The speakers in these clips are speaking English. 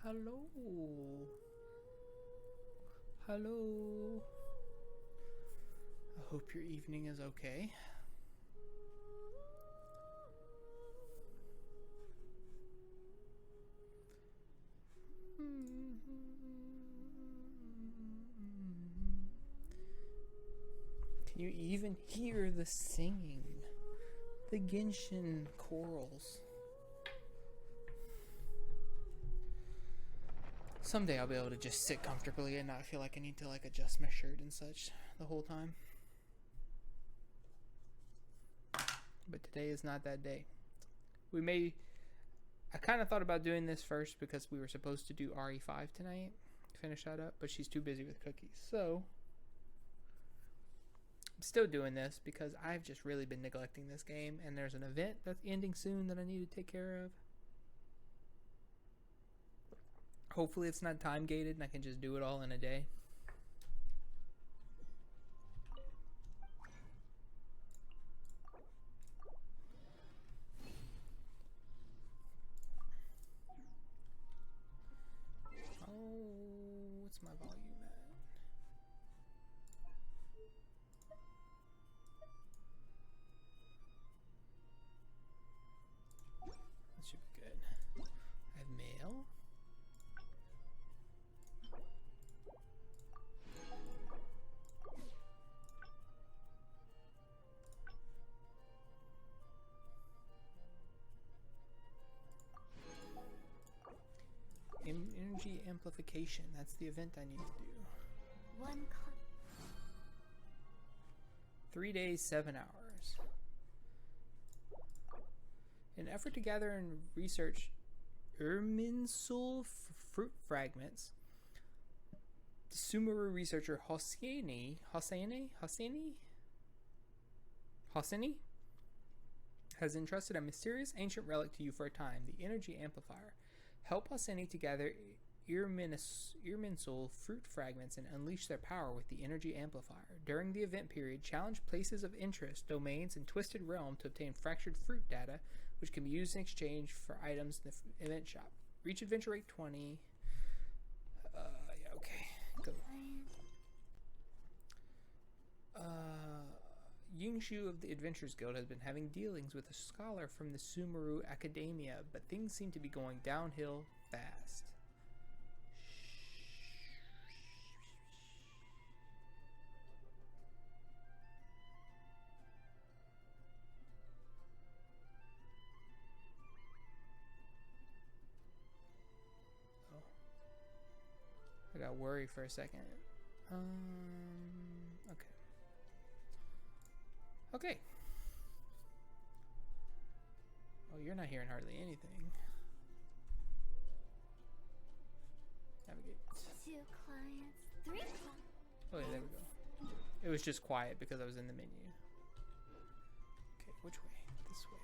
Hello. Hello. I hope your evening is okay. Can you even hear the singing? The Genshin chorals. Someday I'll be able to just sit comfortably and not feel like I need to like adjust my shirt and such the whole time. But today is not that day. I kind of thought about doing this first because we were supposed to do RE5 tonight, finish that up, but she's too busy with cookies. So I'm still doing this because I've just really been neglecting this game, and there's an event that's ending soon that I need to take care of. Hopefully it's not time gated and I can just do it all in a day. Oh, what's my volume at? That should be good. I have mail. Energy amplification. That's the event I need to do. 3 days, 7 hours. In an effort to gather and research Irminsul fruit fragments, the Sumeru researcher Hosseini has entrusted a mysterious ancient relic to you for a time, the Energy Amplifier. Help Hosseini to gather Irminsul fruit fragments and unleash their power with the Energy Amplifier. During the event period, challenge places of interest, domains, and Twisted Realm to obtain fractured fruit data, which can be used in exchange for items in the event shop. Reach adventure rate 20. Yeah, okay. Go. Yingshu of the Adventurers Guild has been having dealings with a scholar from the Sumeru Academia, but things seem to be going downhill fast. Oh. I got worried for a second. Okay. Okay. Oh, you're not hearing hardly anything. Navigate. 2 clients, 3 clients. Oh, yeah, there we go. It was just quiet because I was in the menu. Okay, which way? This way.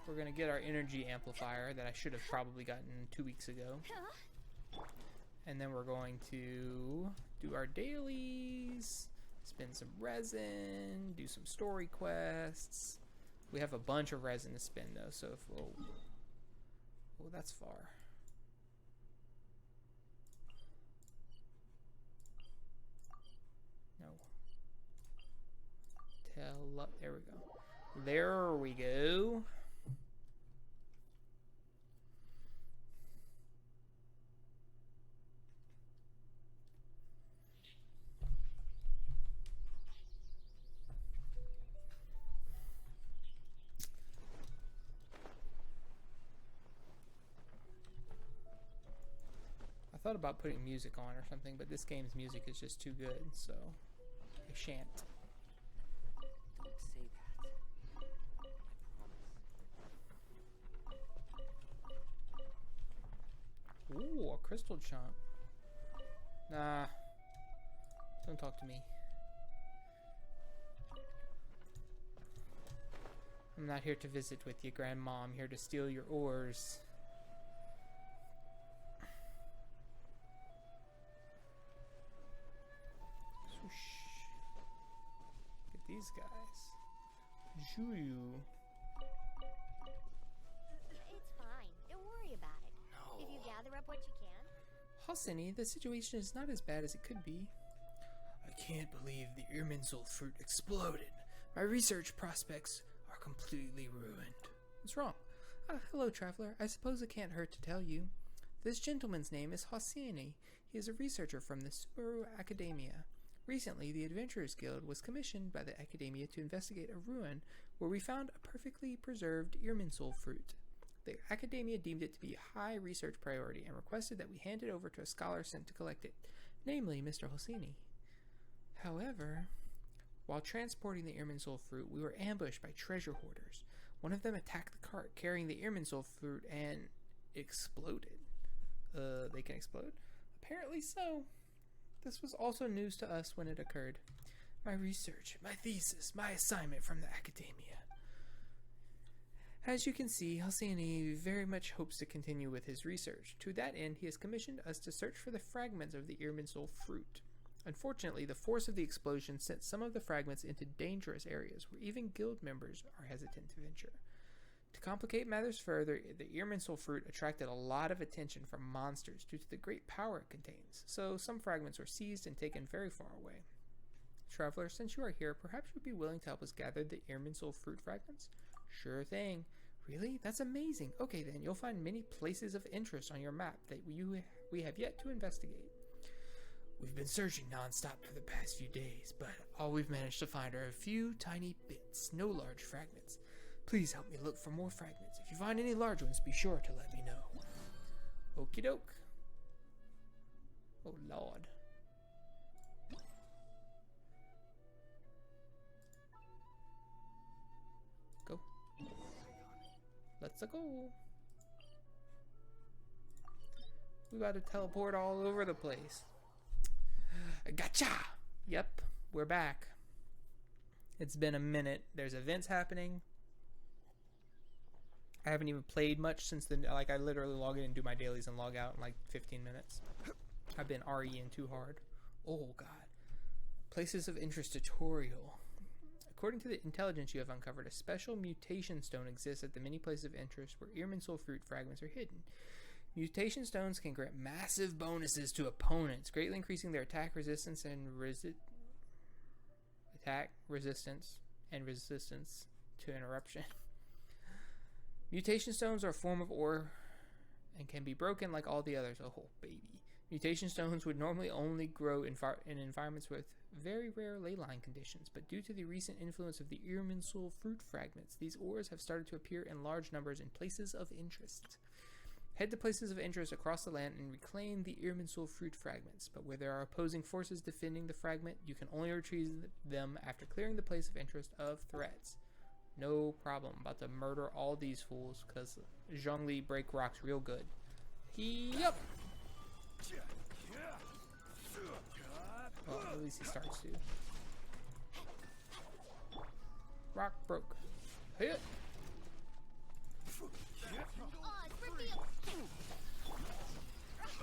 We're gonna get our energy amplifier that I should have probably gotten 2 weeks ago. And then we're going to do our dailies, spend some resin, do some story quests. We have a bunch of resin to spend though, so if we'll... Oh, that's far. No. There we go. There we go. I thought about putting music on or something, but this game's music is just too good, so I shan't. Don't say that. I promise. Ooh, a crystal chunk. Nah. Don't talk to me. I'm not here to visit with you, Grandma. I'm here to steal your ores. Get these guys. Juyu. It's fine. Don't worry gather up what you can. Halsini, the situation is not as bad as it could be. I can't believe the Irminsul fruit exploded. My research prospects are completely ruined. What's wrong? Hello, traveler. I suppose it can't hurt to tell you. This gentleman's name is Halsini. He is a researcher from the Subaru Academia. Recently, the Adventurers Guild was commissioned by the Academia to investigate a ruin where we found a perfectly preserved Irminsul fruit. The Academia deemed it to be a high research priority and requested that we hand it over to a scholar sent to collect it, namely Mr. Halsini. However, while transporting the Irminsul fruit, we were ambushed by treasure hoarders. One of them attacked the cart carrying the Irminsul fruit and exploded. They can explode? Apparently so. This was also news to us when it occurred. My research, my thesis, my assignment from the Academia. As you can see, Halsini very much hopes to continue with his research. To that end, he has commissioned us to search for the fragments of the Irminsul fruit. Unfortunately, the force of the explosion sent some of the fragments into dangerous areas where even guild members are hesitant to venture. To complicate matters further, the Irminsul fruit attracted a lot of attention from monsters due to the great power it contains, so some fragments were seized and taken very far away. Traveler, since you are here, perhaps you'd be willing to help us gather the Irminsul fruit fragments? Sure thing. Really? That's amazing. Okay then, you'll find many places of interest on your map that we have yet to investigate. We've been searching non-stop for the past few days, but all we've managed to find are a few tiny bits, no large fragments. Please help me look for more fragments. If you find any large ones, be sure to let me know. Okie doke. Oh lord. Go. Let's go. We about to teleport all over the place. Gotcha! Yep, we're back. It's been a minute. There's events happening. I haven't even played much since then. Like, I literally log in and do my dailies and log out in like 15 minutes. I've been REing too hard. Oh god. Places of interest tutorial. According to the intelligence you have uncovered, a special mutation stone exists at the many places of interest where Irminsul fruit fragments are hidden. Mutation stones can grant massive bonuses to opponents, greatly increasing their attack resistance and resistance to interruption. Mutation stones are a form of ore and can be broken like all the others. Oh, baby. Mutation stones would normally only grow in environments with very rare leyline conditions, but due to the recent influence of the Irminsul fruit fragments, these ores have started to appear in large numbers in places of interest. Head to places of interest across the land and reclaim the Irminsul fruit fragments, but where there are opposing forces defending the fragment, you can only retrieve them after clearing the place of interest of threats. No problem. About to murder all these fools because Zhongli break rocks real good. Yup. Well, at least he starts to. Rock broke. Hit.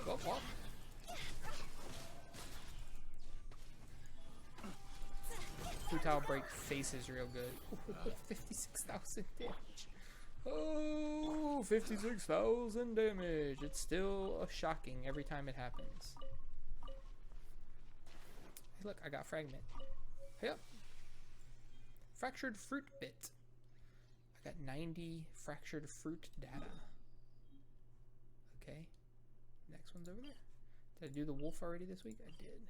Go, walk. Futile break faces real good. 56,000 damage. Oh, 56,000 damage. It's still shocking every time it happens. Hey, look, I got fragment. Yep. Fractured fruit bit. I got 90 fractured fruit data. Okay. Next one's over there. Did I do the wolf already this week? I did.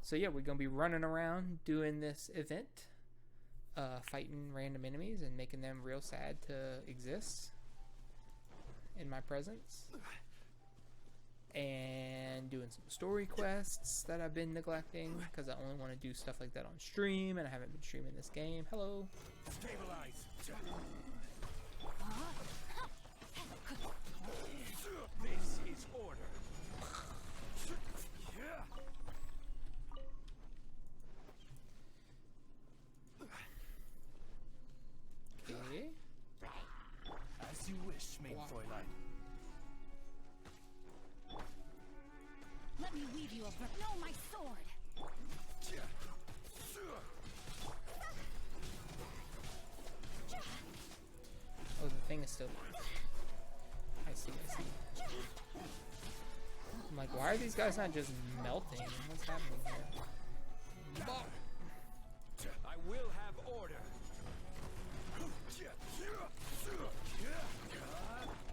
So yeah, we're going to be running around doing this event. Fighting random enemies and making them real sad to exist in my presence. And doing some story quests that I've been neglecting because I only want to do stuff like that on stream, and I haven't been streaming this game. Hello. Stabilize. This is order. Okay. As you wish, main Fräulein. Let me weave you a no, my sword. Oh, the thing is still. I see. I'm like, why are these guys not just melting? What's happening here? I will have order.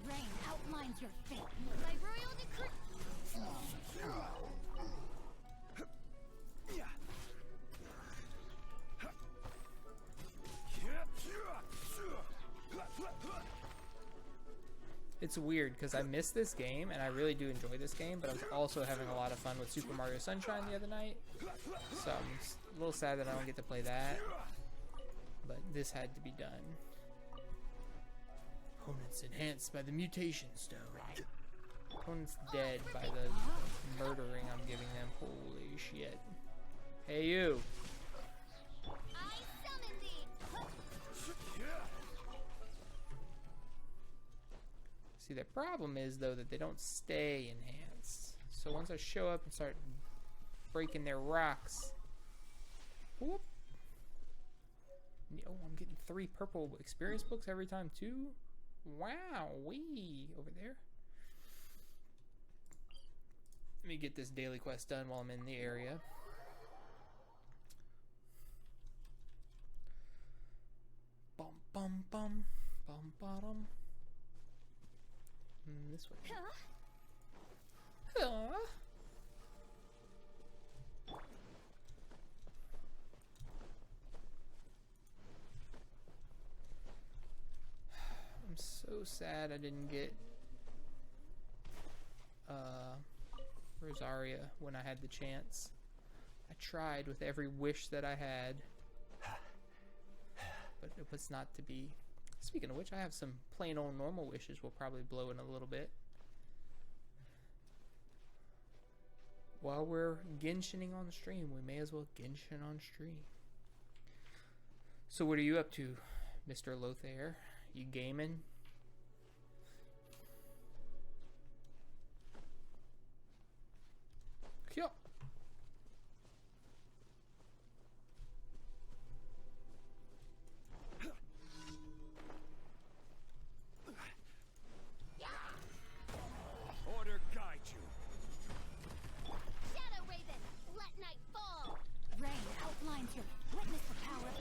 Rain outlines your fate. By royal decree. It's weird because I missed this game and I really do enjoy this game, but I was also having a lot of fun with Super Mario Sunshine the other night. So I'm a little sad that I don't get to play that, but this had to be done. Opponents enhanced by the mutation stone. Opponents dead by the murdering I'm giving them. Holy shit. Hey you! I summon thee. See, the problem is, though, that they don't stay enhanced. So once I show up and start breaking their rocks... Whoop! Oh, I'm getting 3 purple experience books every time, too? Wow, wee! Over there. Let me get this daily quest done while I'm in the area. Bum bum bum. Bum bottom. This way. Huh? I'm so sad I didn't get Rosaria when I had the chance. I tried with every wish that I had, but it was not to be. Speaking of which, I have some plain old normal wishes we'll probably blow in a little bit. While we're Genshining on the stream, we may as well Genshin on stream. So what are you up to, Mr. Lothair? You gaming? Kyo. Order guide you. Shadow Raven, let night fall. Rain outlines your witness the power of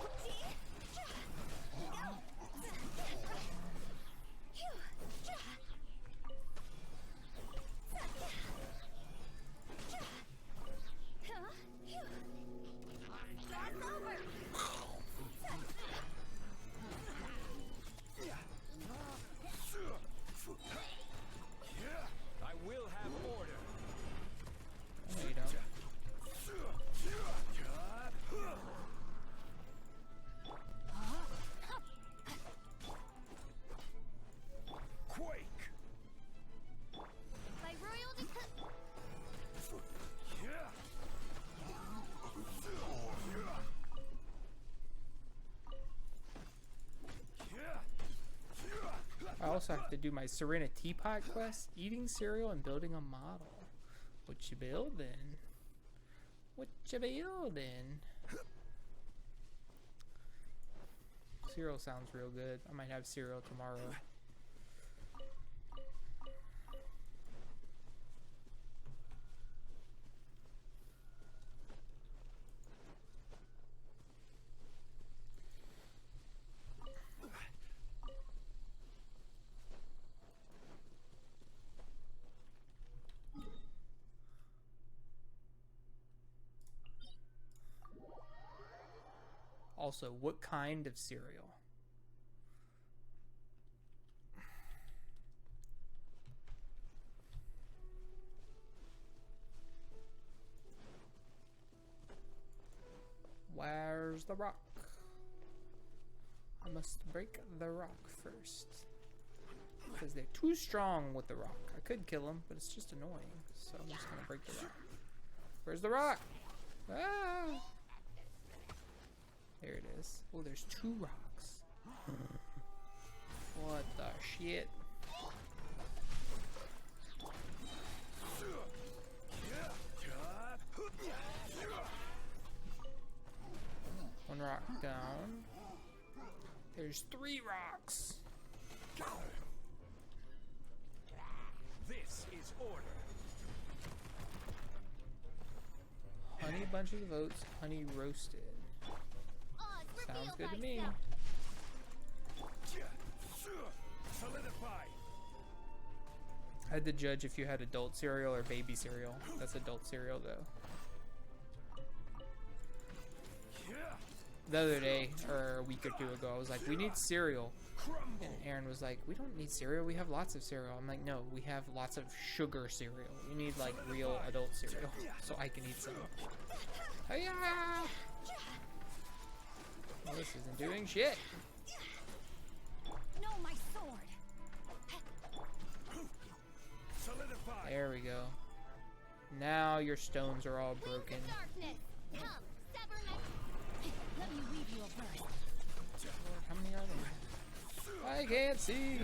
I will have order. No, you don't. Quake. by royal decree. I also have to do my Serena Teapot quest, eating cereal and building a model. What you building? What you building? Cereal sounds real good. I might have cereal tomorrow. Also, what kind of cereal? Where's the rock? I must break the rock first. Because they're too strong with the rock. I could kill them, but it's just annoying. So I'm just gonna break the rock. Where's the rock? Ah! There it is. Oh, there's 2 rocks. What the shit? One rock down. There's 3 rocks. bunch of the votes. Honey roasted. Oz, Sounds reveal good to me. thyself. Solidify. I had to judge if you had adult cereal or baby cereal. That's adult cereal though. The other day, or a week or two ago, I was like, we need cereal. And Aaron was like, we don't need cereal, we have lots of cereal. I'm like, no, we have lots of sugar cereal. You need like real adult cereal, so I can eat some. Hiya! Well, this isn't doing shit. No, my sword. Solidify. There we go. Now your stones are all Wings of broken. darkness. Come, sever my. Let me weave you a verse. How many are there? I can't see.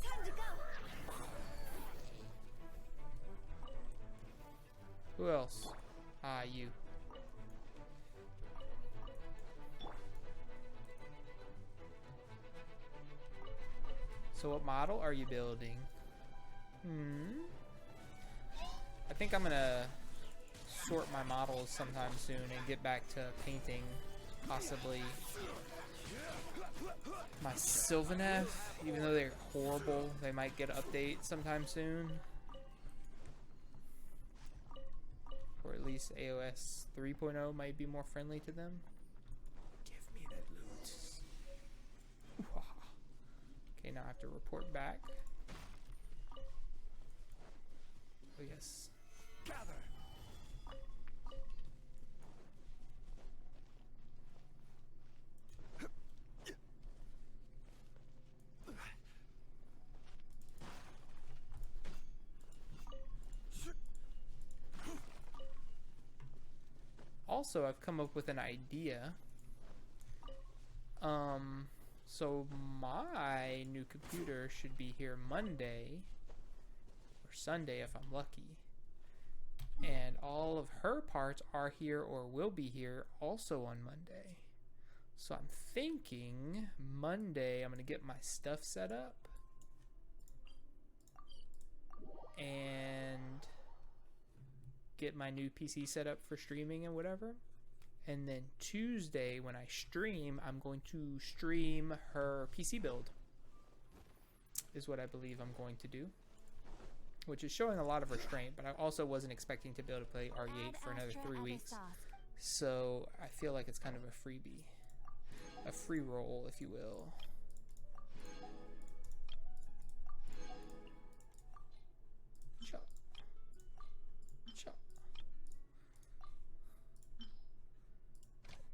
Time to go. Who else? Ah, you. So what model are you building? I think I'm gonna sort my models sometime soon and get back to painting, possibly my Sylvaneth. Even though they're horrible, they might get an update sometime soon. Or at least AOS 3.0 might be more friendly to them. Give me that loot. Okay, now I have to report back. Oh yes. Gather. Also, I've come up with an idea. So my new computer should be here Monday or Sunday if I'm lucky. And all of her parts are here or will be here also on Monday. So I'm thinking Monday I'm going to get my stuff set up. And get my new PC set up for streaming and whatever. And then Tuesday when I stream, I'm going to stream her PC build. Is what I believe I'm going to do. Which is showing a lot of restraint, but I also wasn't expecting to be able to play RE8 for another 3 weeks. So I feel like it's kind of a freebie. A free roll, if you will. Chop. Chop.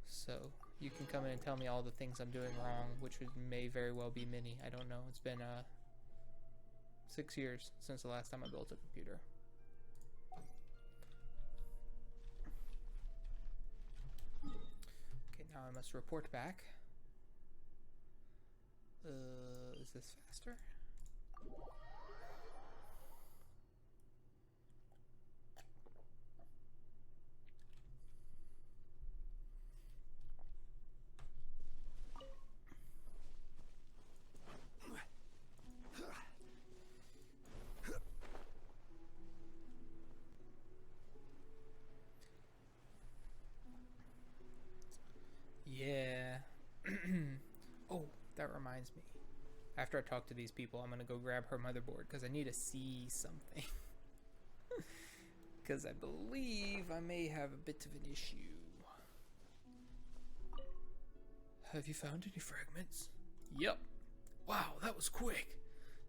So you can come in and tell me all the things I'm doing wrong, which may very well be many. I don't know. It's been 6 years since the last time I built a computer. Okay, now I must report back. Is this faster? Yeah. Oh, that reminds me. After I talk to these people, I'm gonna go grab her motherboard because I need to see something. Because I believe I may have a bit of an issue. Have you found any fragments? Yep. Wow, that was quick.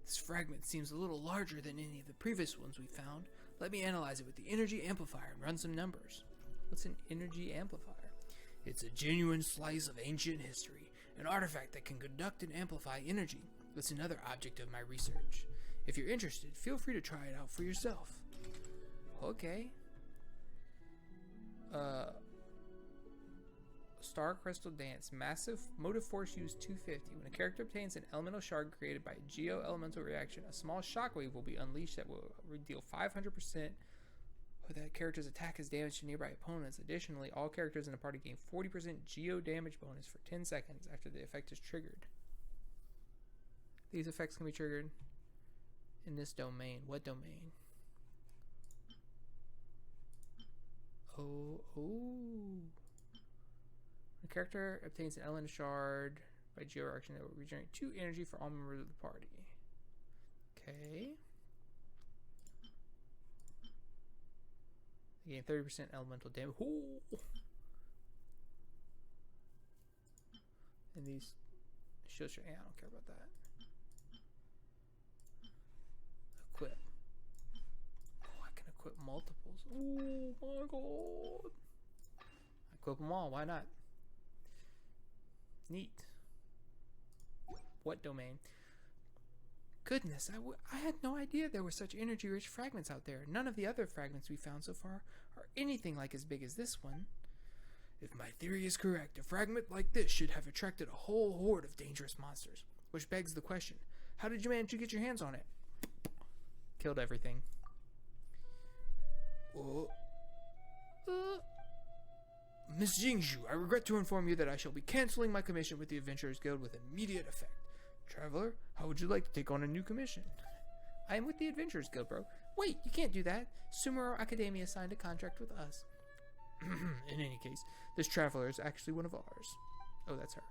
This fragment seems a little larger than any of the previous ones we found. Let me analyze it with the energy amplifier and run some numbers. What's an energy amplifier? It's a genuine slice of ancient history, an artifact that can conduct and amplify energy. It's another object of my research. If you're interested, feel free to try it out for yourself. Okay. Star Crystal Dance. Massive motive force use 250. When a character obtains an elemental shard created by a geo-elemental reaction, a small shockwave will be unleashed that will deal 500% That character's attack is damage to nearby opponents. Additionally, all characters in a party gain 40% geo damage bonus for 10 seconds after the effect is triggered. These effects can be triggered in this domain. What domain? Oh. The character obtains an element shard by geo action that will regenerate 2 energy for all members of the party. Okay. They gain 30% elemental damage. Ooh. And these shows your. Yeah, I don't care about that. Equip. Oh, I can equip multiples. Oh my god. Equip them all. Why not? Neat. What domain? Goodness, I had no idea there were such energy-rich fragments out there. None of the other fragments we found so far are anything like as big as this one. If my theory is correct, a fragment like this should have attracted a whole horde of dangerous monsters. Which begs the question, how did you manage to get your hands on it? Killed everything. Oh. Miss Jingzhu, I regret to inform you that I shall be canceling my commission with the Adventurers Guild with immediate effect. Traveler, how would you like to take on a new commission? I am with the Adventurers Guild, bro. Wait, you can't do that. Sumero Academia signed a contract with us. In any case, this traveler is actually one of ours. Oh, that's her.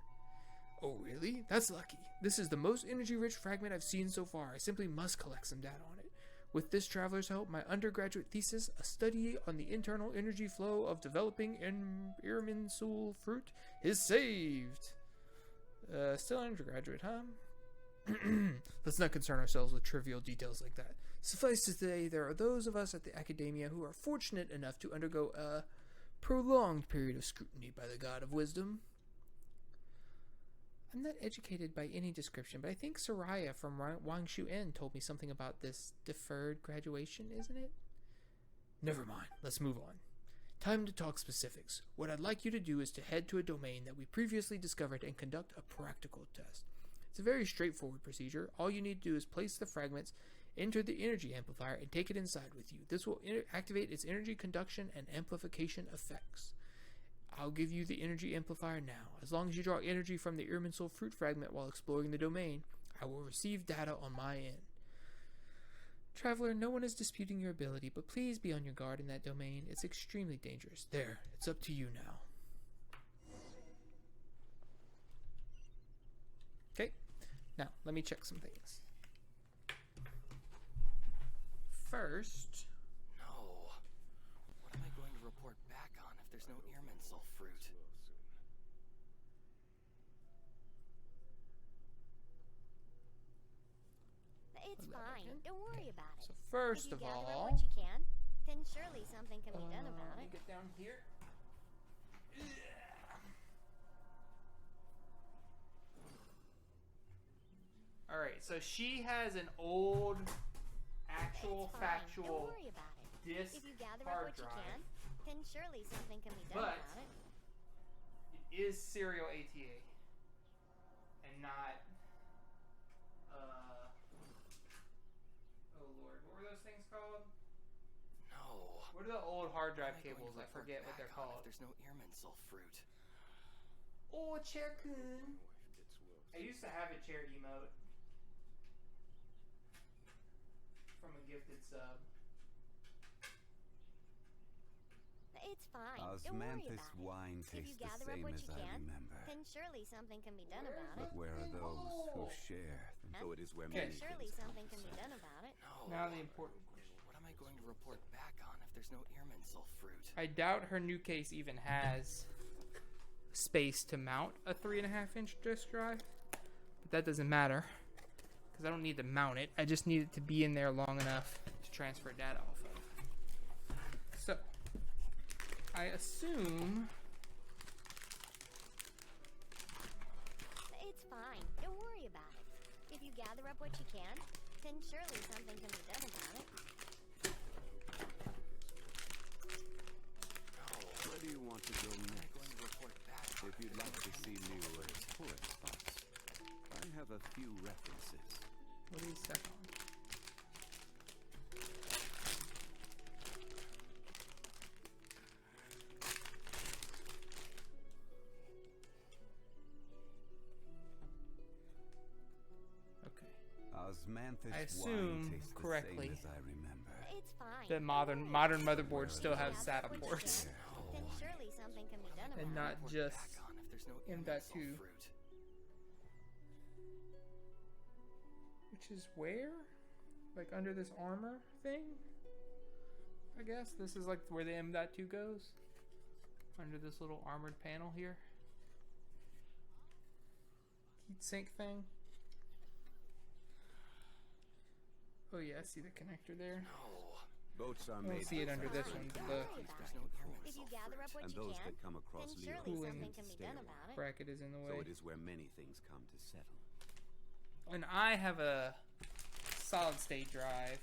Oh, really? That's lucky. This is the most energy-rich fragment I've seen so far. I simply must collect some data on it. With this traveler's help, my undergraduate thesis, a study on the internal energy flow of developing Irminsul fruit, is saved. Still undergraduate, huh? Let's not concern ourselves with trivial details like that. Suffice to say, there are those of us at the Academia who are fortunate enough to undergo a prolonged period of scrutiny by the God of Wisdom. I'm not educated by any description, but I think Soraya from Wangshu Inn told me something about this deferred graduation, isn't it? Never mind, let's move on. Time to talk specifics. What I'd like you to do is to head to a domain that we previously discovered and conduct a practical test. It's a very straightforward procedure. All you need to do is place the fragments into the energy amplifier and take it inside with you. This will activate its energy conduction and amplification effects. I'll give you the energy amplifier now. As long as you draw energy from the Irminsul fruit fragment while exploring the domain, I will receive data on my end. Traveler, no one is disputing your ability, but please be on your guard in that domain. It's extremely dangerous. There, it's up to you now. Okay, now let me check some things. First... No. What am I going to report back on if there's no Irminsul fruit? It's fine. Don't worry about it. So first if you of gather all... up what you can, then surely something can be done about let me it. get down here. Alright, so she has an old actual It's fine. factual Don't worry about it. disk If you gather hard up what you drive. can, then surely something can be done But about it. it is serial ATA and not oh lord, what were those things called? No. What are the old hard drive What am I going cables? to I forget what report they're back on called. if there's no Irminsul fruit? Oh, chair kun. I used to have a chair emote from a gifted sub. It's fine. Don't worry Osmanthus about it. wine If you tastes the gather up same what as you I can, remember. then surely something can be done about it. But where are those who share? Though it is where Okay. many Surely things something come can be to done about it. No. Now the important question. What am I going to report back on if there's no Irminsul fruit? I doubt her new case even has space to mount a 3.5-inch disk drive, but that doesn't matter because I don't need to mount it. I just need it to be in there long enough to transfer data off of. So I assume It's fine. Don't worry about it. If you gather up what you can, then surely something can be done about it. Where do you want to go What am I next? going to report back on If you'd like to see newer tourist spots, I have a few references. what do we step on? Osmanthus I wine assume tastes the correctly. same as I remember. It's fine. The modern motherboards still have SATA ports, Then surely something can be done about and it. not just Back on if there's no M.2, airman fruit. which is where, like under this armor thing. I guess this is like where the M.2 goes, under this little armored panel here. Heatsink thing. Oh yeah, I see the connector there. No. Boats are I made don't see it for under this one, transport, but the There's no airman If you gather up what and you those can, that come across then Leo surely Cooling something can be stay done a about while. it. bracket is in the So way. it is where many things come to settle. And I have a solid state drive,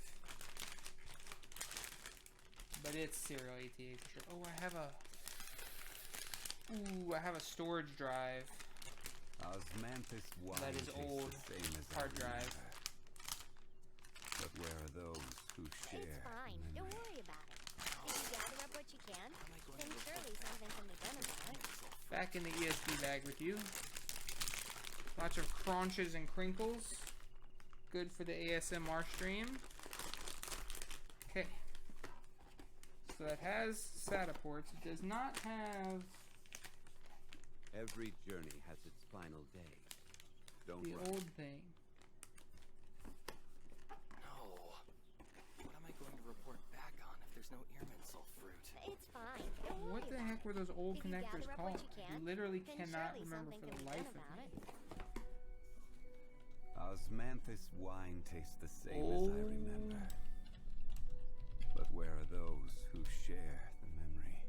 but it's serial ATA for sure. Oh, I have a storage drive. Osmanthus wine That is tastes old the same as hard I drive. remember. But where are those who share? It's fine. the Don't memory? worry about it. If you gather up what you can, then surely something can be done about it. Back in the ESD bag with you. Lots of crunches and crinkles. Good for the ASMR stream. Okay. So that has SATA ports. It does not have Every journey has its final day. Don't the rush. old thing. No. What am I going to report back on if there's no airman fruit? It's fine. Don't worry What the about heck were those old If you connectors gather up what called? you I can, literally then cannot surely remember something for can the be life done of about me. it. Osmanthus wine tastes the same Oh. as I remember. But where are those who share the memory?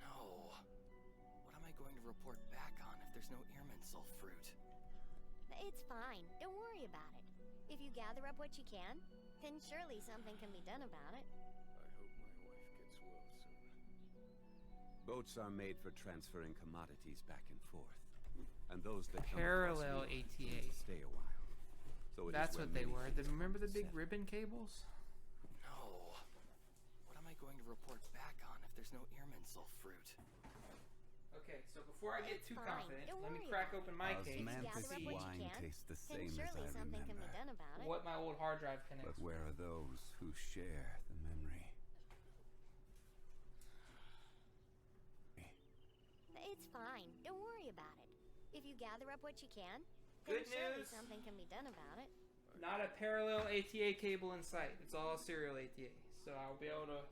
No. What am I going to report back on if there's no airman fruit? It's fine. Don't worry about it. If you gather up what you can, then surely something can be done about it. I hope my wife gets well soon. Boats are made for transferring commodities back and forth. And those that come Parallel across Leo ATA. tend to stay a while. So it is That's where what they many were. things Remember come the to big settle. ribbon cables? No. What am I going to report back on if there's no airman fruit? Okay, so before I get It's too fine. confident, Don't let me worry crack about open my If case you and gather up see what you wine can, tastes the then same as surely I something can be remember. done about it. what my old hard drive connects But where with. are those who share the memory? It's fine. Don't worry about it. If you gather up what you can, Good then surely news. something can be done about it. Not a parallel ATA cable in sight. It's all serial ATA. So I'll be able to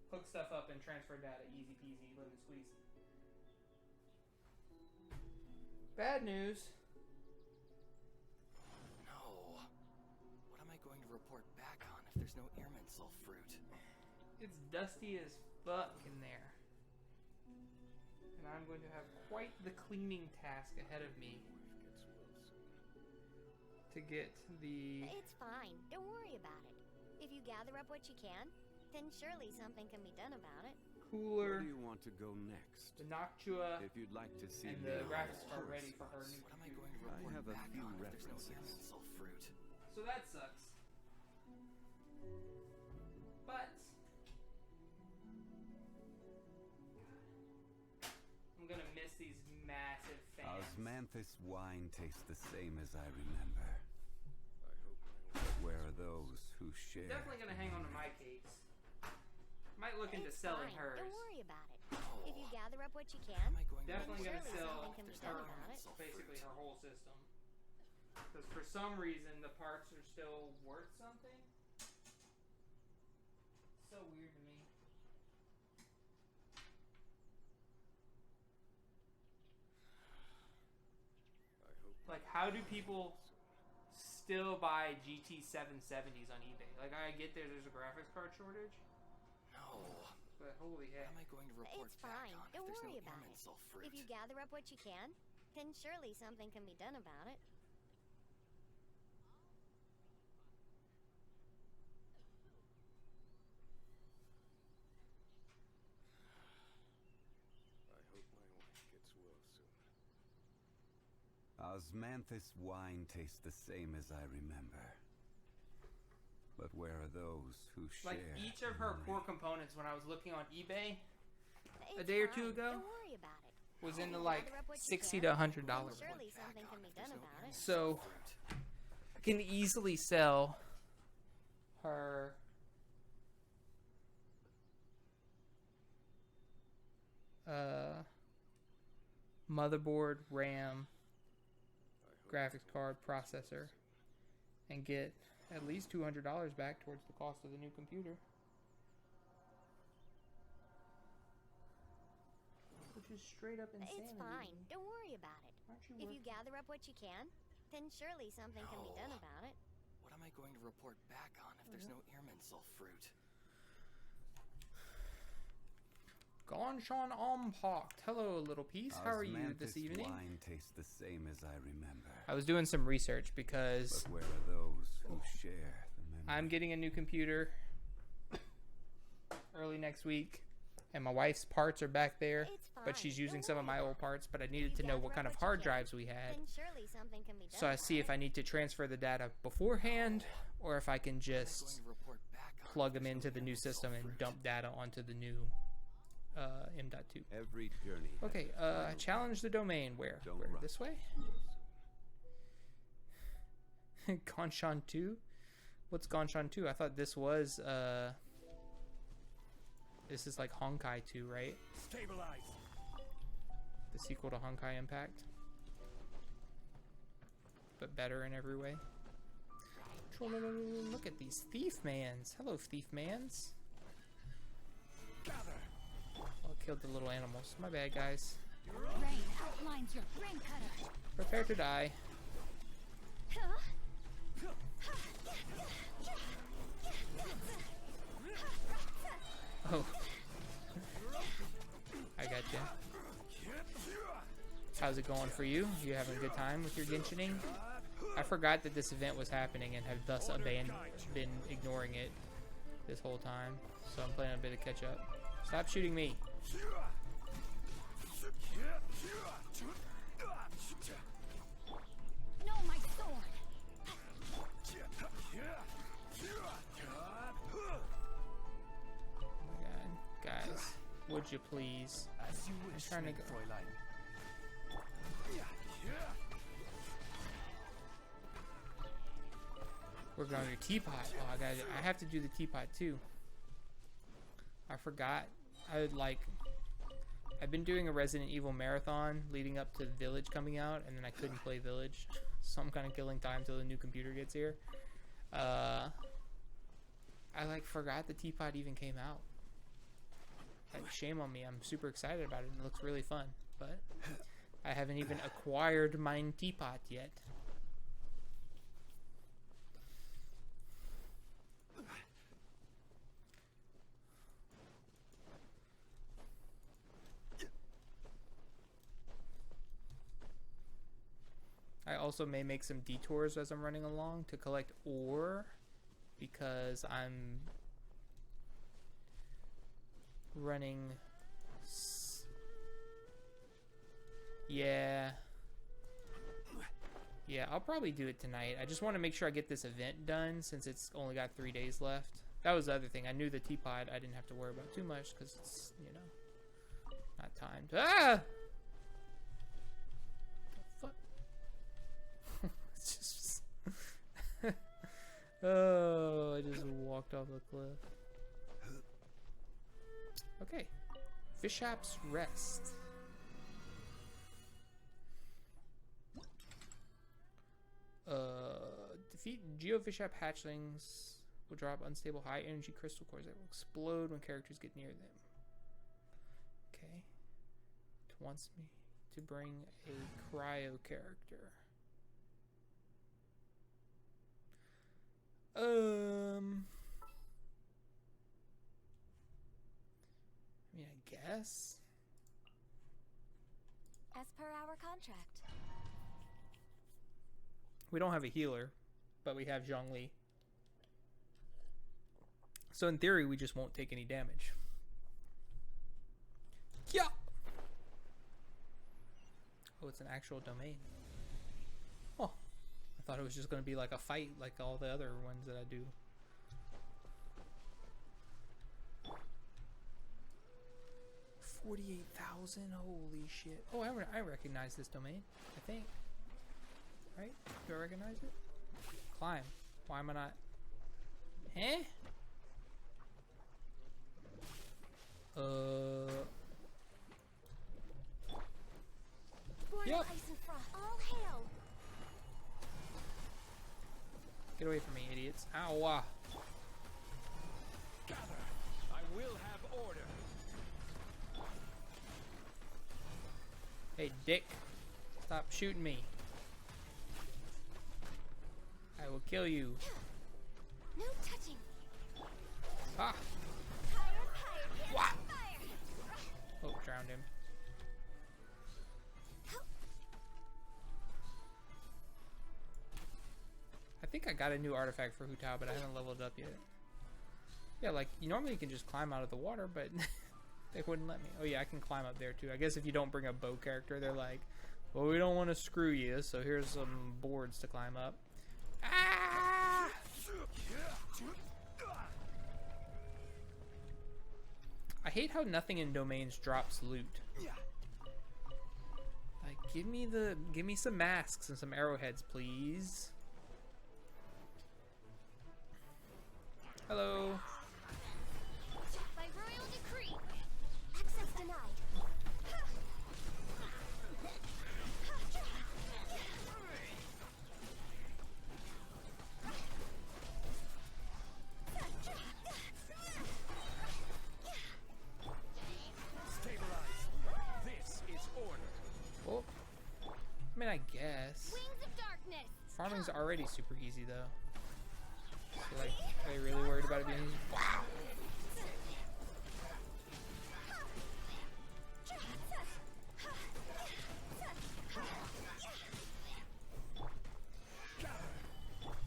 hook stuff up and transfer data easy peasy, lemon squeezy. Bad news. No. What am I going to report back on if there's no airman fruit? It's dusty as fuck in there. And I'm going to have quite the cleaning task ahead of me to get the... It's fine. Don't worry about it. If you gather up what you can, then surely something can be done about it. cooler, Where do you want to go next? the Noctua, If you'd like to see and the Leo's graphics card tourist ready for her spots, new What am I computer. going to I report have a back few on if there's no airman references. fruit? So that sucks. But I'm gonna miss these massive fans. Osmanthus wine tastes the same as I remember. I hope my wife But where are those who share? Definitely gonna hang on to my case. Might look into It's selling fine. hers. Don't worry about it. No. If you gather up what you What can, am I going to Definitely gonna surely sell something can be There's done no about airman it. basically her whole system. Because for some reason the parts are still worth something. So weird to me. I hope Like, how do people still buy GT 770s on eBay? Like, I get there's a graphics card shortage, No. but holy What heck. am I going to report It's back fine. on Don't if there's worry no about airman it. fruit? If you gather up what you can, then surely something can be done about it. I hope my wife gets well soon. Osmanthus wine tastes the same as I remember. But where are those who share? Like, each of the her memory? core components, when I was looking on eBay, a it's day or fine. two ago Don't worry about it. was If into you like gather up what you $60 can, to $100 then range. surely something can be done about it. So I can easily sell her motherboard, RAM, graphics card, processor, and get at least $200 back towards the cost of the new computer. Which is straight up insanity. It's fine. Don't worry about it. Aren't you If you working? gather up what you can, then surely something can be done about it. What am I going to report back on if there's no Irminsul fruit? Genshin Impact. Hello, little piece. How are you this Osmanthus evening? wine tastes the same as I remember. I was doing some research because But where are those who share the memory? I'm getting a new computer early next week, and my wife's parts are back there, It's fine. but she's using Don't some of worry my about old it. parts, but I If needed you to know gather what up kind of what you hard can, drives we had. Then surely something can be done So I about see it. if I need to transfer the data beforehand, or if I can What am I just going to report back on plug if them there's into no the new Irminsul system and fruit? dump data onto the new M.2. Every journey. has Okay, its I final challenge the domain. Where? Don't Where? rush. This way? Genshin 2? What's Genshin 2? I thought this was, this is like Honkai 2, right? Stabilize. The sequel to Honkai Impact. But better in every way. Look at these thief mans. Hello, thief mans. Gather. Oh, I killed the little animals. My bad, guys. Rain outlines your brain cutter. Prepare to die. Oh. I got you. How's it going for you? You having a good time with your Genshining? I forgot that this event was happening and have thus been ignoring it this whole time. So I'm playing a bit of catch up. Stop shooting me. No, my sword. Oh my god. Guys, would you please? As you I'm wish, trying to go. Fräulein. We're going to teapot. Oh, I have to do the teapot too. I forgot. I've been doing a Resident Evil marathon leading up to Village coming out, and then I couldn't play Village, so I'm kind of killing time till the new computer gets here. I forgot the teapot even came out. Like, shame on me. I'm super excited about it. It looks really fun, but I haven't even acquired mine teapot yet. I also may make some detours as I'm running along to collect ore, because I'm running yeah, I'll probably do it tonight. I just want to make sure I get this event done since it's only got 3 days left. That was the other thing. I knew the teapot I didn't have to worry about too much because it's, you know, not timed. Ah! The fuck? It's just oh, I just walked off the cliff. Okay. Fishap's Rest. Defeat Geofishap hatchlings will drop unstable high energy crystal cores that will explode when characters get near them. Okay. It wants me to bring a cryo character. I mean, I guess. As per our contract. We don't have a healer, but we have Zhongli. So in theory, we just won't take any damage. Yeah. Oh, it's an actual domain. Oh, I thought it was just going to be like a fight like all the other ones that I do. 48,000. Holy shit. Oh, I recognize this domain, I think. Right? Do I recognize it? Climb. Why am I not? Eh? Born Yep. of ice and frost. All hail. Get away from me, idiots. Ow. Gather. I will have order. Hey, dick. Stop shooting me. I will kill you. No touching. Ah! Higher, higher. What? Fire. Oh, drowned him. I think I got a new artifact for Hutao, but I haven't leveled it up yet. Yeah, like, you normally can just climb out of the water, but they wouldn't let me. Oh yeah, I can climb up there too. I guess if you don't bring a bow character, they're like, well, we don't want to screw you, so here's some boards to climb up. Ah! I hate how nothing in domains drops loot. Like, give me some masks and some arrowheads, please. Hello. By royal decree. Access denied. Stabilize. This is order. Oh. I mean, I guess. Wings of darkness. Farming's already super easy, though. So, like, are they really worried about it being easy? Wow!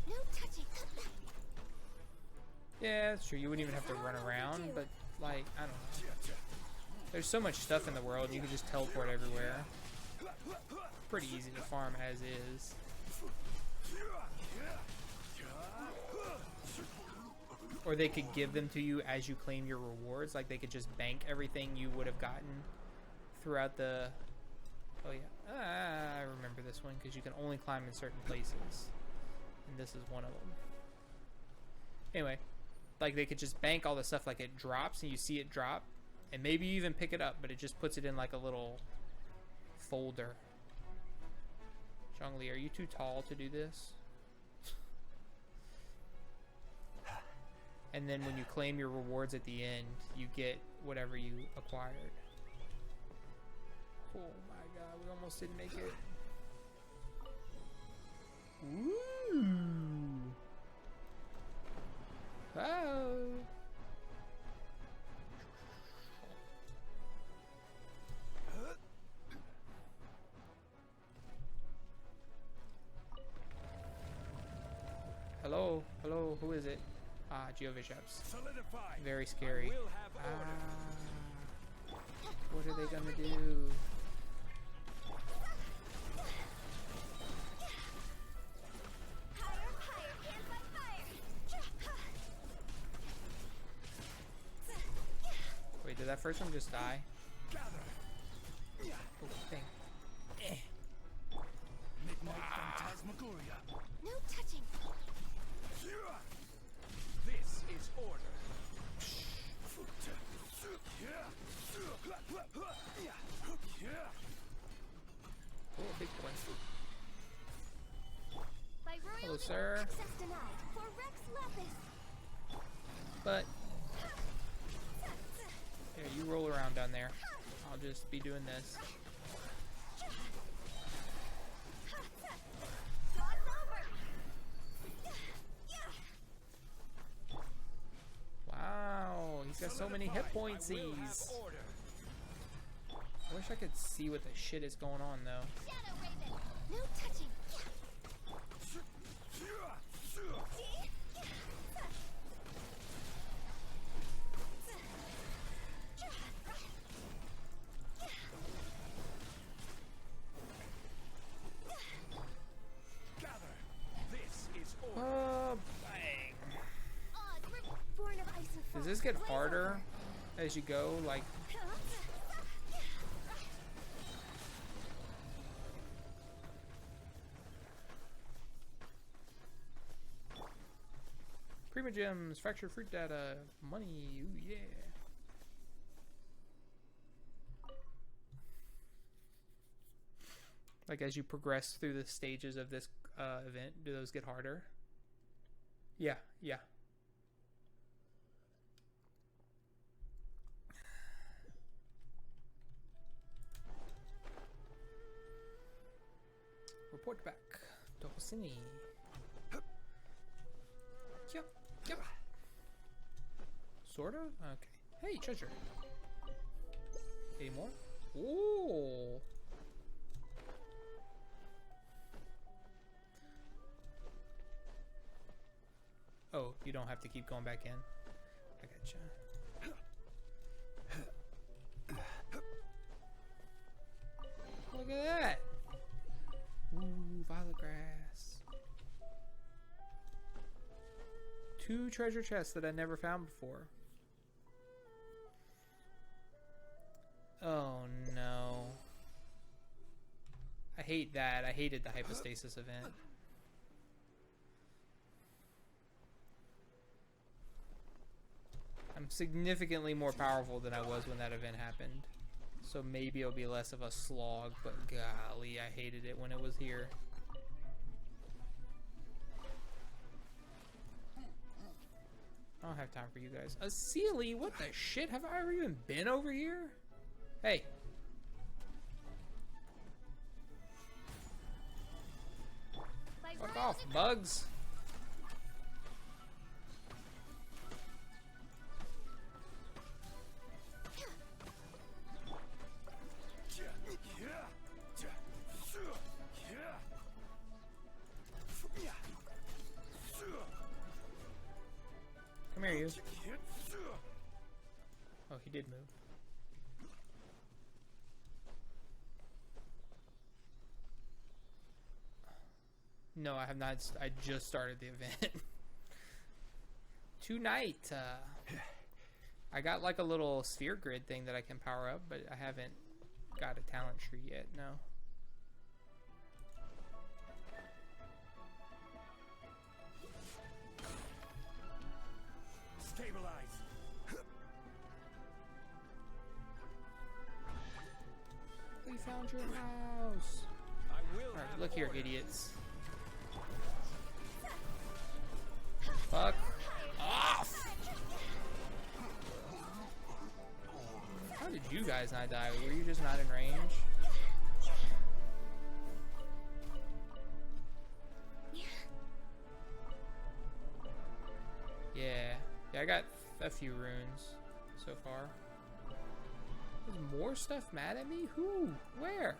No touching. Yeah, that's true. You wouldn't even have to run around, but, like, I don't know. There's so much stuff in the world, and you can just teleport everywhere. Pretty easy to farm as is. Or they could give them to you as you claim your rewards. Like, they could just bank everything you would have gotten throughout the... Oh, yeah. I remember this one, because you can only climb in certain places. And this is one of them. Anyway, like, they could just bank all the stuff, like, it drops, and you see it drop. And maybe you even pick it up, but it just puts it in, like, a little folder. Zhongli, are you too tall to do this? And then when you claim your rewards at the end, you get whatever you acquired. Oh my god, we almost didn't make it. Woo! Oh! Hello? Hello? Who is it? Ah, Geovishaps. Solidify. Very scary. Will have order. What are they gonna do? Higher, higher. Hands by fire. Wait, did that first one just die? Gather. Oh, dang. Midnight phantasmagoria. No touching. This is order. Oh, big boy. By royal Hello, decree. sir. Access denied. For Rex Lapis. But here, you roll around down there. I'll just be doing this. Wow, he's got so many hit points. I will have order. I wish I could see what the shit is going on though. Shadow Raven. No touching. Gather. This is order. Oh, bang. Born of ice and Does frost. this get Blaze harder over. as you go? Like, Prima gems, fractured fruit data, money, ooh yeah. Like as you progress through the stages of this event, do those get harder? Yeah, yeah. Report back. Dokosini. Yep, yep. Sort of? Okay. Hey, treasure. Any more? Ooh. Oh, you don't have to keep going back in. I gotcha. Look at that. Ooh, violet grass. 2 treasure chests that I never found before. Oh no. I hate that. I hated the hypostasis event. I'm significantly more powerful than I was when that event happened. So maybe it'll be less of a slog, but golly, I hated it when it was here. I don't have time for you guys. A Sealy? What the shit? Have I ever even been over here? Hey. Fuck off, bugs. Come here, you. Oh, he did move. No, I have not. I just started the event. Tonight, I got like a little sphere grid thing that I can power up, but I haven't got a talent tree yet, no. Stabilize. We found your house. Alright, look here, idiots. Fuck off! How did you guys not die? Were you just not in range? Yeah, I got a few runes so far. There's more stuff mad at me? Who? Where?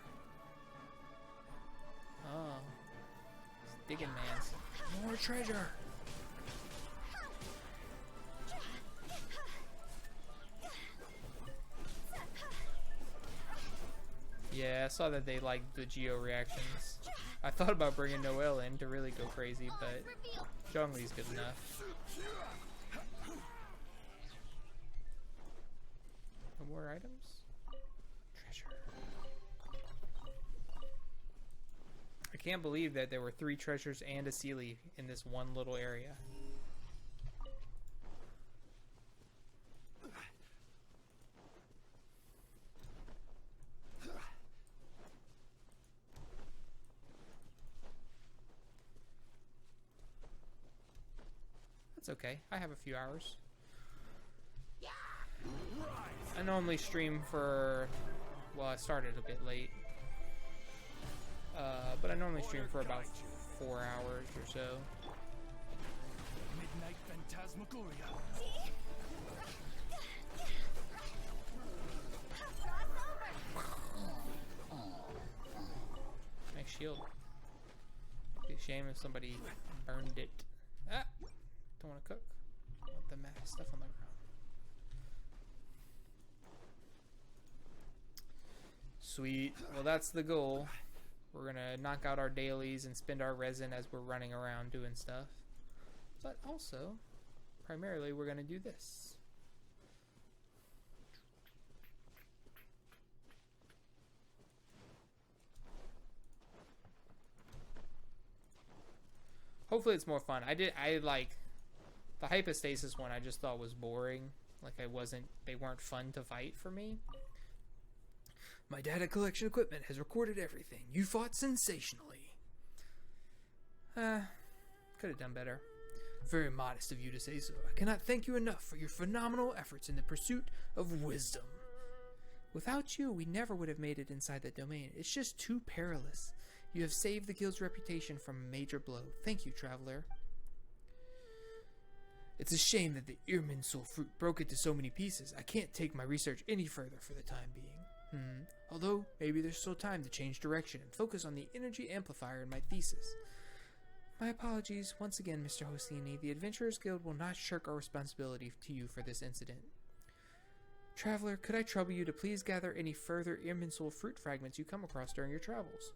Oh. It's digging man's. More treasure! Yeah, I saw that they liked the geo reactions. I thought about bringing Noelle in to really go crazy, but Zhongli's good enough. No more items? Treasure. I can't believe that there were 3 treasures and a Sealy in this one little area. That's okay. I have a few hours. I normally stream for, well, I started a bit late, but I normally stream for about 4 hours or so. Midnight Phantasmagoria. Nice shield. Be a shame if somebody burned it. Ah! Don't want to cook. I want the mad stuff on the ground. Sweet. Well, that's the goal. We're gonna knock out our dailies and spend our resin as we're running around doing stuff. But also, primarily, we're gonna do this. Hopefully it's more fun. I The hypostasis one I just thought was boring. Like they weren't fun to fight for me. My data collection equipment has recorded everything. You fought sensationally. Could have done better. Very modest of you to say so. I cannot thank you enough for your phenomenal efforts in the pursuit of wisdom. Without you, we never would have made it inside that domain. It's just too perilous. You have saved the guild's reputation from a major blow. Thank you, traveler. It's a shame that the Irminsul fruit broke into so many pieces. I can't take my research any further for the time being. Although, maybe there's still time to change direction and focus on the energy amplifier in my thesis. My apologies once again, Mr. Hosseini. The Adventurers Guild will not shirk our responsibility to you for this incident. Traveler, could I trouble you to please gather any further Irminsul fruit fragments you come across during your travels?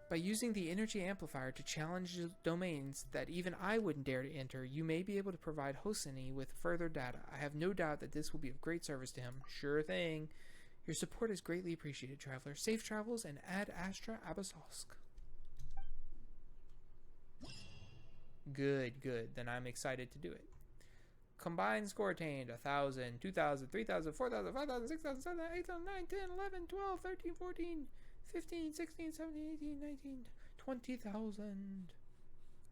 By using the energy amplifier to challenge domains that even I wouldn't dare to enter, you may be able to provide Hosseini with further data. I have no doubt that this will be of great service to him. Sure thing. Your support is greatly appreciated, traveler. Safe travels and Ad Astra Abyssosque. Good, good. Then I'm excited to do it. Combined score attained 1,000, 2,000, 3,000, 4,000, 5,000, 6,000, 7,000, 8,000, 9, 10, 11, 12, 13, 14, 15, 16, 17, 18, 19, 20,000.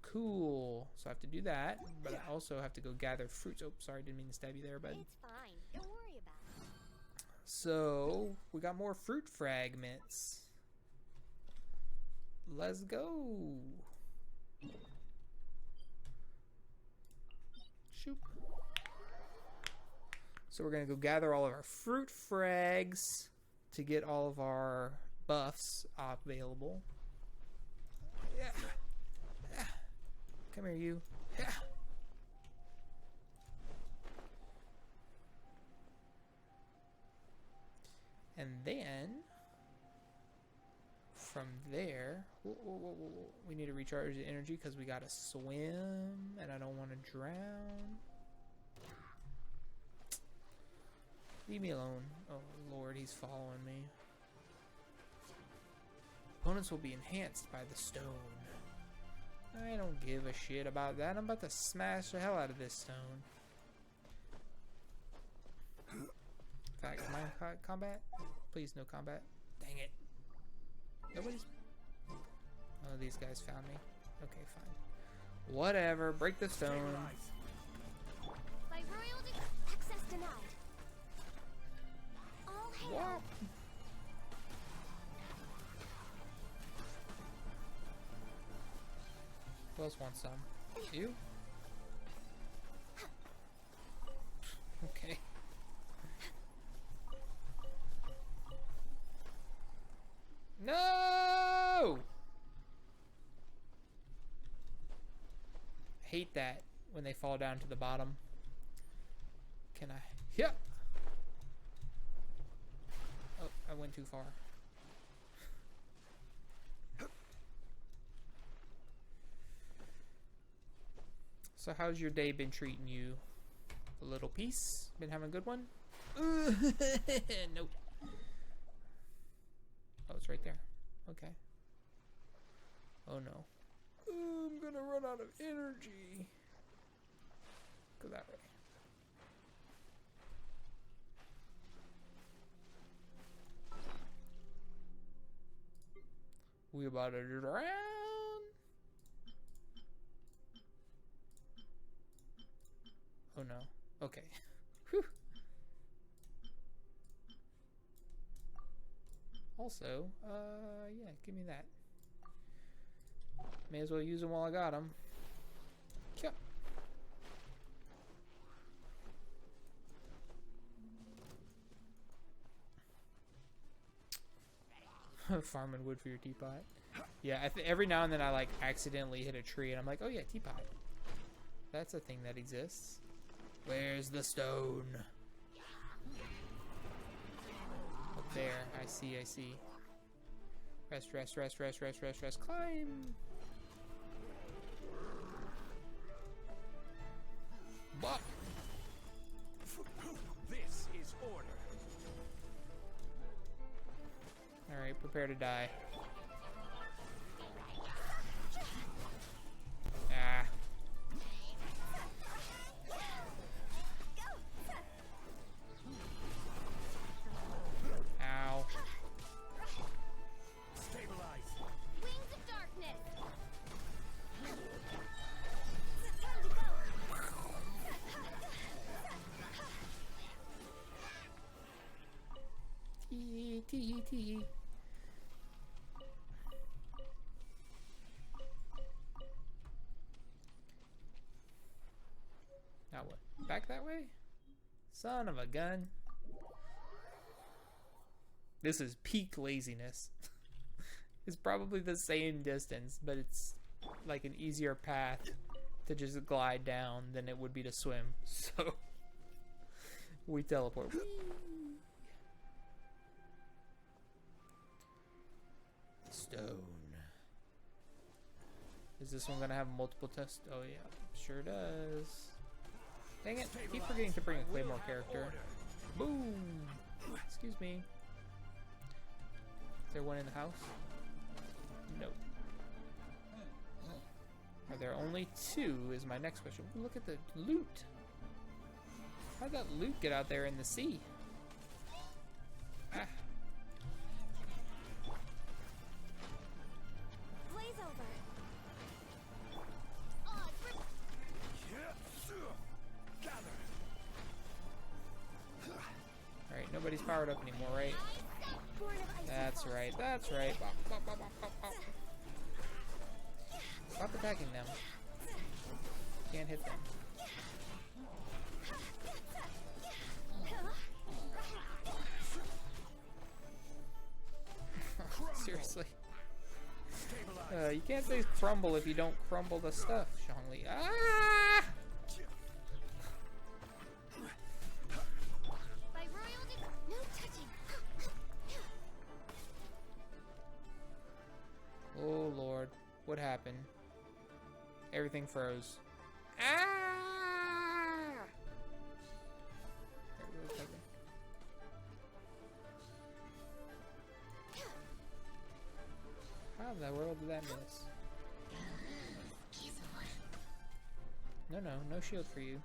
Cool. So I have to do that, but I also have to go gather fruits. Oh, sorry, didn't mean to stab you there, bud. It's fine. Don't worry about it. So we got more fruit fragments. Let's go. Shoop. So we're gonna go gather all of our fruit frags to get all of our buffs available. Yeah. Yeah. Come here, you. Yeah. And then from there, we need to recharge the energy because we gotta swim, and I don't want to drown. Leave me alone. Oh Lord, he's following me. Opponents will be enhanced by the stone. I don't give a shit about that. I'm about to smash the hell out of this stone. In fact, am I in combat? Please, no combat. Dang it. Nobody's... Oh, these guys found me. Okay, fine. Whatever. Break the stone. By royal access denied. All hail. What? Who else wants some? You? Okay. No! Hate that when they fall down to the bottom. Can I? Yep. Oh, I went too far. So how's your day been treating you? A little piece? Been having a good one? Nope. Oh, it's right there. Okay. Oh no. I'm gonna run out of energy. Go that way. We about to drown. Oh no. Okay. Whew. Also, yeah, give me that. May as well use them while I got them. Yep. Farming wood for your teapot. Yeah, every now and then I like accidentally hit a tree and I'm like, oh yeah, teapot. That's a thing that exists. Where's the stone? Up there. I see, I see. Rest, rest, rest, rest, rest, rest, rest. Climb! Bah! This is order. Alright, prepare to die. Ah. Tee. Now what? Back that way? Son of a gun. This is peak laziness. It's probably the same distance, but it's like an easier path to just glide down than it would be to swim. So we teleport. Whee! Stone. Is this one gonna have multiple tests? Oh yeah, sure does. Dang it, I keep forgetting to bring a Claymore character. Boom! Excuse me. Is there one in the house? Nope. Are there only two is my next question. Ooh, look at the loot. How'd that loot get out there in the sea? Ah. Blaze over. Alright, nobody's powered up anymore, right? That's right, that's right. Bop, bop, bop, bop, bop, bop. Stop attacking them. Can't hit them. Seriously. You can't say crumble if you don't crumble the stuff, Shangli. Ah! By royal no touching. Oh Lord, what happened? Everything froze. Ah! How in the world did that miss? No, no shield for you.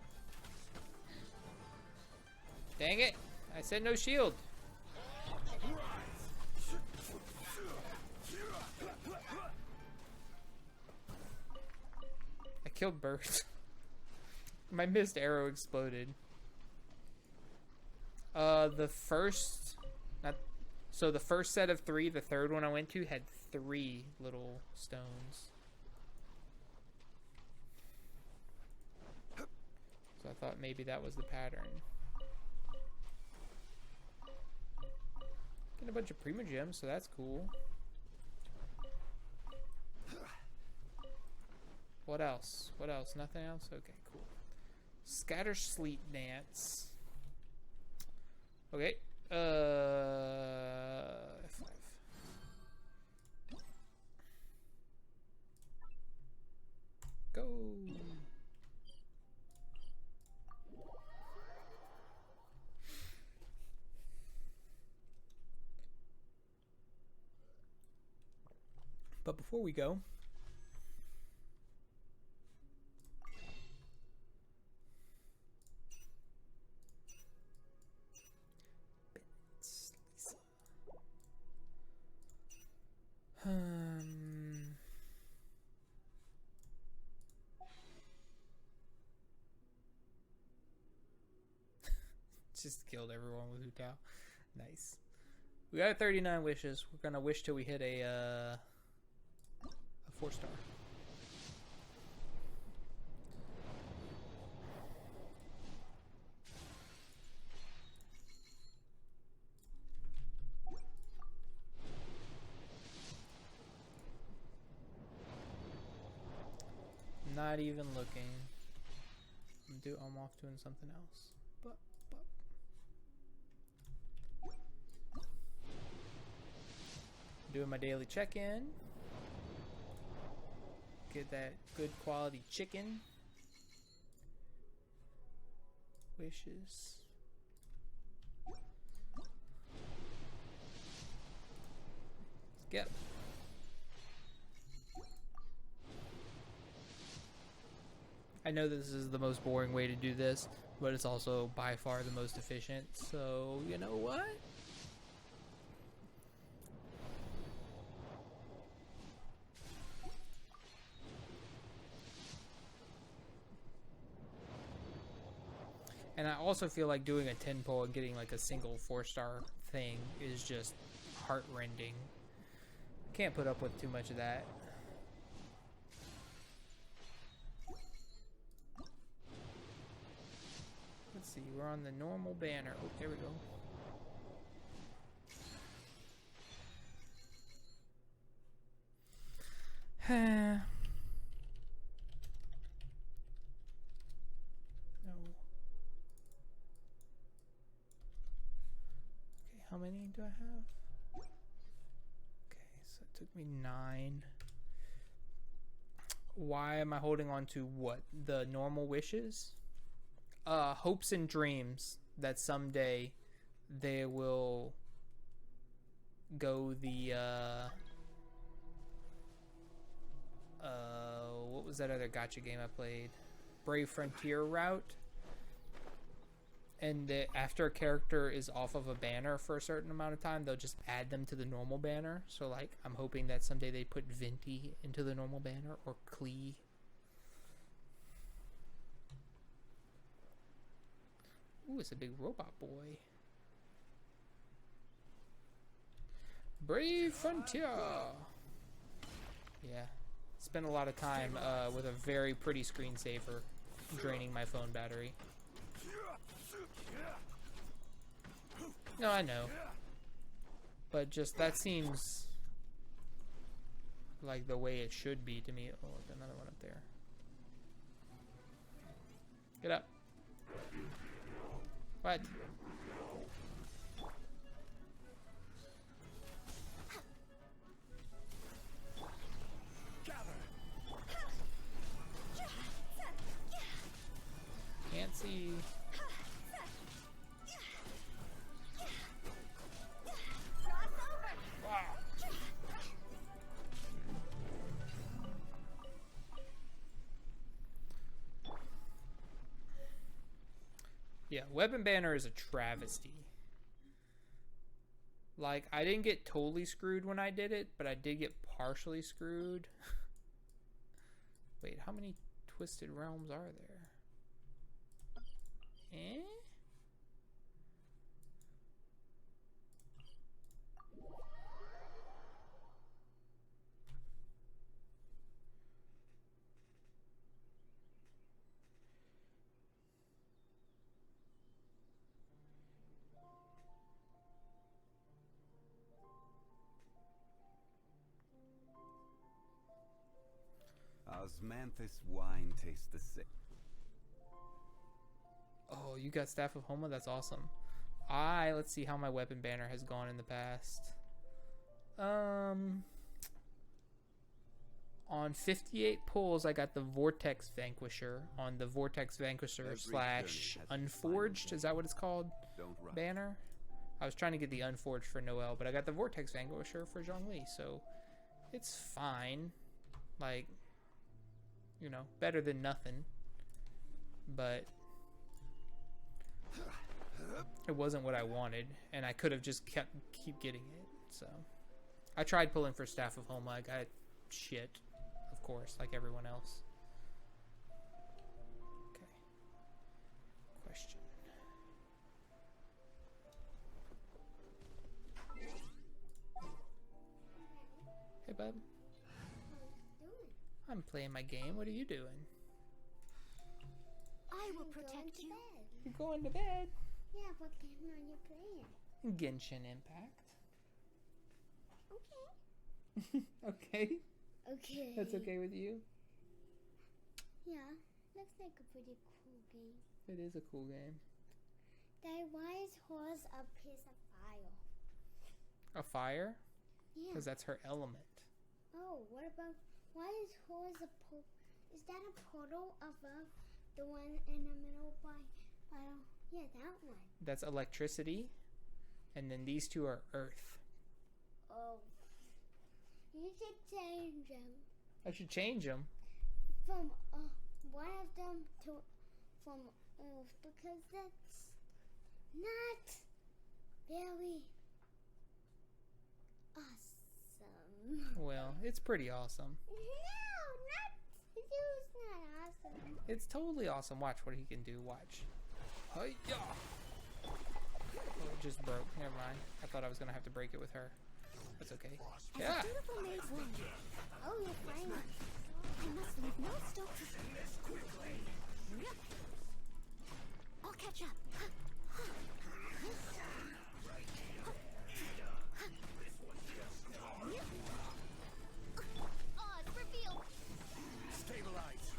Dang it! I said no shield. I killed birds. My missed arrow exploded. The first, so the first set of 3, the third one I went to had 3 little stones. So I thought maybe that was the pattern. Getting a bunch of Prima Gems, so that's cool. What else? What else? Nothing else? Okay, cool. Scatter Sleep Dance. Okay. F5. Go. But before we go, just killed everyone with Hu Tao. Nice. We got 39 wishes. We're gonna wish till we hit a 4-star. Not even looking. I'm off doing something else. But. Doing my daily check-in. Get that good quality chicken. Wishes. Skip. I know this is the most boring way to do this, but it's also by far the most efficient, so you know what? And I also feel like doing a 10 pull and getting like a single 4-star thing is just heartrending. Can't put up with too much of that. Let's see, we're on the normal banner. Oh, there we go. No. Okay, how many do I have? Okay, so it took me 9. Why am I holding on to what? The normal wishes? Hopes and dreams that someday they will go the what was that other gacha game I played? Brave Frontier route. And after a character is off of a banner for a certain amount of time, they'll just add them to the normal banner. So like, I'm hoping that someday they put Venti into the normal banner, or Klee. Ooh, it's a big robot boy. Brave Frontier! Yeah. Spent a lot of time with a very pretty screensaver draining my phone battery. No, I know. But just, that seems like the way it should be to me. Oh, another one up there. Get up. What? Can't see. Yeah, weapon banner is a travesty. Like, I didn't get totally screwed when I did it, but I did get partially screwed. Wait, how many Twisted Realms are there? Eh? Osmanthus wine tastes the same. Oh, you got Staff of Homa? That's awesome. Let's see how my weapon banner has gone in the past. On 58 pulls, I got the Vortex Vanquisher. On the Vortex Vanquisher / Unforged, is that what it's called? Banner? I was trying to get the Unforged for Noelle, but I got the Vortex Vanquisher for Zhongli, so it's fine. Like, you know, better than nothing. But it wasn't what I wanted, and I could have just keep getting it. So I tried pulling for Staff of Homa. I got shit, of course, like everyone else. Okay. Question. Hey, bub. I'm playing my game. What are you doing? I will protect you. You're going to bed. Yeah, what game are you playing? Genshin Impact. Okay. Okay. Okay. That's okay with you? Yeah, looks like a pretty cool game. It is a cool game. Dad, why is horse a piece of fire? A fire? Yeah. Because that's her element. Oh, what about, why is horse is that a portal above the one in the middle by yeah, that one. That's electricity. And then these two are earth. Oh. You should change them. I should change them. From one of them from earth, because that's not very awesome. Well, it's pretty awesome. It's not awesome. It's totally awesome. Watch what he can do. Watch. Hi-ya! Oh, it just broke. Never mind. I thought I was going to have to break it with her. That's okay. Yeah. Beautiful maid woman. Oh, you're fine. I must leave no stone. I'll catch up. Oz, reveal. Stabilize.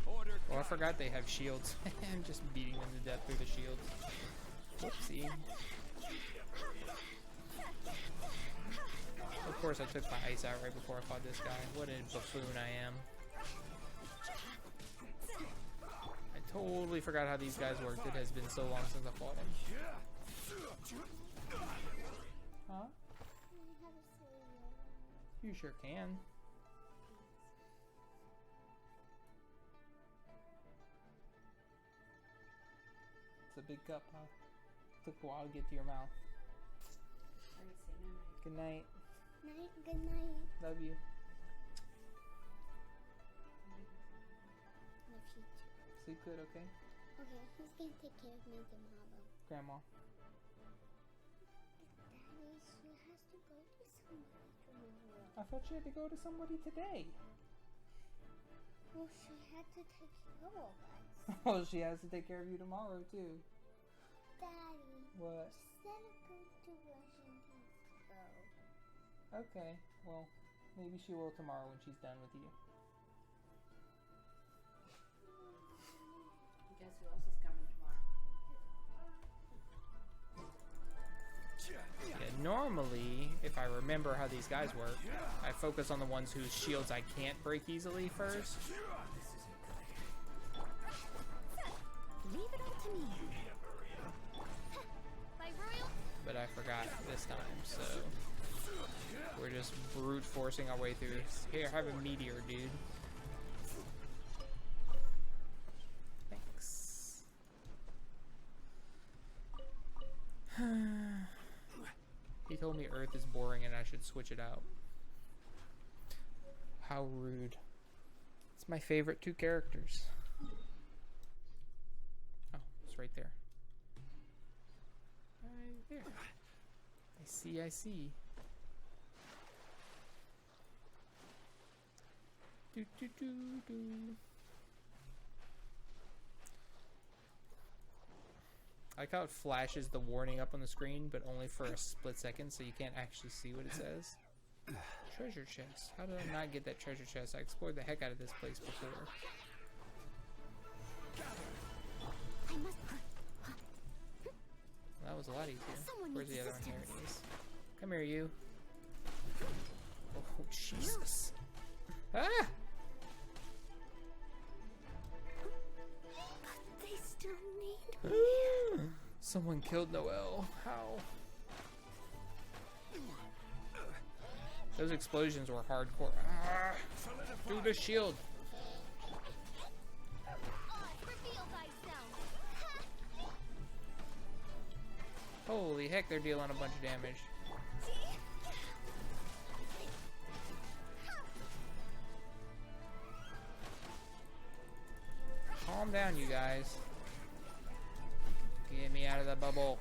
Order. Oh, I forgot they have shields. I'm just beating them to death through the shields. Whoopsie. Of course, I took my ice out right before I fought this guy. What a buffoon I am. I totally forgot how these guys worked. It has been so long since I fought him. Huh? You sure can. It's a big cup, huh? Took a while to get to your mouth. Good night. Night, good night. Love you. Love you too. Sleep good, okay? Okay, who's gonna take care of me tomorrow? Grandma. Daddy, she has to go to somebody tomorrow. I thought she had to go to somebody today. Well, she had to take care of us. Well, she has to take care of you tomorrow, too. Daddy, What? she said to go to Washington to go. Okay, well, maybe she will tomorrow when she's done with you. Guess who else is coming tomorrow? Yeah, normally, if I remember how these guys work, I focus on the ones whose shields I can't break easily first. Leave it all to me. By royal. But I forgot this time, so we're just brute forcing our way through. Here, have a meteor, dude. Thanks. He told me Earth is boring and I should switch it out. How rude. It's my favorite two characters. Oh, it's right there. Right there. I see, I see. Do, do, do, do. I like how it flashes the warning up on the screen, but only for a split second, so you can't actually see what it says. Treasure chest. How did I not get that treasure chest? I explored the heck out of this place before. I must. That was a lot easier. Someone Where's needs the other one? Here it assistance. is. Come here, you. Oh, Jesus. Ah! They still need me. Someone killed Noelle. How? Those explosions were hardcore. Ah! Through the shield. Reveal thyself. Holy heck, they're dealing a bunch of damage. Calm down, you guys. Get me out of the bubble.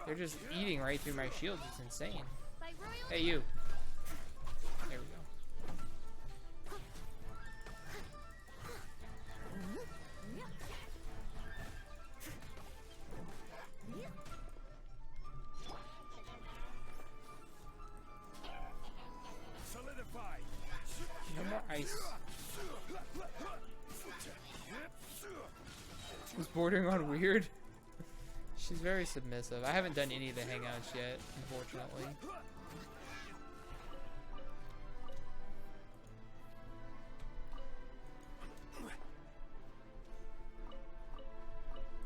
They're just eating right through my shields. It's insane. By royal. Hey, you. There we go. No more ice. It's bordering on weird. She's very submissive. I haven't done any of the hangouts yet, unfortunately.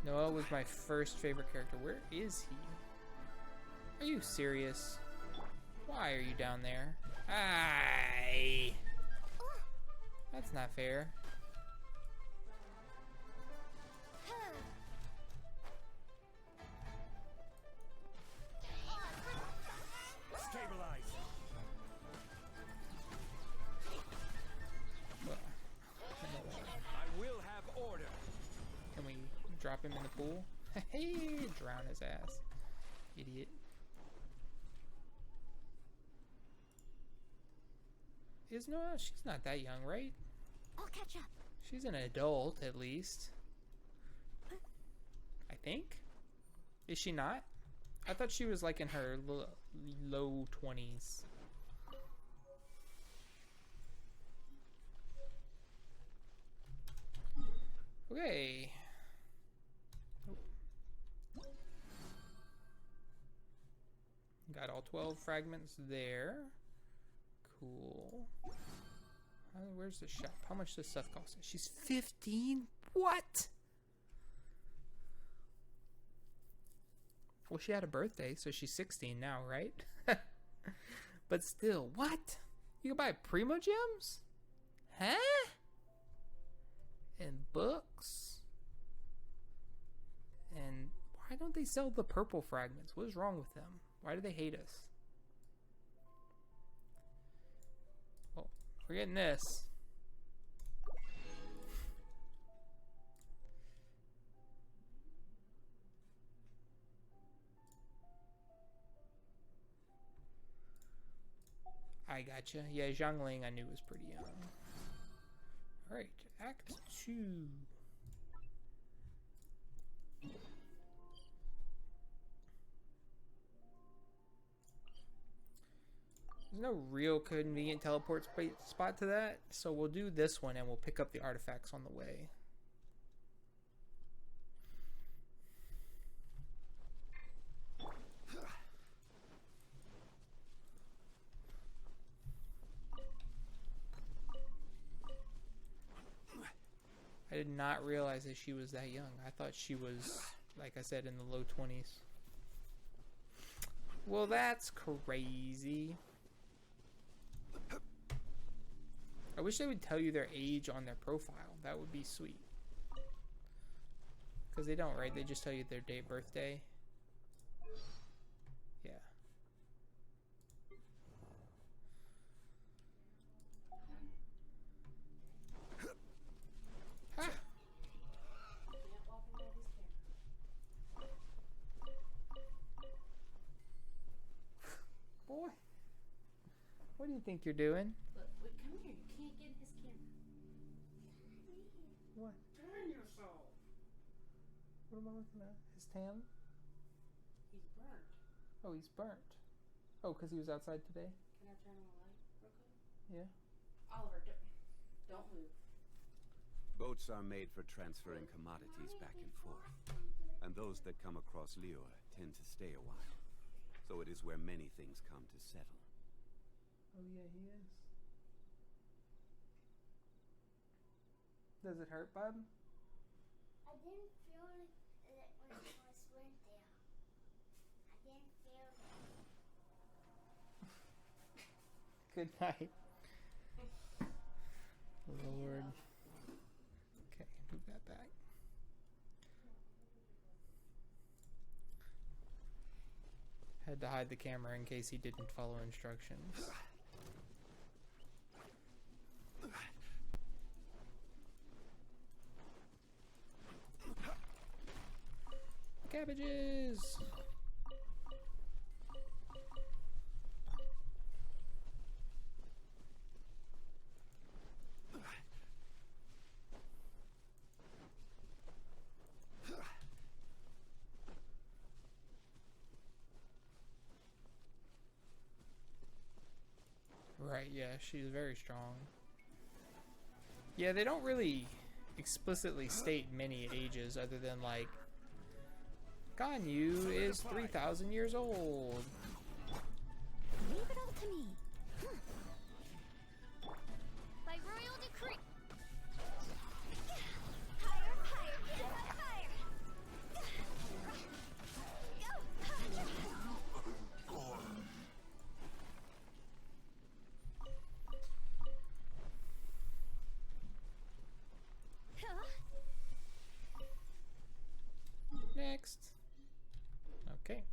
Noelle was my first favorite character. Where is he? Are you serious? Why are you down there? Aye. That's not fair. Stabilize. Well, I will have order. can we drop him in the pool? Hey, drown his ass. Idiot. She's not that young, right? I'll catch up. She's an adult, at least. I think. Is she not? I thought she was like in her low 20s. Okay. Got all 12 fragments there. Cool. Where's the shop? How much does stuff cost? She's 15? What? Well, she had a birthday, so she's 16 now, right? But still, what? You can buy Primo Gems? Huh? And books? And why don't they sell the purple fragments? What is wrong with them? Why do they hate us? Oh, we're getting this. I gotcha. Yeah, Zhangling I knew was pretty young. Alright, Act 2. There's no real convenient teleport spot to that, so we'll do this one and we'll pick up the artifacts on the way. I did not realize that she was that young. I thought she was, like I said, in the low 20s. Well, that's crazy. I wish they would tell you their age on their profile. That would be sweet. Because they don't, right? They just tell you their day, birthday. Yeah. Ha! Can't walk in Daddy's camera. Boy. What do you think you're doing? Look, wait, come here. You can't get in his camera. What? Turn yourself. What am I looking at? His tan? He's burnt. Oh, he's burnt. Oh, because he was outside today? Can I turn on the light real quick? Yeah. Oliver, don't move. Boats are made for transferring commodities back and forth, and those that come across Lior tend to stay a while. So it is where many things come to settle. Oh, yeah, he is. Does it hurt, bud? I didn't feel it when I first went there. I didn't feel it. Good night. Lord. Okay, move that back. Had to hide the camera in case he didn't follow instructions. Cabbages! Right, yeah, she's very strong. Yeah, they don't really explicitly state many ages other than like Ganyu is 3,000 years old. Leave it all to me. By royal decree. Higher, higher, get on fire. Next. Okay.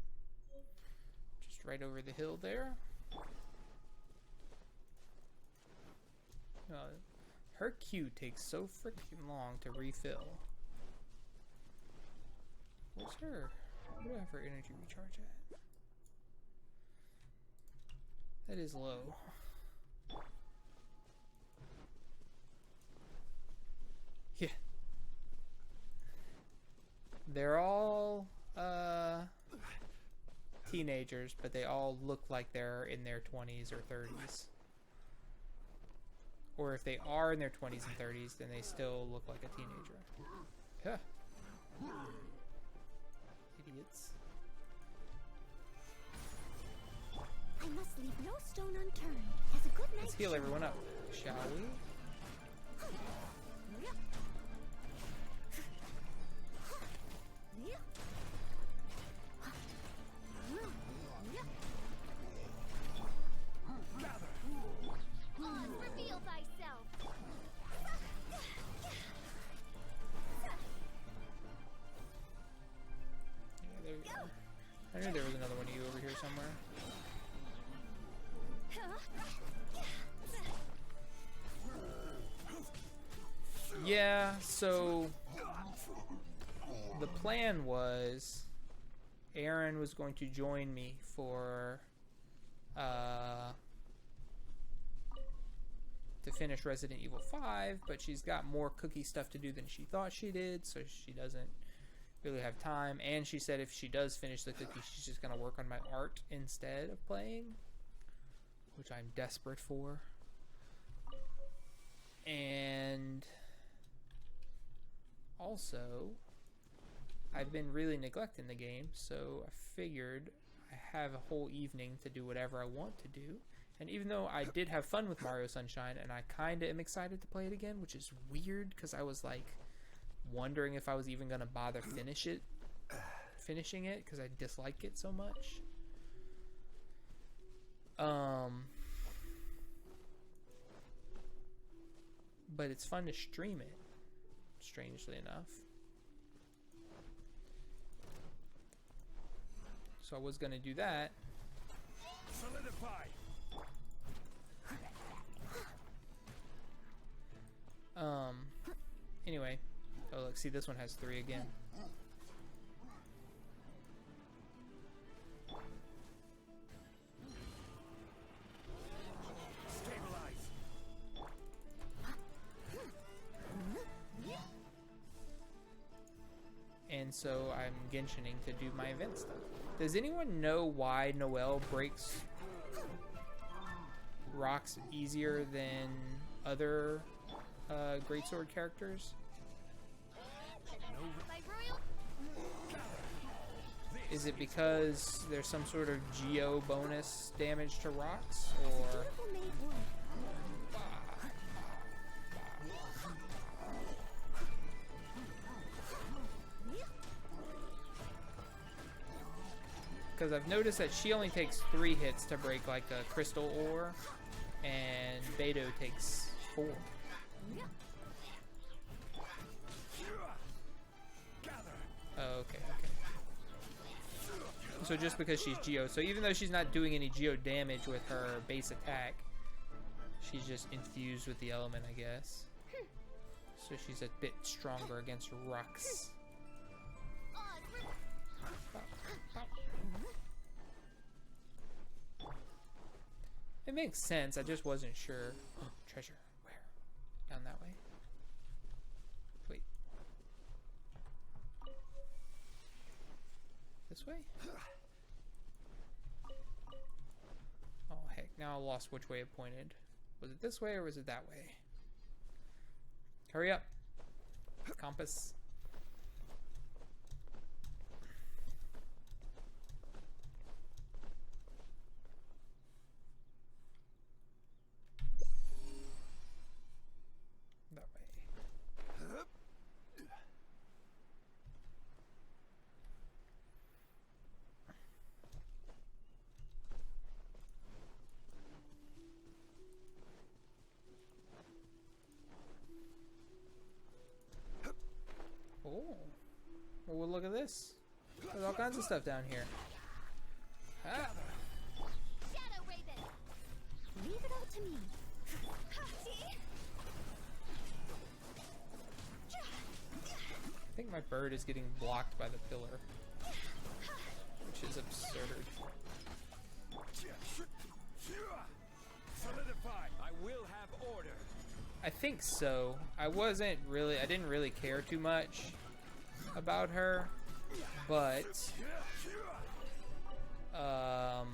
Just right over the hill there. Her queue takes so freaking long to refill. Where's her? Where do I have her energy recharge at? That is low. Yeah. They're all teenagers, but they all look like they're in their 20s or 30s. Or if they are in their 20s and 30s, then they still look like a teenager. Yeah. Idiots. I must leave no stone unturned. As a good night. Let's heal everyone up, shall we? Oz, reveal thyself. Yeah, there we go. I knew there was another one of you over here somewhere. Yeah, so the plan was Aaron was going to join me for to finish Resident Evil 5, but she's got more cookie stuff to do than she thought she did, so she doesn't really have time. And she said if she does finish the cookie, she's just gonna work on my art instead of playing, which I'm desperate for. And also, I've been really neglecting the game, so I figured I have a whole evening to do whatever I want to do. And even though I did have fun with Mario Sunshine, and I kind of am excited to play it again, which is weird because I was like wondering if I was even going to bother finishing it because I dislike it so much. But it's fun to stream it, strangely enough. So I was going to do that. Solidify. Anyway. Oh, look, see, this one has 3 again. Stabilize. And so I'm Genshining to do my event stuff. Does anyone know why Noelle breaks rocks easier than other greatsword characters? Is it because there's some sort of geo bonus damage to rocks, or because I've noticed that she only takes 3 hits to break like a crystal ore, and Beto takes 4. Oh, okay. So just because she's Geo, so even though she's not doing any Geo damage with her base attack, she's just infused with the element, I guess. So she's a bit stronger against rocks. It makes sense, I just wasn't sure. Treasure, where? Down that way? Wait. This way? Oh heck, now I lost which way it pointed. Was it this way or was it that way? Hurry up. Compass. That way. Oh. Well, look at this. There's all kinds of stuff down here. Ah. Shadow Raven. Leave it all to me. I think my bird is getting blocked by the pillar, which is absurd. I think so. I didn't really care too much about her, but I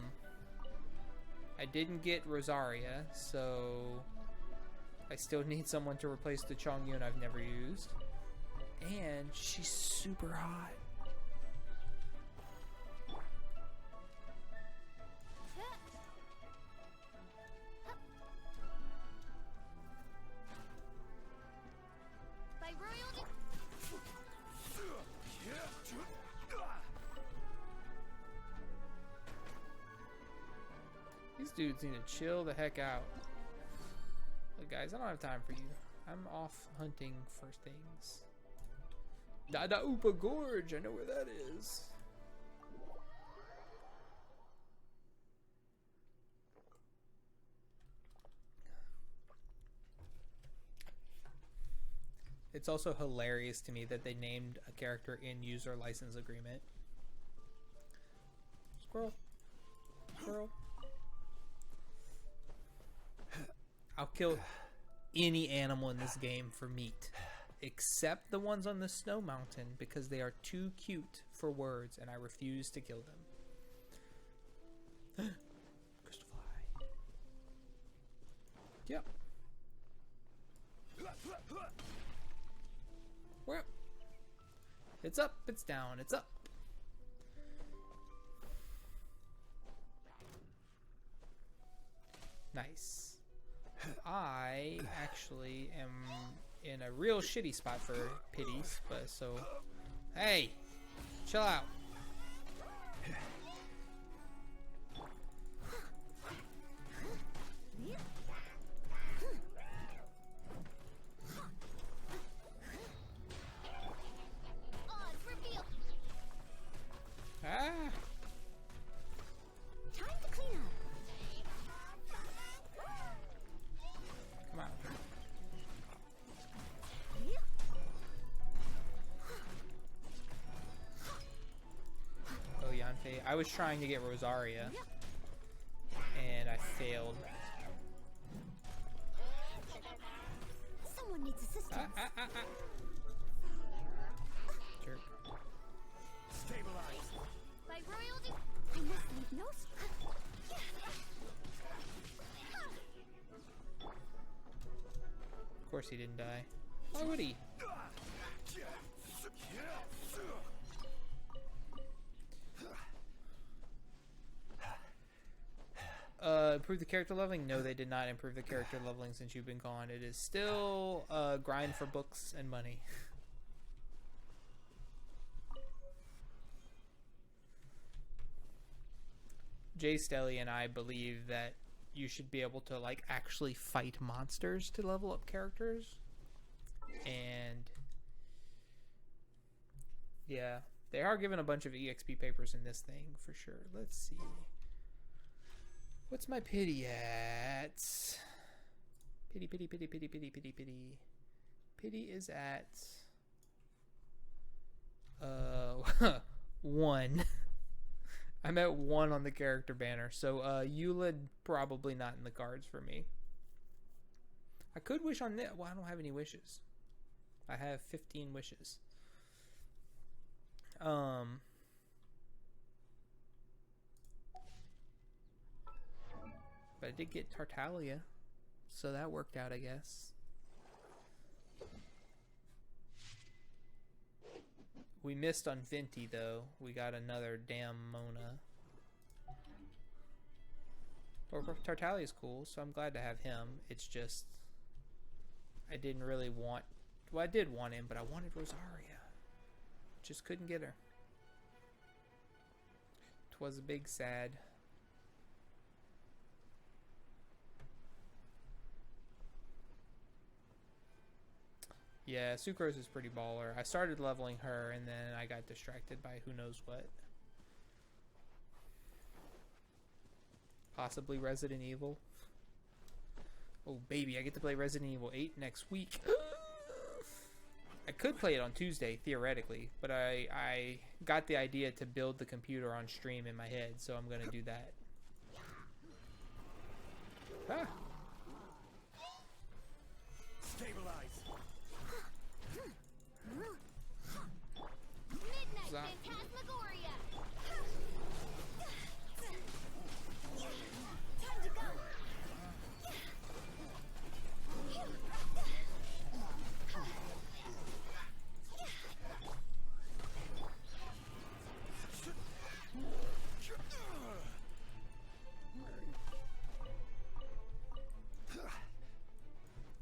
didn't get Rosaria, so I still need someone to replace the Chongyun I've never used. And she's super hot. These dudes need to chill the heck out. Look, guys, I don't have time for you. I'm off hunting for things. Dada Upa Gorge, I know where that is. It's also hilarious to me that they named a character in user license agreement. Squirrel. Squirrel. I'll kill any animal in this game for meat, except the ones on the snow mountain, because they are too cute for words and I refuse to kill them. Crystal fly. Yep. We're up. It's up, it's down, it's up. Nice. I actually am in a real shitty spot for pities, but so, hey, chill out. Ah. Time to clean up. Come on. Oh, Yante. I was trying to get Rosaria, and I failed. Someone needs assistance. Jerk. By royalty, I must leave no. Of course he didn't die. Why would he? Improve the character leveling? No, they did not improve the character leveling since you've been gone. It is still a grind for books and money. Jay Stelly and I believe that you should be able to like actually fight monsters to level up characters. And yeah, they are given a bunch of EXP papers in this thing for sure. Let's see. What's my pity at? Pity. Pity is at 1. I'm at 1 on the character banner, so Eulid probably not in the cards for me. I could wish on this. Well, I don't have any wishes. I have 15 wishes. But I did get Tartaglia, so that worked out, I guess. We missed on Venti, though. We got another damn Mona. Tartaglia's cool, so I'm glad to have him. It's just, I didn't really want... Well, I did want him, but I wanted Rosaria. Just couldn't get her. 'Twas a big sad. Yeah, Sucrose is pretty baller. I started leveling her, and then I got distracted by who knows what. Possibly Resident Evil. Oh, baby, I get to play Resident Evil 8 next week. I could play it on Tuesday, theoretically, but I got the idea to build the computer on stream in my head, so I'm going to do that. Ah.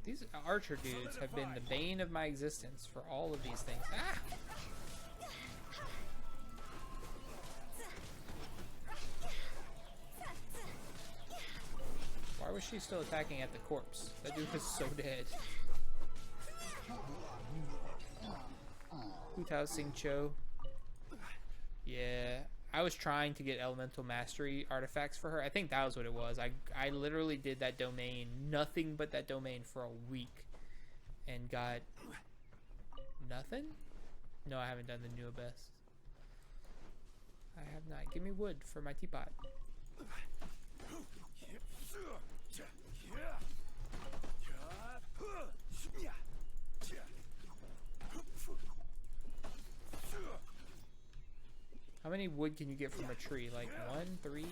These archer dudes have been the bane of my existence for all of these things. Ah! Why was she still attacking at the corpse? That dude was so dead. Hutao Sing Cho. Yeah. I was trying to get elemental mastery artifacts for her. I think that was what it was. I literally did that domain, nothing but that domain for a week, and got nothing? No, I haven't done the new abyss. I have not. Give me wood for my teapot. How many wood can you get from a tree? Like 1, 3?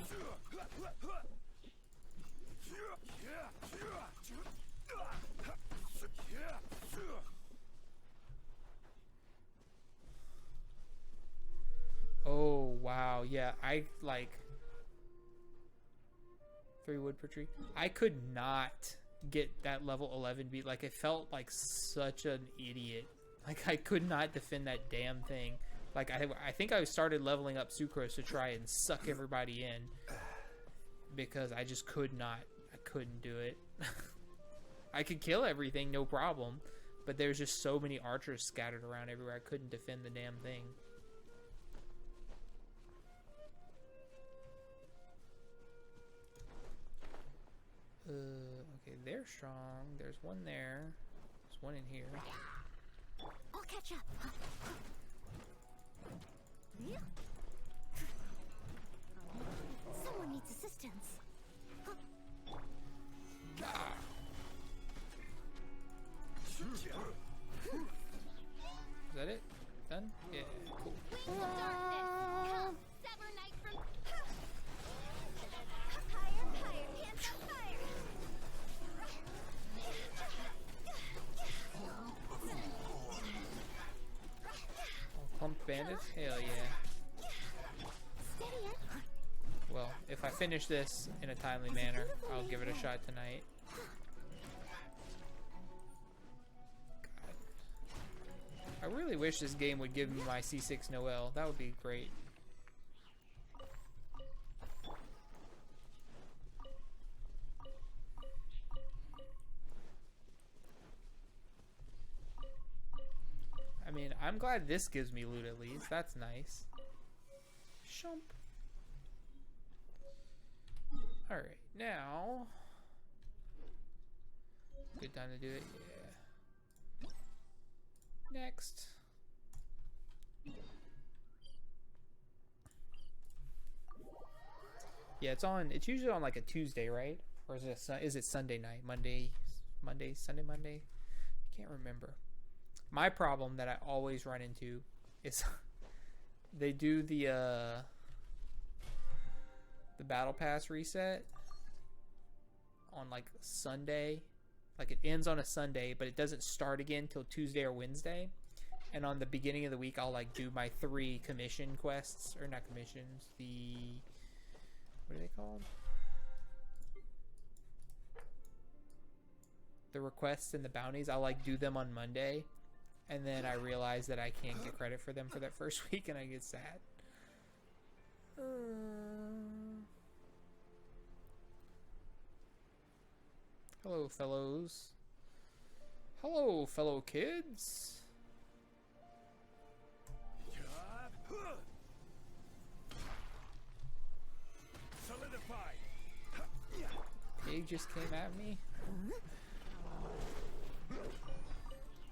Oh, wow. Yeah, I like 3 wood per tree. I could not get that level 11 beat. Like, it felt like such an idiot. Like, I could not defend that damn thing. Like, I think I started leveling up Sucrose to try and suck everybody in. Because I just could not. I couldn't do it. I could kill everything, no problem. But there's just so many archers scattered around everywhere. I couldn't defend the damn thing. Okay, they're strong. There's one there. There's one in here. I'll catch up. Someone needs assistance. Ah. Is that it? Done? Yeah, cool. Wings of darkness, come, sever night from... Higher, higher, hands on fire! Pump bandits? Hell yeah. Steady it. Well, if I finish this in a timely manner, I'll give it a shot tonight. God. I really wish this game would give me my C6 Noel. That would be great. I mean, I'm glad this gives me loot at least. That's nice. Shump. Alright, now... Good time to do it, yeah. Next. Yeah, it's usually on like a Tuesday, right? Or is it Sunday night? Monday? Sunday, Monday? I can't remember. My problem that I always run into is they do the battle pass reset on like Sunday. Like it ends on a Sunday, but it doesn't start again till Tuesday or Wednesday. And on the beginning of the week, I'll like do my 3 commission quests, or not commissions, what are they called? The requests and the bounties. I'll like do them on Monday. And then I realize that I can't get credit for them for that first week, and I get sad. Hello, fellows. Hello, fellow kids. Pig just came at me.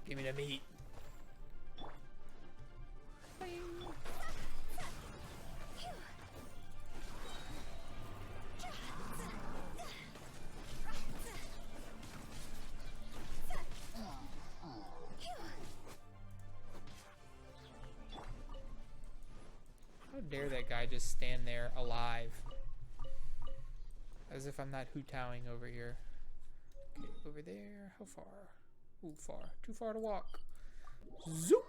Give me the meat. How dare that guy just stand there alive? As if I'm not hootowing over here. Okay, over there. How far? Ooh, far. Too far to walk. Zoop!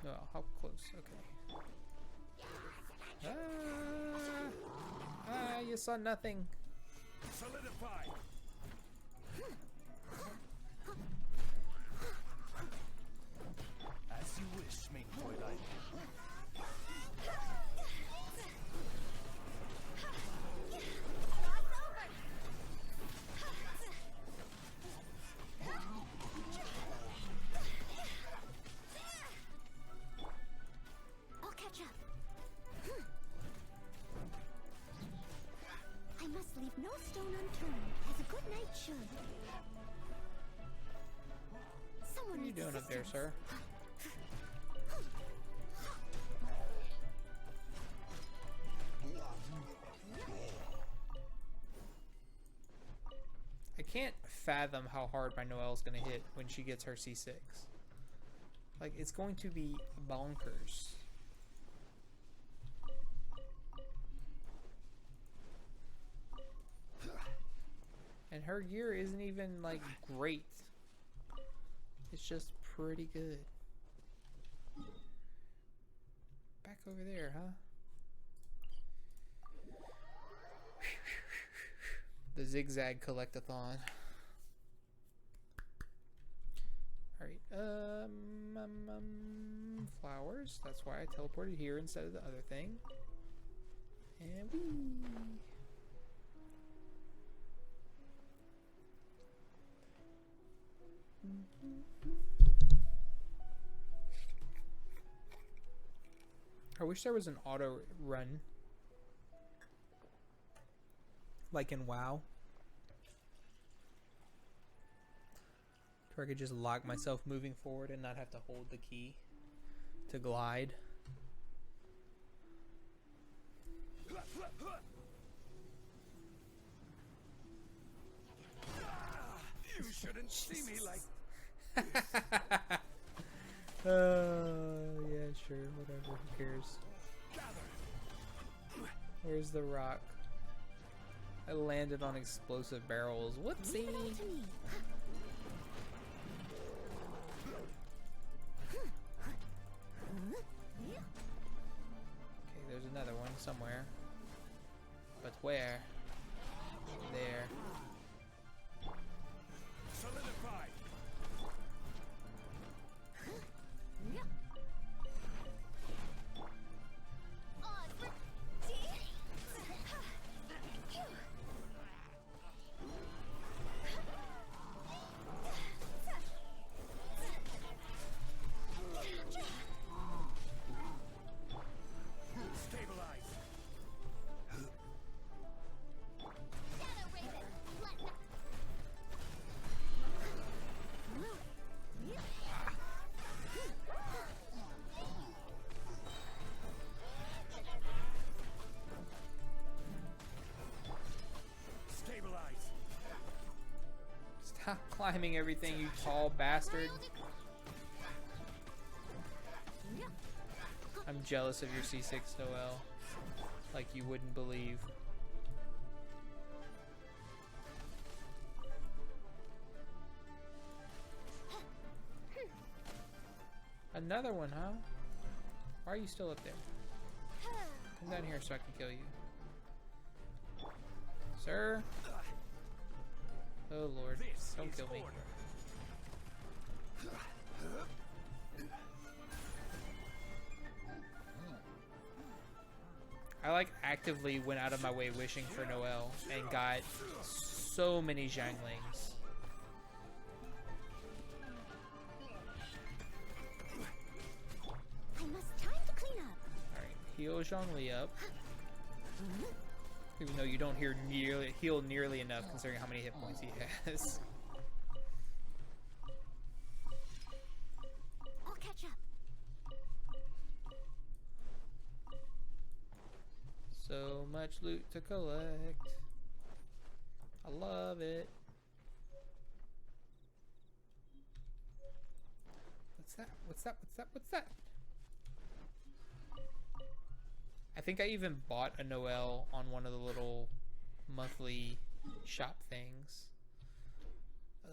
Oh, how close? Okay. You saw nothing. Solidify. As you wish, main Twilight. I'll catch up. I must leave no stone unturned, as a good knight should. Someone What are you needs doing up there, assistance. sir? I can't fathom how hard my Noelle's gonna hit when she gets her C6. Like, it's going to be bonkers. And her gear isn't even, like, great. It's just pretty good. Back over there, huh? The zigzag collectathon. Alright, flowers. That's why I teleported here instead of the other thing. And whee! I wish there was an auto run like in WoW, where I could just lock myself moving forward and not have to hold the key to glide. You shouldn't see me like. Yeah, sure, whatever, who cares? Where's the rock? I landed on explosive barrels. Whoopsie! Leave it all to me. Okay, there's another one somewhere. But where? There. Solidify. Stabilize. Stabilize. Stop climbing everything, you tall bastard. I'm jealous of your C6, Noelle. Like you wouldn't believe. Another one, huh? Why are you still up there? Come down here so I can kill you. Sir? Oh lord, This don't is kill me. order. I like actively went out of my way wishing for Noelle and got so many Zhanglings. I must time to clean up. Alright, heal Zhongli up. Even though you don't heal nearly enough considering how many hit points he has. I'll catch up. So much loot to collect. I love it. What's that? What's that? What's that? What's that? I think I even bought a Noelle on one of the little monthly shop things. 5.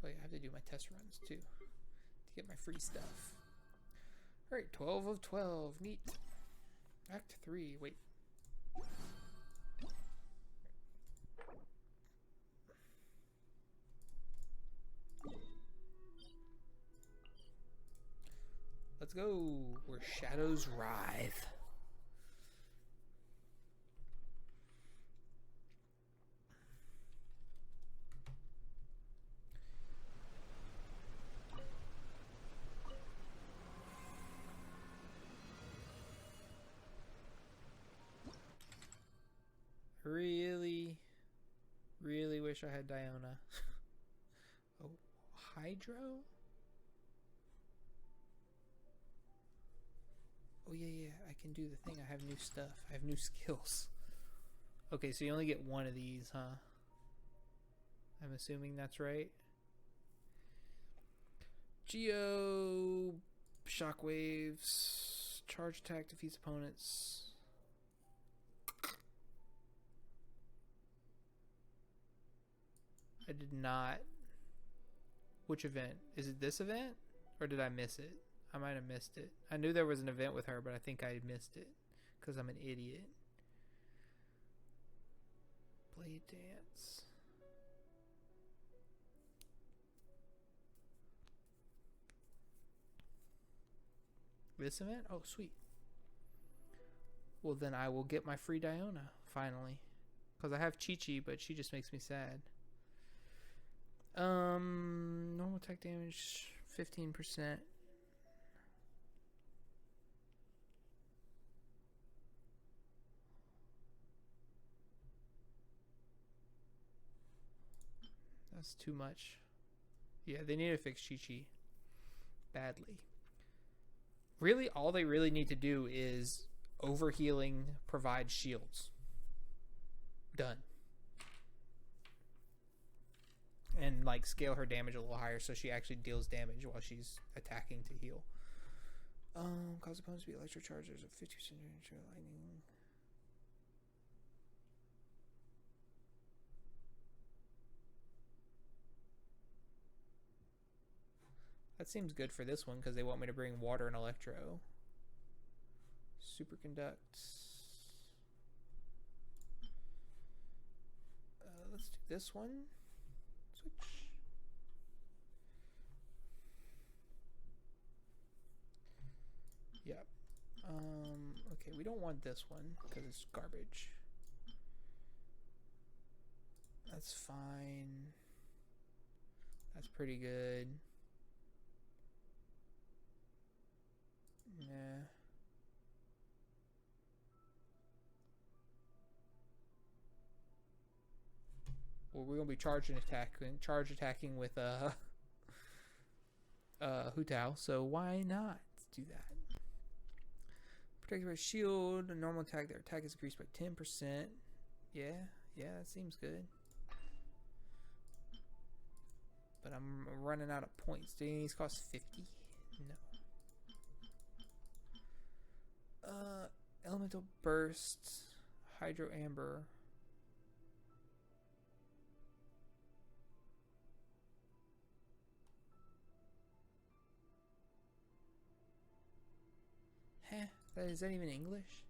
Wait, I have to do my test runs too. to get my free stuff. Alright, 12 of 12. Neat. Act 3. Wait. Let's go. Where shadows writhe. Really wish I had Diona. Oh, Hydro? Oh yeah, I can do the thing. I have new stuff. I have new skills. Okay, so you only get one of these, huh? I'm assuming that's right. Geo shockwaves. Charge attack defeats opponents. I did not. Which event? Is it this event? Or did I miss it? I might have missed it. I knew there was an event with her, but I think I missed it. Because I'm an idiot. Blade dance. This event? Oh, sweet. Well, then I will get my free Diona, finally. Because I have Chi-Chi, but she just makes me sad. Normal attack damage, 15%. That's too much. Yeah, they need to fix Chi-Chi. Badly. Really, all they really need to do is overhealing, provide shields. Done. And like scale her damage a little higher so she actually deals damage while she's attacking to heal. Cause opponents to be electro chargers of 50% lightning. That seems good for this one because they want me to bring water and electro. Superconduct. Let's do this one. Switch. Yep. Okay, we don't want this one because it's garbage. That's fine. That's pretty good. Nah. Well, we're gonna be charge attacking with Hu Tao, so why not do that? Protected by shield, a normal attack, their attack is increased by 10%. Yeah, that seems good. But I'm running out of points. Do these cost 50? No. Elemental Burst, Hydro Amber. Is that even English?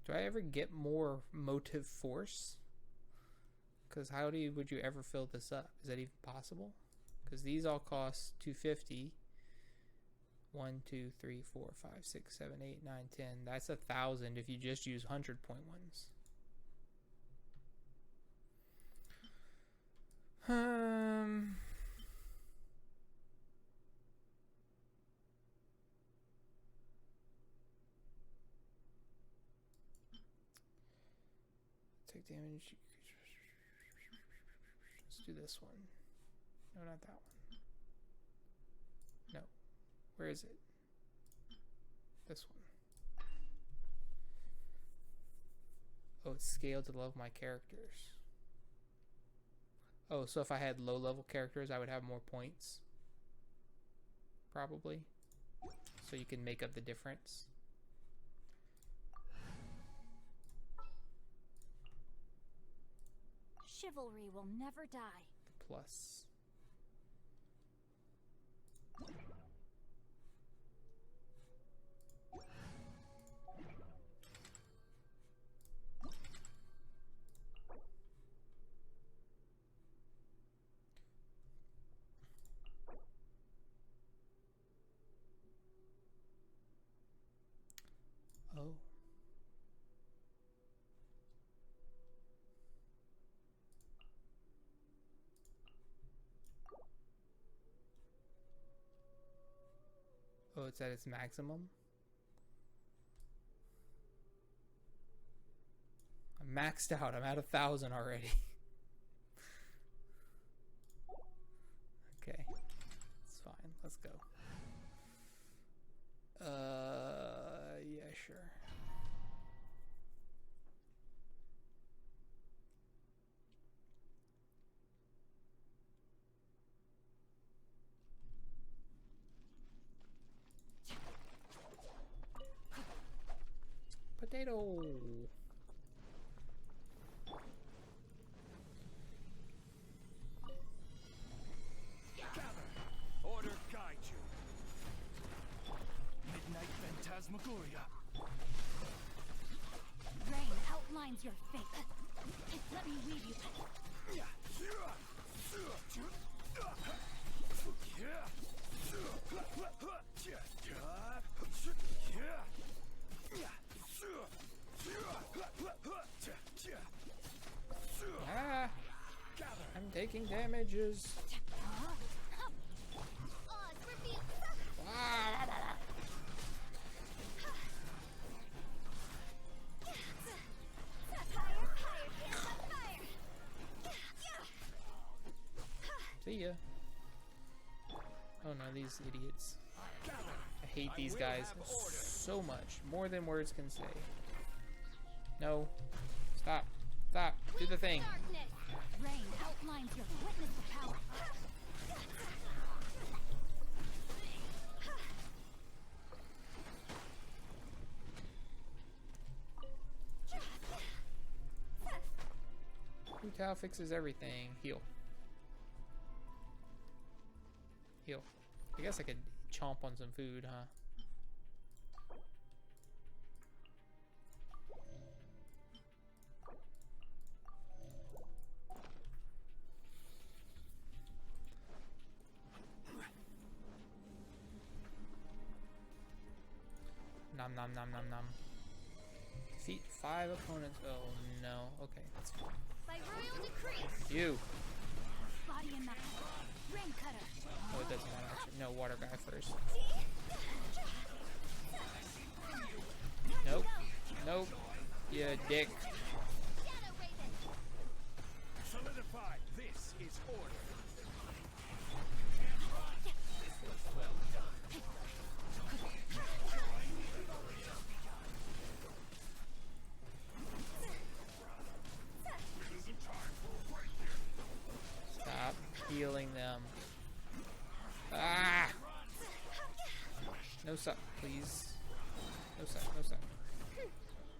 Do I ever get more motive force? Because how would you ever fill this up? Is that even possible? Because these all cost 250. 1, 2, 3, 4, 5, 6, 7, 8, 9, 10. That's 1,000 if you just use 100-point ones. Take damage. Let's do this one. No, not that one. No. Where is it? This one. it's scaled to the level of my characters. Oh, so if I had low level characters, I would have more points. Probably. So you can make up the difference. Chivalry will never die. The plus. Oh. Oh, it's at its maximum? I'm maxed out. I'm at 1,000 already. Okay. It's fine. Let's go. Yeah, sure. Potato. Order guide you. Midnight Phantasmagoria. Rain outlines your fate. Let me weave you. Ah! I'm taking damages. Ah! See ya. Oh no, these idiots. I hate these guys so much. More than words can say. No. Stop. Stop. Do the thing. Rain outlines your witness of power. Tao fixes everything. Heal. Heal. I guess I could chomp on some food, huh? Nom nom nom nom nom. Defeat 5 opponents. Oh no. Okay, that's fine. By royal decree. You. Body and mind. Rain cutter. Oh, it doesn't matter. Actually. No, water guy first. Nope. Nope. You dick. Solidify. This is order. Stop healing them. Ah! No suck, please. No suck, no suck.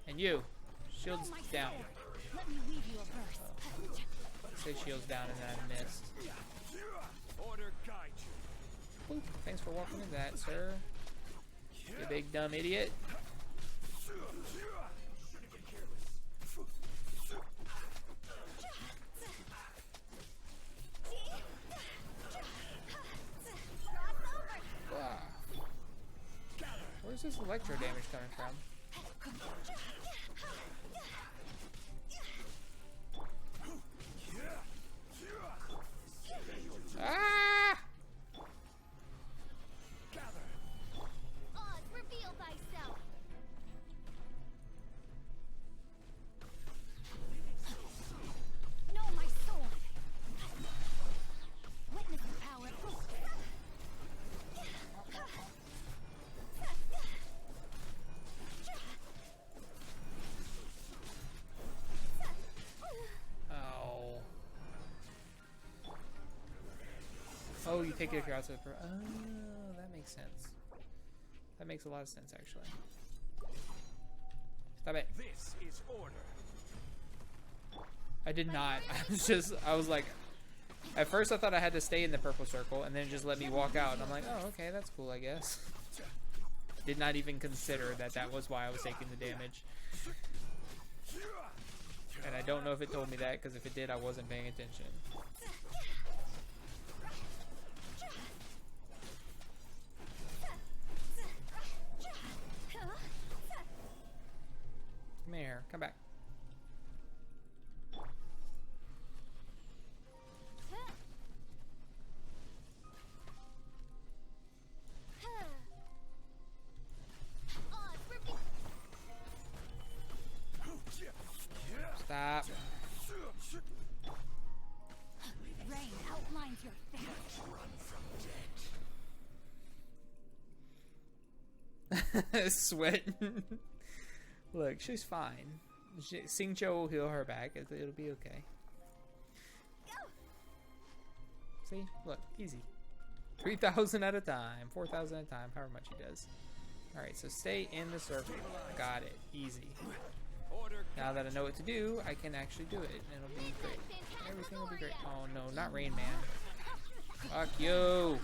And you, shields down. Let me weave you a verse. Say shields down and then I missed. Order guide you. Oop, thanks for walking into that, sir. You big dumb idiot. Wow. Where's this electro damage coming from? Ah! Oz, reveal thyself. Know my sword. Witness the power. pick it if you're outside the oh, that makes sense. That makes a lot of sense, actually. Stop it. This is order. I did not. I was like, at first I thought I had to stay in the purple circle, and then it just let me walk out. And I'm like, oh, okay, that's cool, I guess. Did not even consider that that was why I was taking the damage. And I don't know if it told me that, because if it did, I wasn't paying attention. Come here, come back. Stop. Rain outlines your face. Sweat. Look, she's fine. Xingqiu will heal her back. It'll be okay. See? Look, easy. 3,000 at a time. 4,000 at a time. However much he does. Alright, so stay in the circle. Got it. Easy. Now that I know what to do, I can actually do it. And it'll be great. Everything will be great. Oh no, not Rain Man. Fuck you!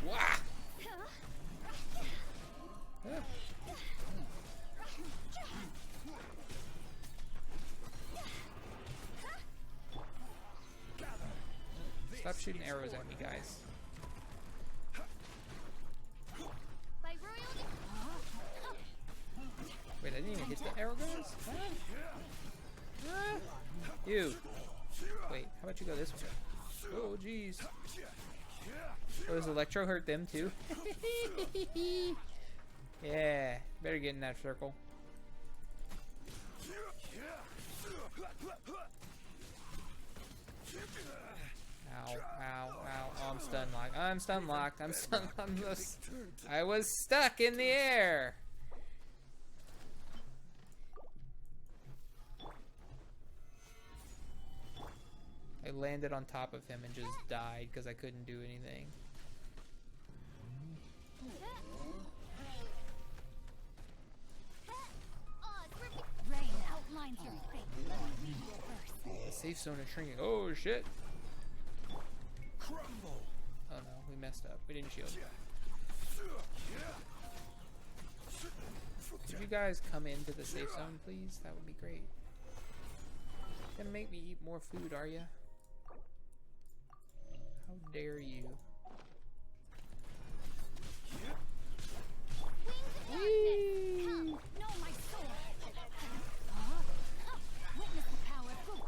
Wah! Stop shooting arrows at me, guys. Wait, I didn't even hit the arrow guns? Huh? Huh? You. Wait, how about you go this way? Oh, jeez. Oh, does Electro hurt them too? Yeah, better get in that circle. Ow, ow, ow. Oh, I'm stun locked. I'm stun locked. I'm stun locked. I was stuck in the air. I landed on top of him and just died because I couldn't do anything. Rain outlines your face. The safe zone is shrinking. Oh shit! Crumble. Oh no, we messed up. We didn't shield. Could you guys come into the safe zone, please? That would be great. Gonna make me eat more food, are ya? How dare you? Whee! Come, know my soul. Witness the power of good.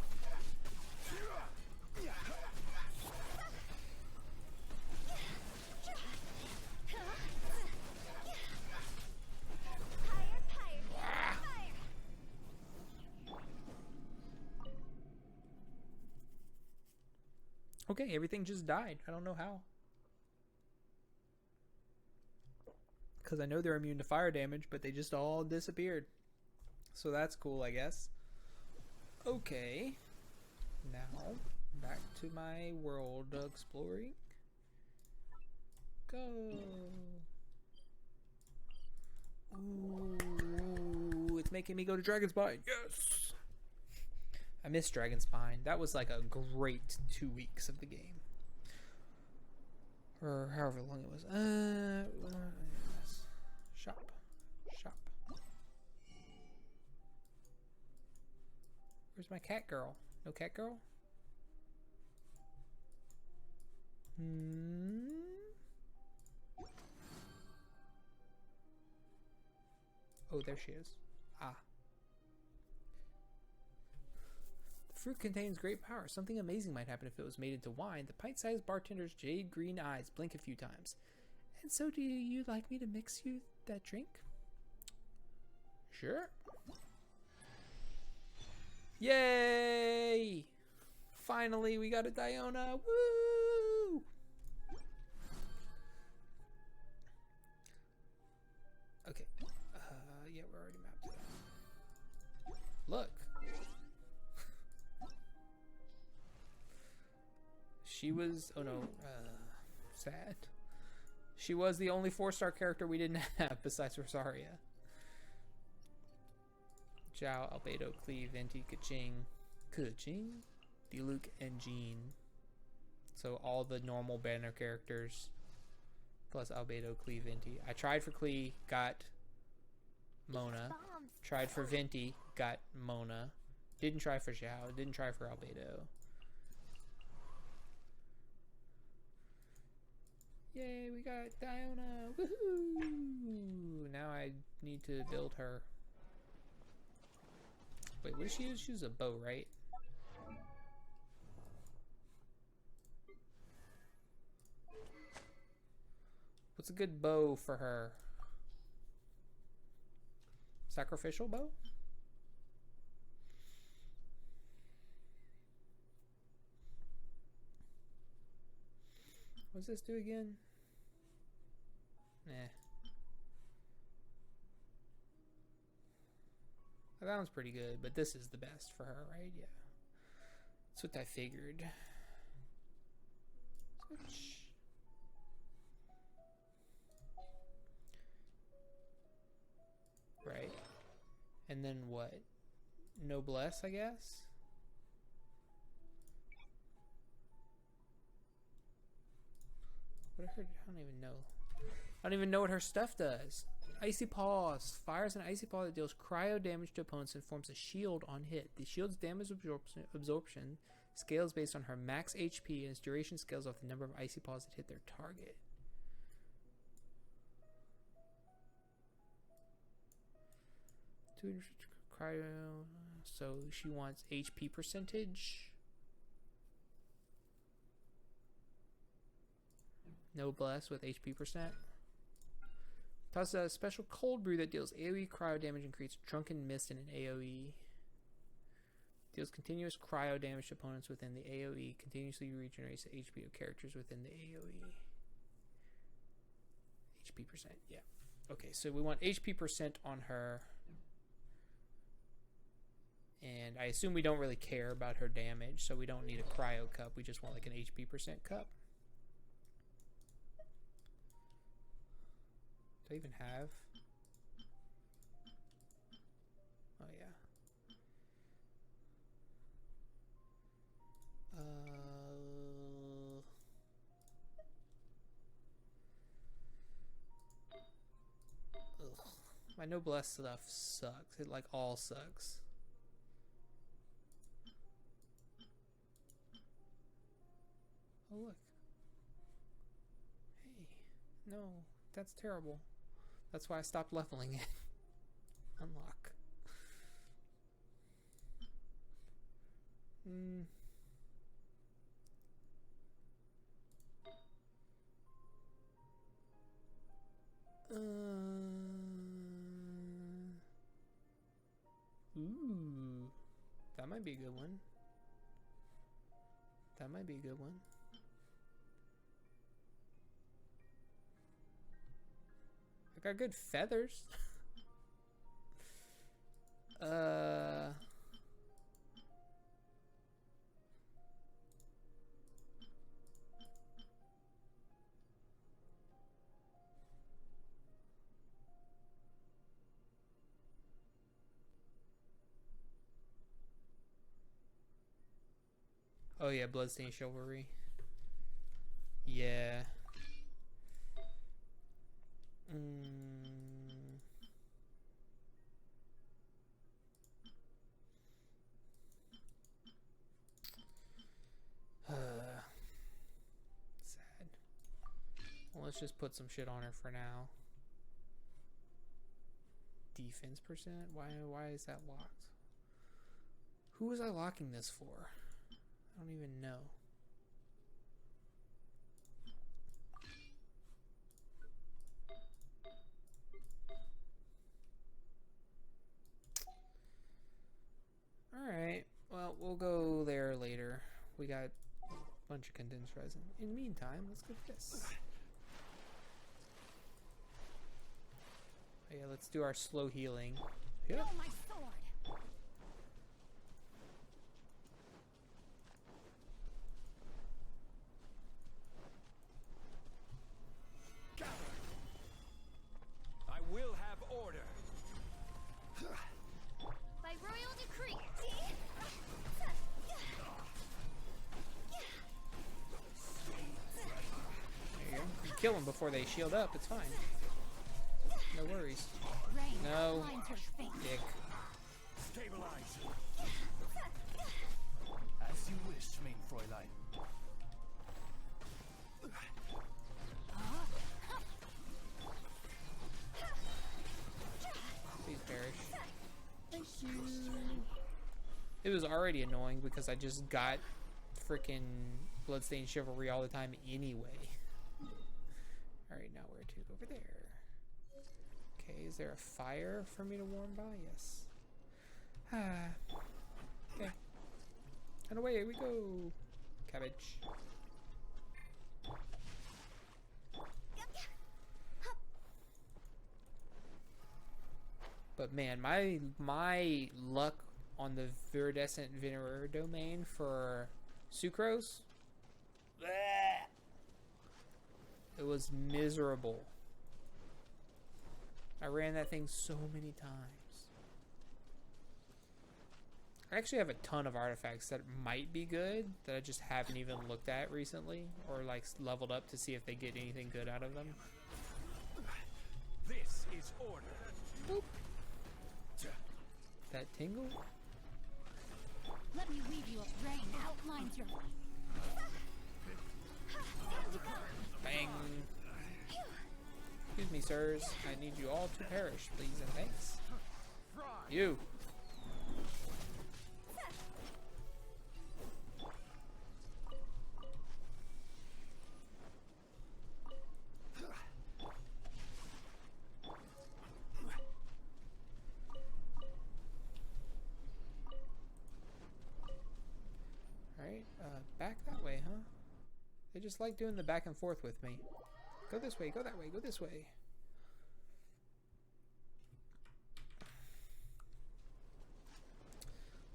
Okay, everything just died. I don't know how. Because I know they're immune to fire damage, but they just all disappeared. So that's cool, I guess. Okay. Now, back to my world exploring. Go. Ooh, it's making me go to Dragon Spine. Yes! I miss Dragon Spine. That was like a great 2 weeks of the game. Or however long it was. Shop. Shop. Where's my cat girl? No cat girl? Oh, there she is. Ah. Fruit contains great power. Something amazing might happen if it was made into wine. The pint-sized bartender's jade green eyes blink a few times. And so do you like me to mix you that drink? Sure. Yay! Finally, we got a Diona. Woo! Okay. Yeah, we're already mapped it out. Look. She was, oh no, sad. She was the only 4-star character we didn't have besides Rosaria. Zhao, Albedo, Cleve, Venti, Kaching, Diluc, and Jean. So all the normal banner characters plus Albedo, Cleve, Venti. I tried for Cleve, got Mona. Tried for Venti, got Mona. Didn't try for Zhao, didn't try for Albedo. Yay, we got Diona! Woohoo! Now I need to build her. Wait, what does she use? She uses a bow, right? What's a good bow for her? Sacrificial bow? What's this do again? Nah. That one's pretty good, but this is the best for her, right? Yeah. That's what I figured. Switch. Right. And then what? Noblesse, I guess? What are her, I don't even know. I don't even know what her stuff does. Icy Paws. Fires an icy paw that deals cryo damage to opponents and forms a shield on hit. The shield's damage absorption scales based on her max HP and its duration scales off the number of icy paws that hit their target. Cryo. So she wants HP percentage. Noblesse with HP percent. Tosses out a special cold brew that deals AoE cryo damage and creates drunken mist in an AoE. Deals continuous cryo damage to opponents within the AoE. Continuously regenerates the HP of characters within the AoE. HP percent, yeah. Okay, so we want HP percent on her. And I assume we don't really care about her damage, so we don't need a cryo cup. We just want like an HP percent cup. Do I even have? Oh yeah. Ugh. My noblesse stuff sucks. It like all sucks. Oh look. Hey, no, that's terrible. That's why I stopped leveling it. Unlock. Ooh. That might be a good one. That might be a good one. I got good feathers. Oh yeah, Bloodstained Chivalry. Yeah. Sad. Well, let's just put some shit on her for now. Defense percent? Why is that locked? Who was I locking this for? I don't even know. Alright, well, we'll go there later. We got a bunch of condensed resin. In the meantime, let's go for this. Oh, yeah, let's do our slow healing. Yep. My sword. By royal decree. There you go. You kill them before they shield up. It's fine. No worries. Rain No. outlines your fate. Dick. Stabilize. As you wish, mein Fräulein. Please perish. Thank you. It was already annoying because I just got freaking Bloodstained Chivalry all the time anyway. Alright, now where to? Over there. Okay, is there a fire for me to warm by? Yes. Ah. Okay. And away we go. Cabbage. But man, my luck on the Viridescent Venerer domain for Sucrose, bleh, it was miserable. I ran that thing so many times. I actually have a ton of artifacts that might be good that I just haven't even looked at recently or like leveled up to see if they get anything good out of them. This is order. Boop. That tingle? Let me weave you a rain outlines your Bang. Excuse me, sirs. I need you all to perish, please and thanks. You. Alright, back that way, huh? They just like doing the back and forth with me. Go this way, go that way, go this way.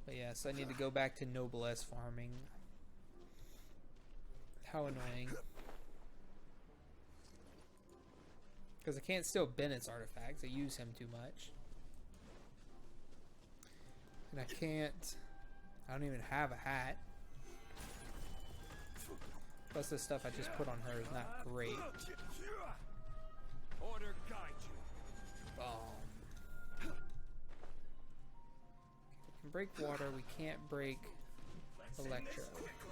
But yes, I need to go back to Noblesse farming. How annoying. Because I can't steal Bennett's artifacts, I use him too much. And I don't even have a hat. Plus the stuff I just put on her is not great. Order guide you. Boom. We can break water, we can't break electro.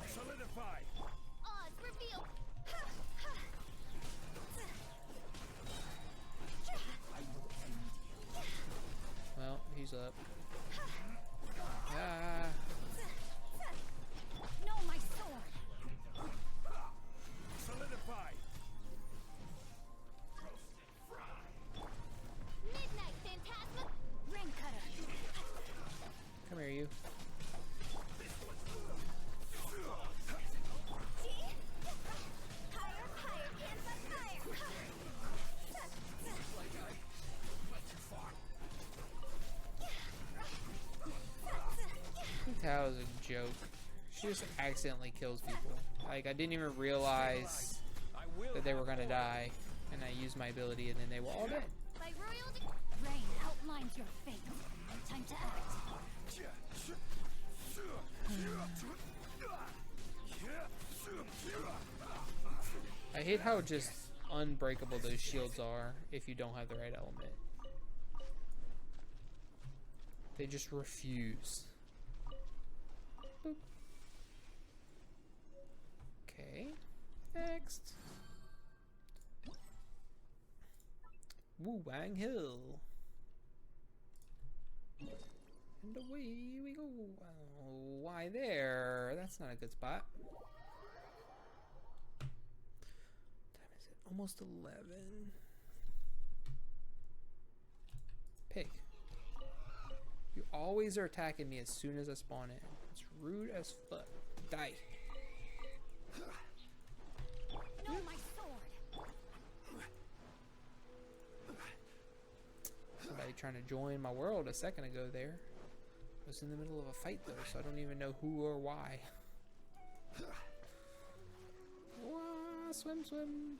Solidify. odds reveal. Well, he's up. Ah. No, my sword. Solidify. Midnight phantasma. Ring cutter. Come here, you. Higher, higher, can't but higher. Tao is a joke. She just accidentally kills people. Like, I didn't even realize that they were gonna die, and I used my ability, and then they were all dead. By royal rain outlines your fate. Time to act. I hate how just unbreakable those shields are if you don't have the right element. They just refuse. Boop. Okay, next. Wu Wang Hill. And away we go. Oh, why there? That's not a good spot. What time is it? Almost 11. Pig. You always are attacking me as soon as I spawn in. It's rude as fuck. Die. No, my sword. Somebody trying to join my world a second ago there. I was in the middle of a fight though, so I don't even know who or why. Wah, swim, swim.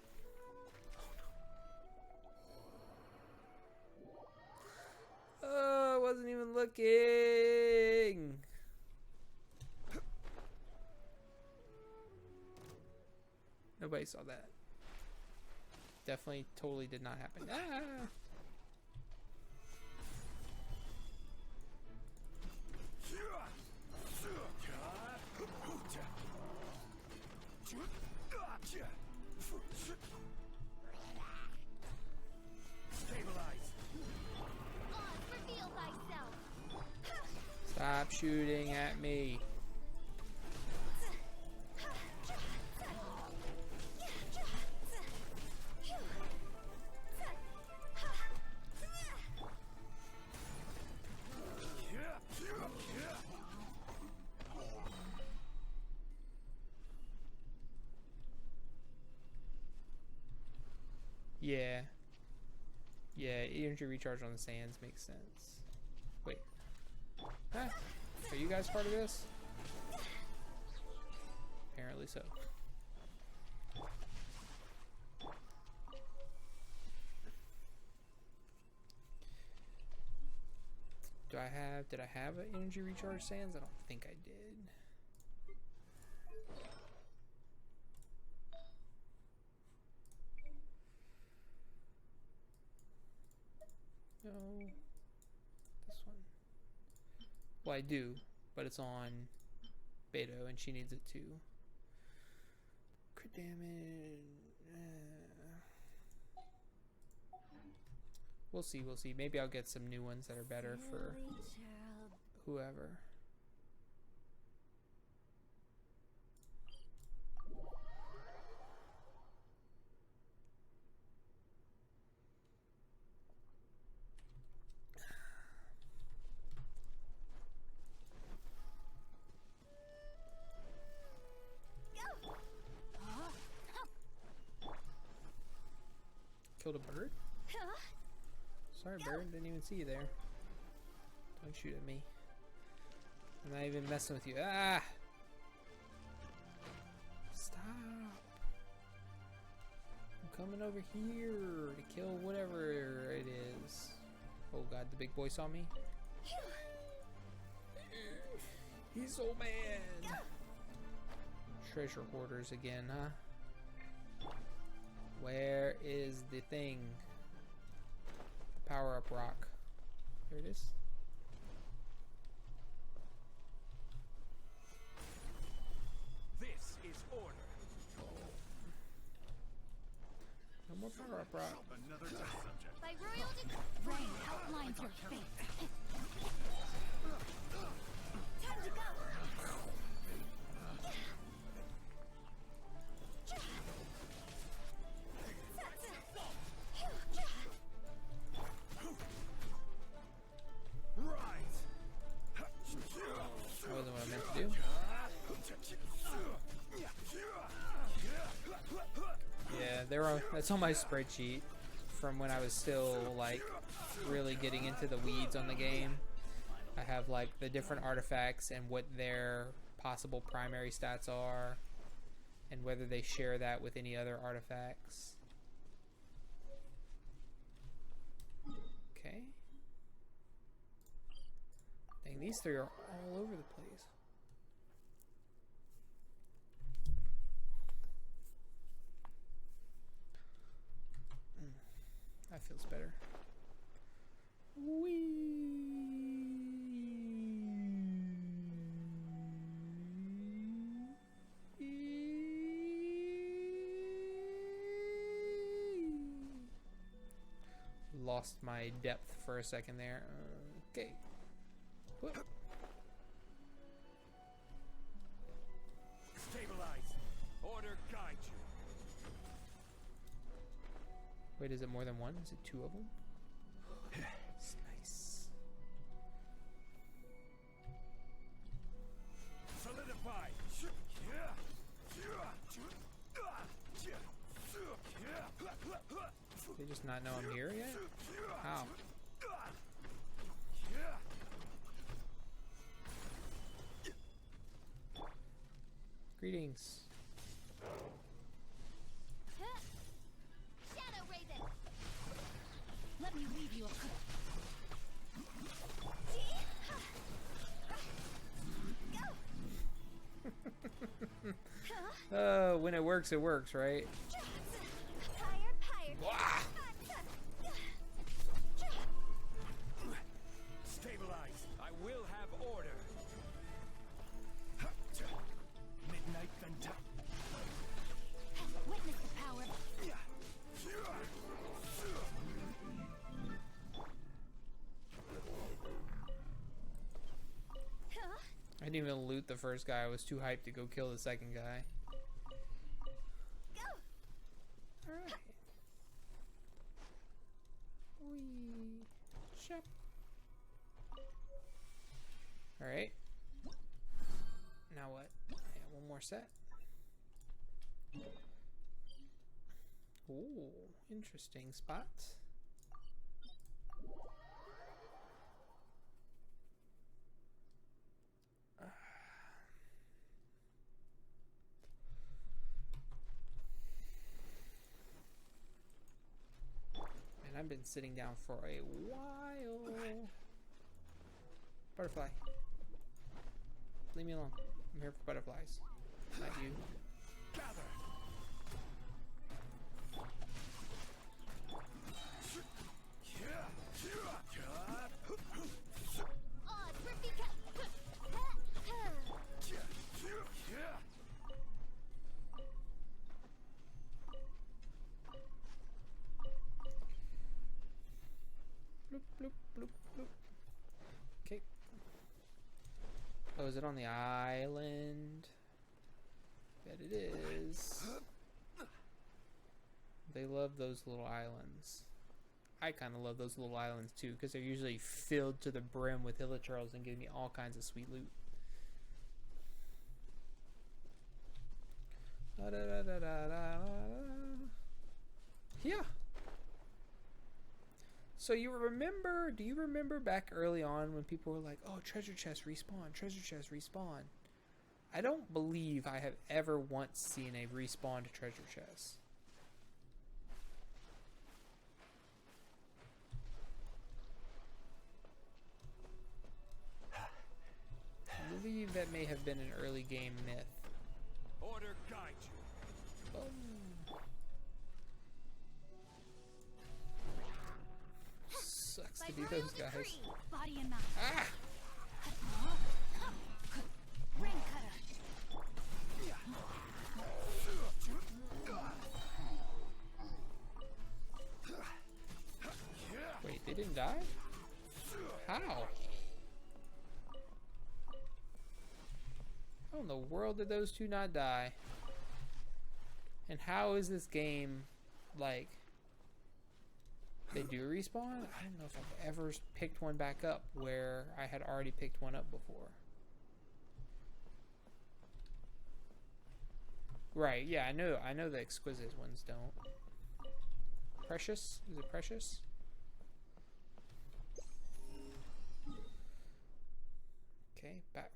Oh no. looking. Nobody saw that. Definitely, totally did not happen. Ah! Reveal thyself. Stop shooting at me. Yeah. Yeah, energy recharge on the sands makes sense. Wait. Huh? Are you guys part of this? Apparently so. Did I have an energy recharge sands? I don't think I did. No. This one. Well, I do, but it's on Beto and she needs it too. Crit damage. We'll see, we'll see. Maybe I'll get some new ones that are better for whoever. Killed a bird? Sorry, bird. Didn't even see you there. Don't shoot at me. I'm not even messing with you. Ah! Stop! I'm coming over here to kill whatever it is. Oh god, the big boy saw me? He's so mad! Treasure hoarders again, huh? Where is the thing? Power up rock. Here it is. This is order. No more power up rock. Another test subject. By royal rain outlines your fate. Time to go. That wasn't what I meant to do. Yeah, that's on my spreadsheet from when I was still like really getting into the weeds on the game. I have like the different artifacts and what their possible primary stats are and whether they share that with any other artifacts. Okay. Dang, these three are all over the place. That feels better. Lost my depth for a second there. Okay. Whoop. Stabilize. Order guide you. Wait, is it more than one? Is it two of them? It's nice. Solidify. They just not know I'm here yet? How? Greetings. Shadow Raven. Let me leave you a cook. When it works, right? Wah! Stabilize. I will have order. Midnight Venta. Witness the power. I didn't even loot the first guy. I was too hyped to go kill the second guy. Alright. Whee. Shop. Alright. Now what? Yeah, one more set. Ooh, interesting spot. And I've been sitting down for a while. Butterfly. Leave me alone. I'm here for butterflies. Not you. Gather. Odds were become. Bloop, bloop, bloop, bloop. Okay. Oh, is it on the island? Bet it is. They love those little islands. I kind of love those little islands too, because they're usually filled to the brim with hilichurls and give me all kinds of sweet loot. Yeah. So do you remember back early on when people were like, oh, treasure chest respawn, treasure chest respawn? I don't believe I have ever once seen a respawned treasure chest. I believe that may have been an early game myth. Order guide you. Boom. Sucks to be those guys. Body and mind. Ah! Ring cutter. Wait, they didn't die? How? How in the world did those two not die? And how is this game, like, they do respawn? I don't know if I've ever picked one back up where I had already picked one up before. Right, yeah, I know the exquisite ones don't. Precious? Is it precious? Okay, back.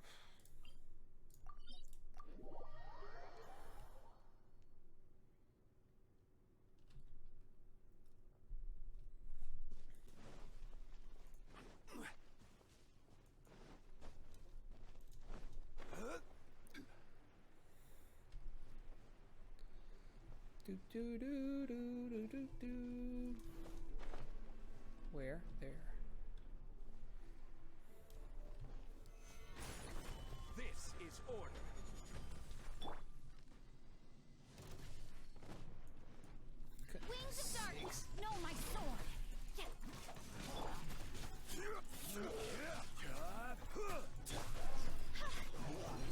Do do do do do do do. Where? There. This is order. Wings of darkness. Know my sword.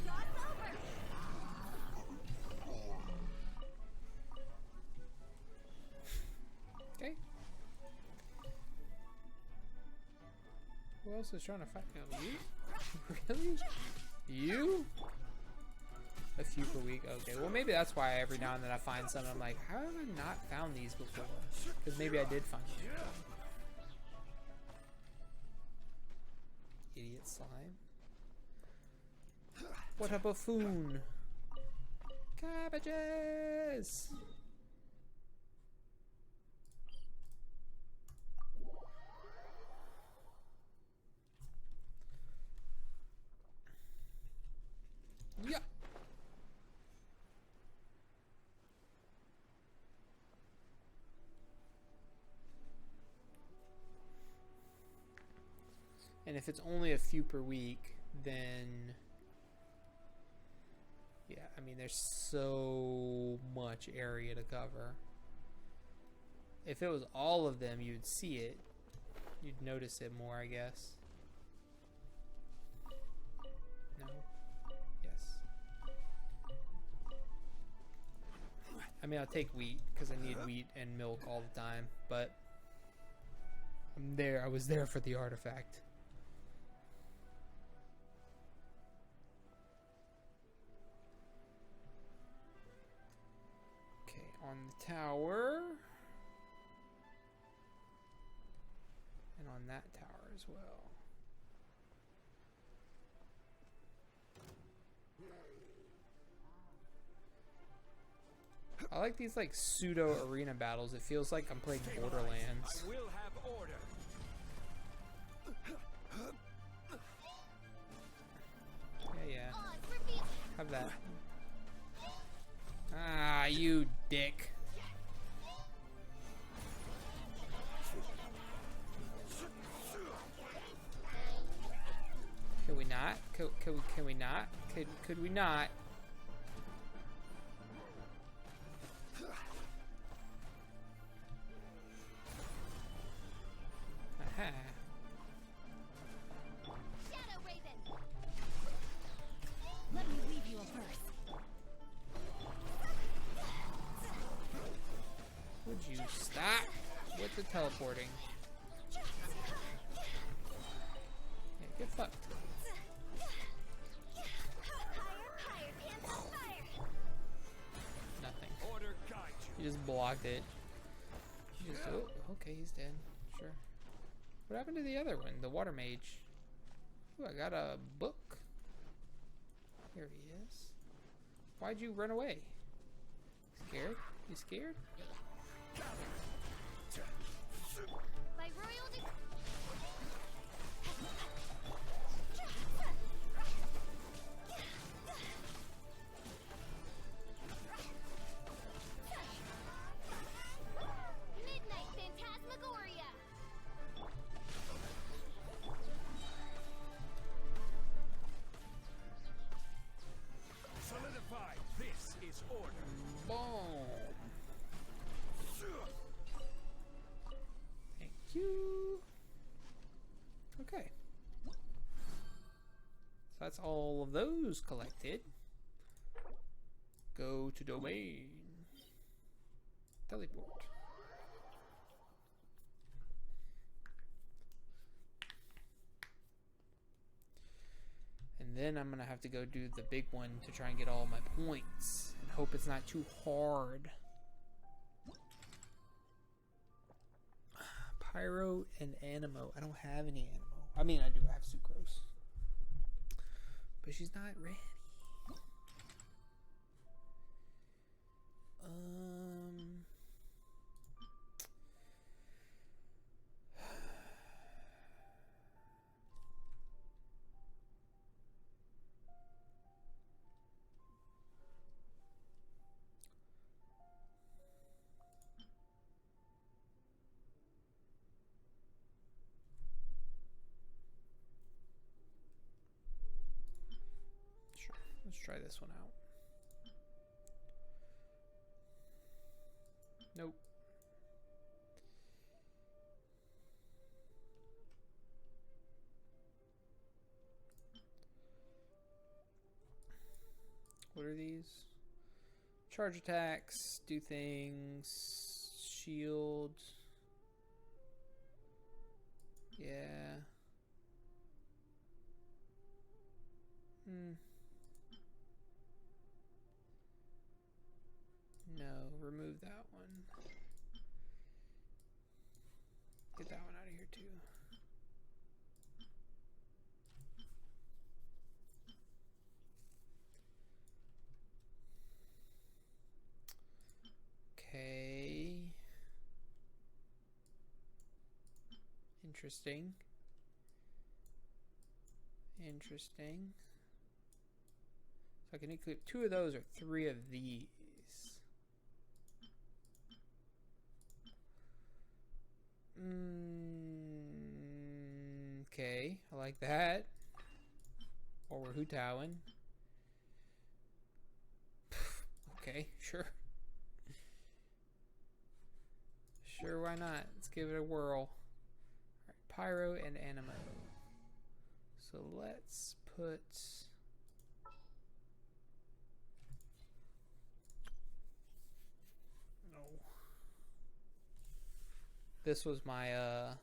God's over. Okay. Who else is trying to fight? Oh, you? Really? You? A few per week. Okay. Well, maybe that's why every now and then I find something. I'm like, how have I not found these before? Because maybe I did find them. Idiot slime. What a buffoon! Cabbages! Yeah. And if it's only a few per week, then yeah, I mean, there's so much area to cover. If it was all of them, you'd see it. You'd notice it more, I guess. No? Yes. I mean, I'll take wheat, because I need wheat and milk all the time, but I'm there. I was there for the artifact. Okay, on the tower. And on that tower as well. I like these like pseudo arena battles. It feels like I'm playing Borderlands. I will have order. Yeah. Have that. Ah, you dick. Can we not? Can we not? Could we not? Aha. Shadow Raven. Let me leave you a verse. Would you stop with the teleporting? Yeah, get fucked. Nothing. Order guide you. You just blocked it. You just, oh, okay, he's dead. Sure. What happened to the other one? The water mage. Ooh, I got a book. Here he is. Why'd you run away? Scared? You scared? By royal decree. Midnight Phantasmagoria. Solidify. This is order. Boom. Thank you. Okay. So that's all of those collected. Go to domain. Teleport. And then I'm gonna have to go do the big one to try and get all my points. And hope it's not too hard. Pyro and Animo. I don't have any Animo. I mean, I do have Sucrose. But she's not ready. Sure. Let's try this one out. Nope. What are these? Charge attacks, do things, shield. Yeah. No, remove that one. Get that one out of here too. Okay. Interesting. Interesting. So I can include 2 of those or 3 of these. Okay, I like that. Or we're Hutowing. Okay, sure. Sure, why not? Let's give it a whirl. Alright, Pyro and Animo. So let's put... No. This was my,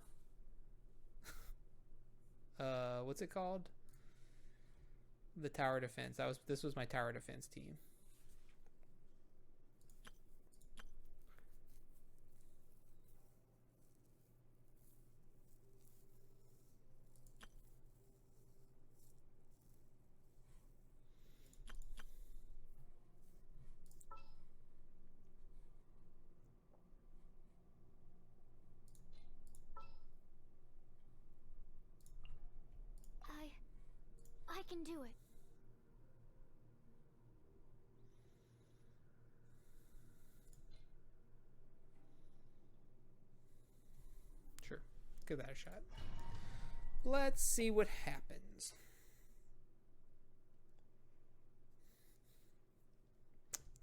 what's it called? The tower defense. This was my tower defense team. I can do it. Sure. Give that a shot. Let's see what happens.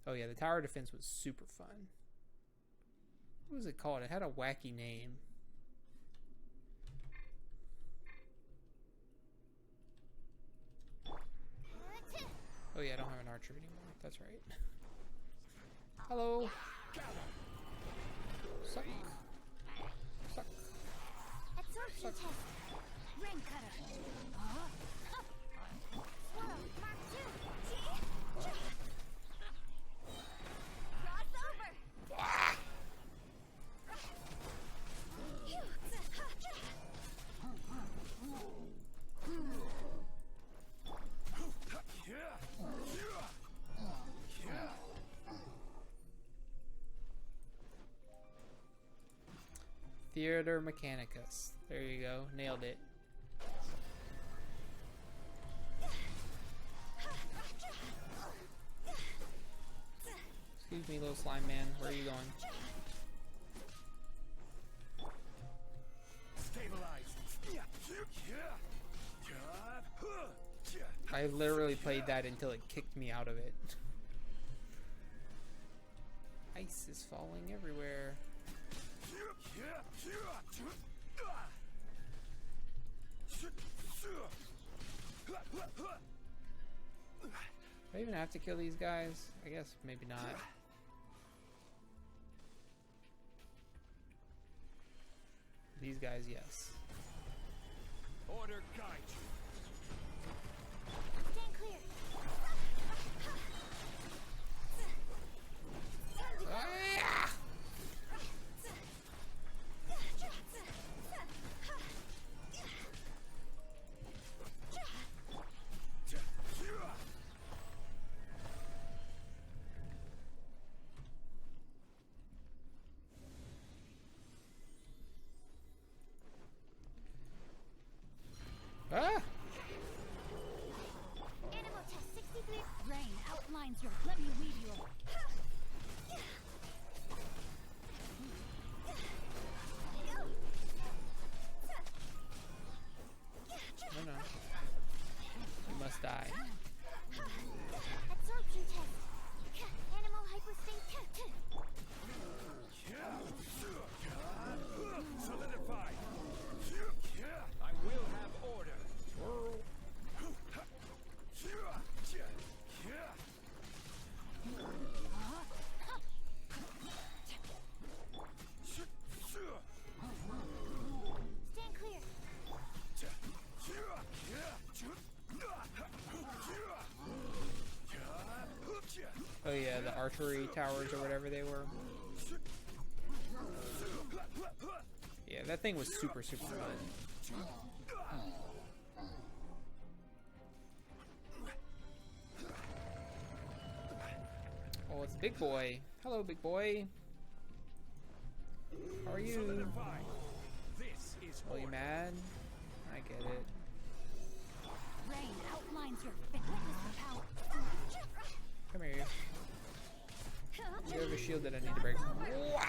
Oh yeah, the tower defense was super fun. What was it called? It had a wacky name. Oh yeah, I don't have an archer anymore. That's right. Hello. Suck. Suck. Absorption Suck. test. Rain cutter. Swallow. Mark 2. Cross over. Ah! Theater Mechanicus. There you go. Nailed it. Excuse me, little slime man. Where are you going? I literally played that until it kicked me out of it. Ice is falling everywhere. Do I even have to kill these guys? I guess maybe not. These guys, yes. Order guide you. Stand clear. Ah! Ah! Animal test 63. Rain outlines your. Let me weave you a. No, no. You must die. Absorption test. Animal hyperspace. Solidified. I will have order. Stand clear. Oh yeah, the archery towers or whatever they were. Yeah, that thing was super, super fun. Oh, it's Big Boy. Hello, Big Boy. How are you? Solidified. This is Are you order. mad? I get it. Rain outlines your. Witness the power. Come here. You have a shield that I need to break. Wah!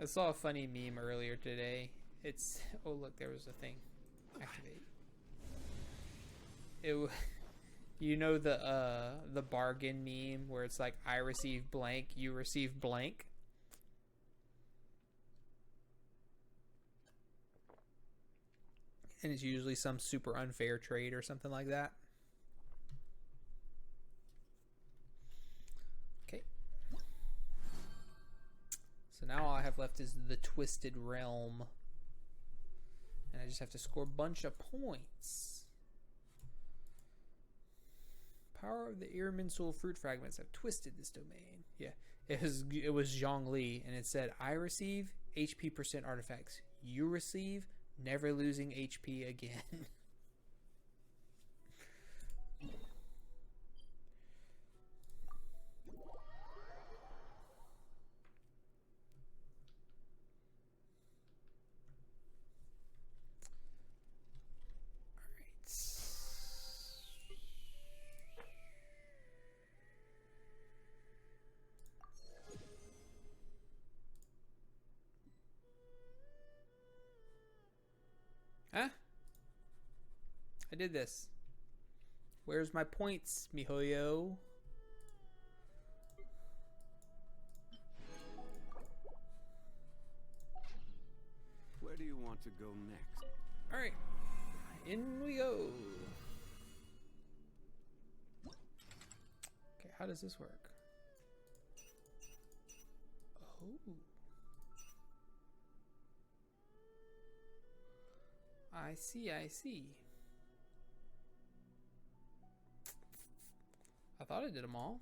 I saw a funny meme earlier today. It's, oh look, there was a thing. Activate. You know the bargain meme where it's like, I receive blank, you receive blank. And it's usually some super unfair trade or something like that. Okay. So now all I have left is the Twisted Realm. And I just have to score a bunch of points. Power of the Irminsul fruit fragments have twisted this domain. Yeah, it was Zhongli, and it said, I receive HP percent artifacts. You receive never losing HP again. Huh? I did this. Where's my points, mihoyo? Where do you want to go next? Alright. In we go. Okay, how does this work? Oh. I see, I see. I thought I did them all.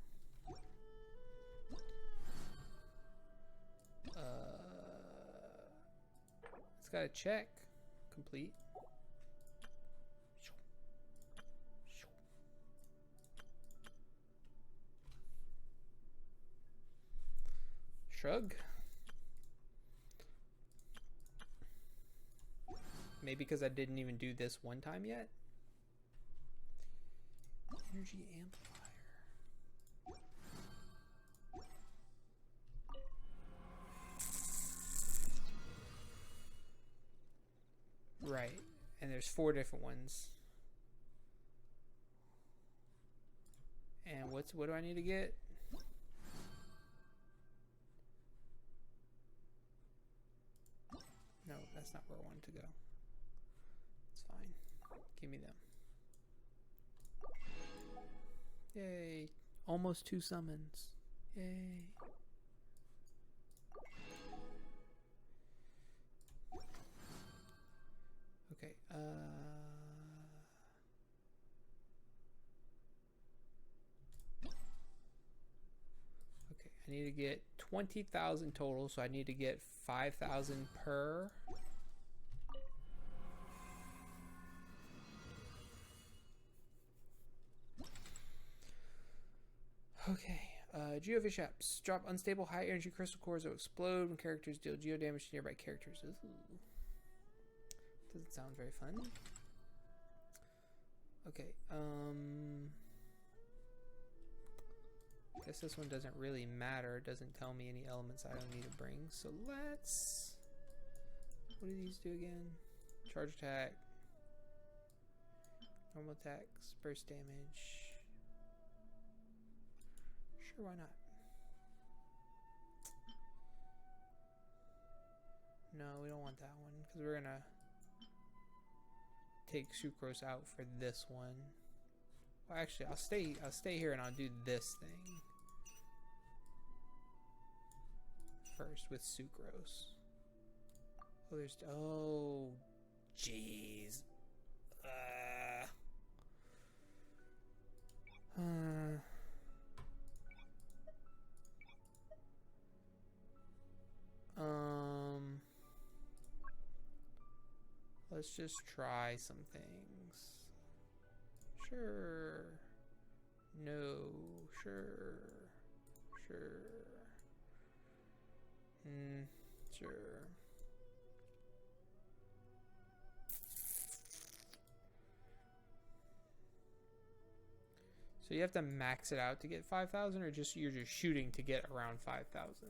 It's got a check. Complete. Shrug. Maybe because I didn't even do this one time yet. Energy amplifier. Right. And there's 4 different ones. And what do I need to get? No, that's not where I wanted to go. It's fine. Give me them. Yay. Almost 2 summons. Yay. Okay, okay, I need to get 20,000 total, so I need to get 5,000 per. Okay, Geofish apps. Drop unstable high energy crystal cores that will explode when characters deal geo damage to nearby characters. Ooh. Doesn't sound very fun. Okay, guess this one doesn't really matter. It doesn't tell me any elements I don't need to bring. So let's... What do these do again? Charge attack. Normal attacks. Burst damage. Sure, why not? No, we don't want that one, because we're gonna take sucrose out for this one. Well, actually, I'll stay here and I'll do this thing first with sucrose. Oh, there's, oh, jeez. Let's just try some things. Sure. No. Sure. Sure. Sure. So you have to max it out to get 5,000, or just you're just shooting to get around 5,000?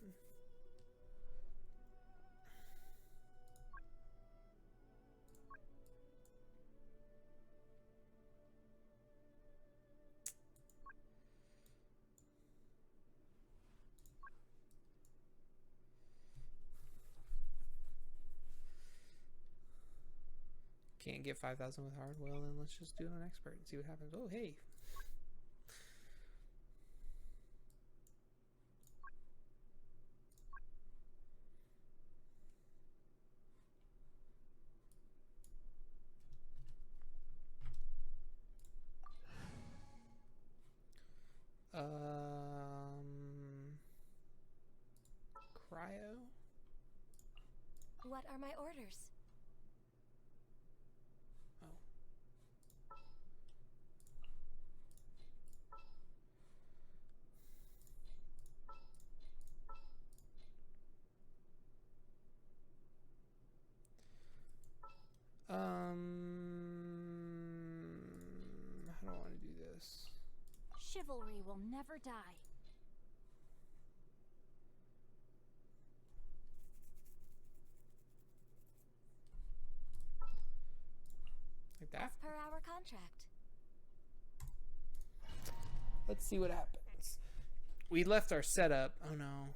Can't get 5,000 with hard. Well, then let's just do it on expert and see what happens. Oh, hey. Cryo. What are my orders? Oh. How do I want to do this? Chivalry will never die. Like that? As per our contract. Let's see what happens. We left our setup. Oh no.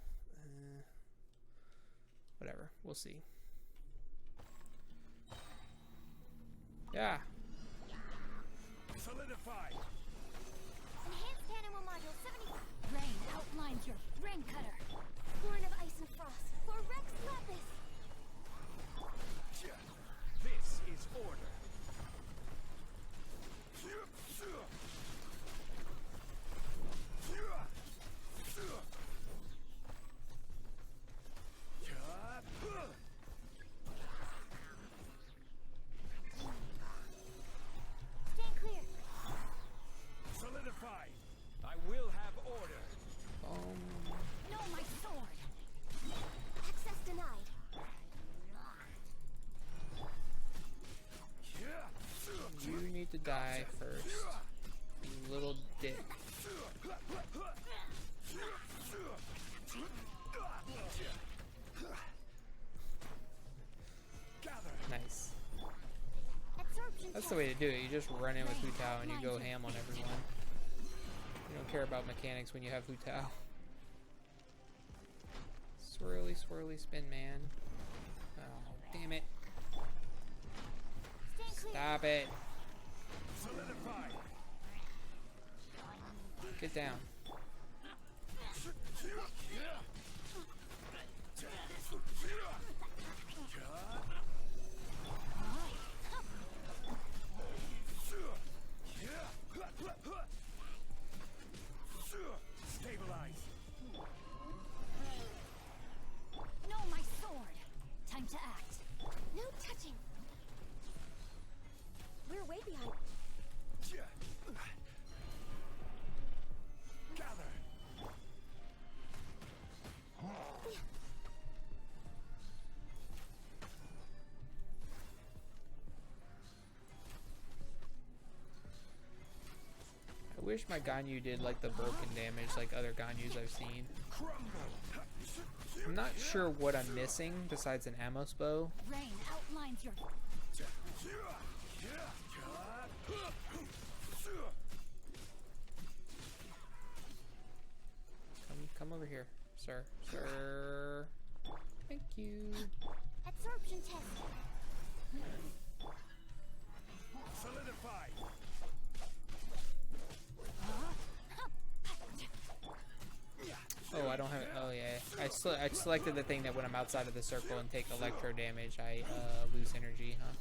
Whatever. We'll see. Yeah. Solidify. Enhanced animal module 75. Rain outlines your rain cutter. Born of ice and frost. For Rex Lapis. This is order. Stand clear. Solidify. I will have order. No, my sword. Access denied. You need to die first. You little dick. Nice. Absorption That's the way to do it. You just run in with Hu Tao and you go ham on everyone. You don't care about mechanics when you have Hu Tao. Swirly, swirly spin, man. Oh, damn it. Stand clear. Stop it. Solidify. Get down. Stabilize. No, my sword. Time to act. No touching. We're way behind. Gather. I wish my Ganyu did like the broken damage like other Ganyus I've seen. I'm not sure what I'm missing besides an Amos bow. Rain outlines your. Come over here, sir. Sir. Thank you. Absorption test. Solidify. Oh, I don't have it. Oh, yeah. I selected the thing that when I'm outside of the circle and take electro damage, I lose energy, huh?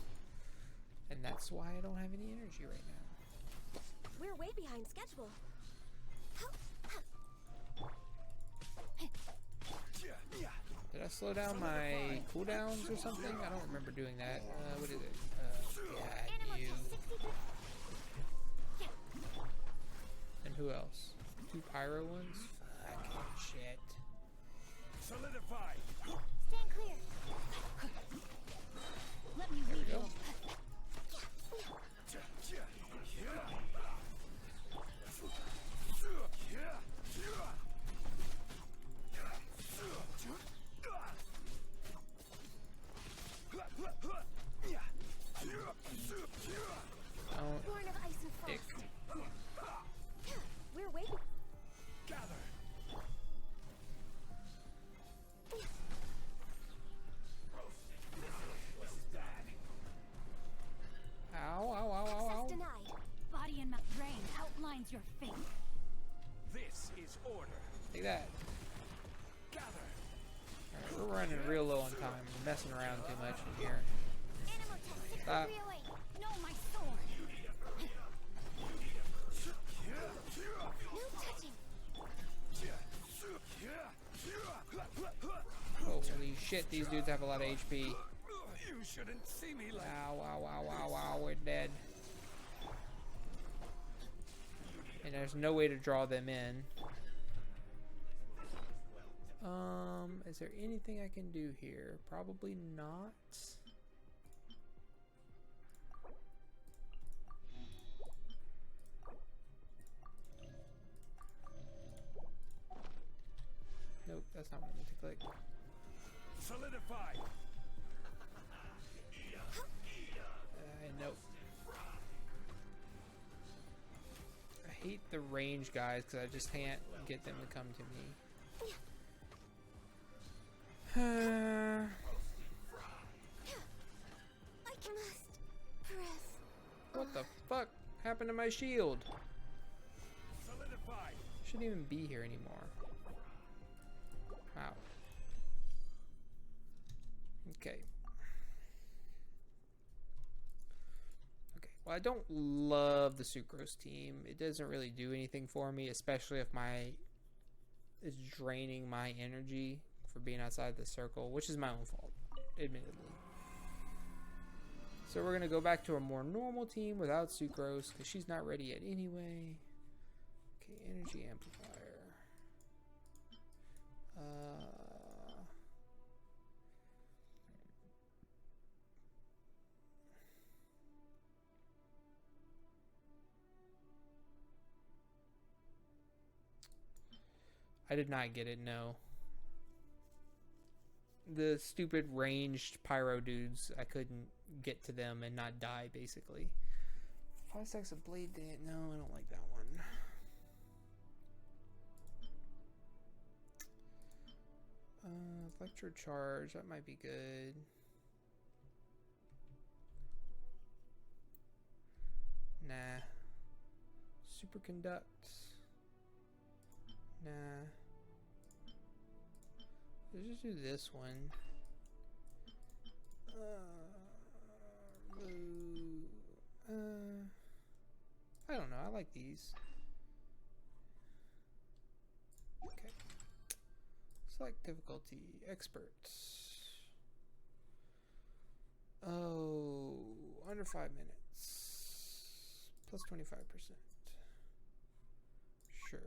And that's why I don't have any energy right now. We're way behind schedule. Did I slow down my cooldowns or something? I don't remember doing that. What is it? Yeah, you. And who else? 2 pyro ones? Fucking shit. Solidify. Stand clear. Let me There we lead go. you. Don't Born of ice and dick. frost. We're way. Gather. outlines your fate. This is order. Take that. Gather. Alright, we're running real low on time. We're messing around too much in here. Animal test Stop. 6308. No, my sword. No touching. Holy shit, these dudes have a lot of HP. You shouldn't see me like Ow, ow, ow, ow, ow, we're dead. And there's no way to draw them in. Is there anything I can do here? Probably not. Nope, that's not what I meant to click. solidify. Nope. I hate the range guys because I just can't get them to come to me. I must press. What the fuck happened to my shield? Solidify. Shouldn't even be here anymore. Wow. Okay. Okay. Well, I don't love the sucrose team. It doesn't really do anything for me, especially if it's draining my energy for being outside the circle, which is my own fault, admittedly. So we're gonna go back to a more normal team without sucrose because she's not ready yet anyway. Okay, energy amplifier. I did not get it, no. The stupid ranged pyro dudes, I couldn't get to them and not die, basically. 5 stacks of blade dance. No, I don't like that one. Electro charge, that might be good. Nah. Superconduct. Nah. Let's just do this one. I don't know. I like these. Okay. Select difficulty. Experts. Oh, under 5 minutes. Plus 25%. Sure.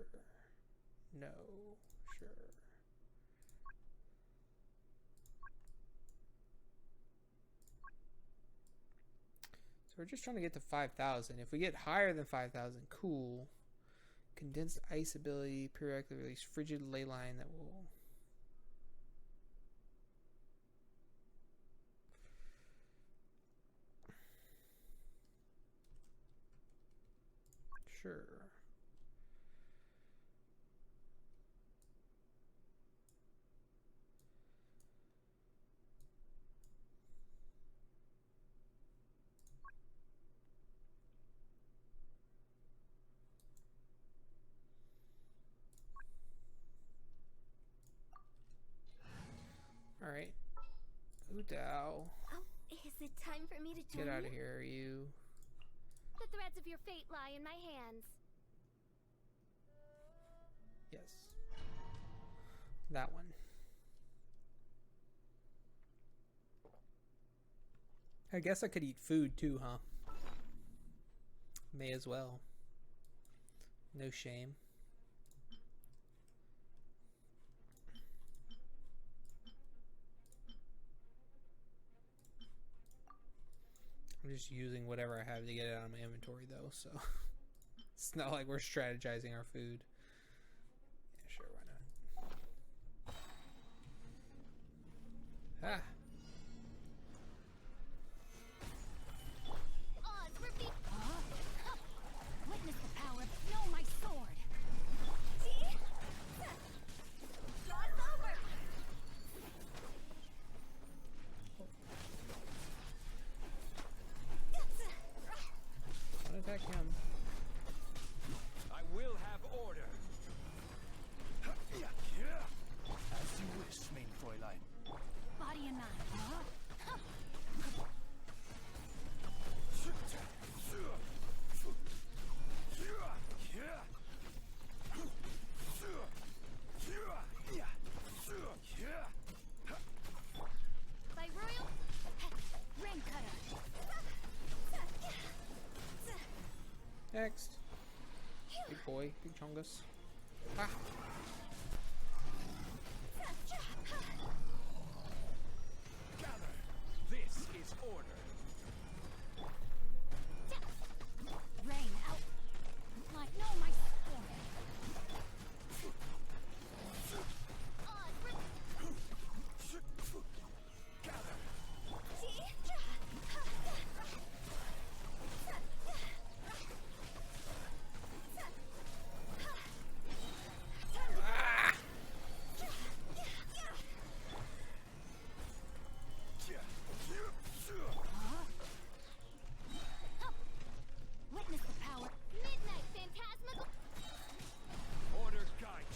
No. Sure. So we're just trying to get to 5,000. If we get higher than 5,000, cool. Condensed ice ability, periodically release frigid ley line that will... Sure. All right. Udao. Oh, is it time for me to join Get out you? of here, you. The threads of your fate lie in my hands. Yes. That one. I guess I could eat food too, huh? May as well. No shame. I'm just using whatever I have to get it out of my inventory though, so it's not like we're strategizing our food. Yeah, sure, why not? Ah! Oz, repeat. Witness the power. Know my sword. Jaw's over. Don't attack him. Next. Big boy, big chungus. Ah. Gather. This is order. Rain out. Like no, my sword. Gather. Witness the power. Midnight phantasmal. Order guide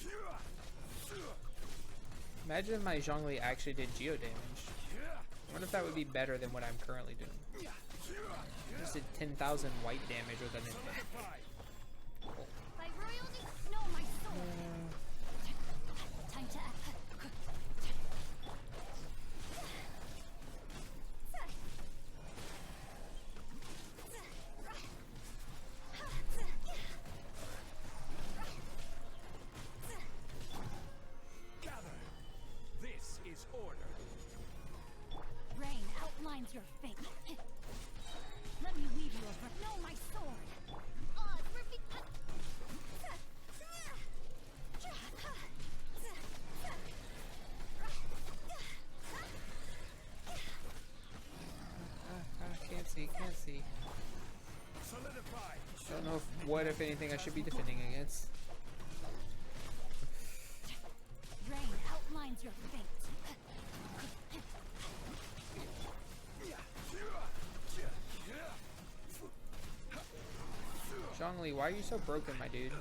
you. Imagine if my Zhongli actually did geo damage. I wonder if that would be better than what I'm currently doing. Just did 10,000 white damage with an attack. By royalty, no, my sword. Time to act. Gather. This is order. Rain outlines your fate. Let me weave you over. No, my sword. Oz, repeat. Can't see, can't see. Solidify. Don't know what, if anything, I should be defending against. Rain outlines your fate. Zhongli, why are you so broken, my dude?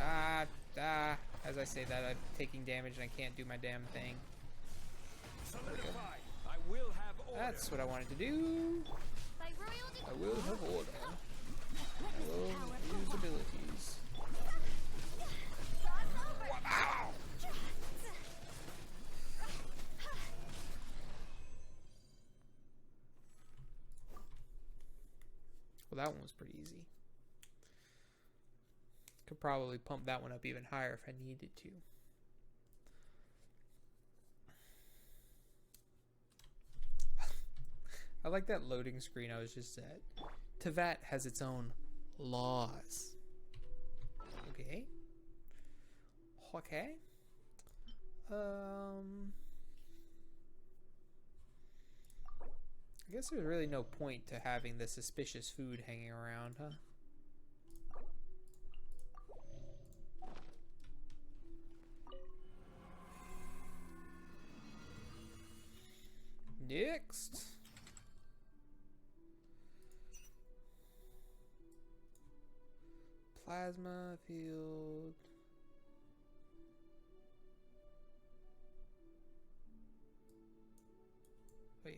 As I say that, I'm taking damage and I can't do my damn thing. Solidify. I will have order. That's what I wanted to do. By royalty, I will have order. I will use abilities. Well, that one was pretty easy. Could probably pump that one up even higher if I needed to. I like that loading screen I was just at. Tevat has its own laws. Okay. Okay. I guess there's really no point to having the suspicious food hanging around, huh? Next. Plasma field. Oh yeah.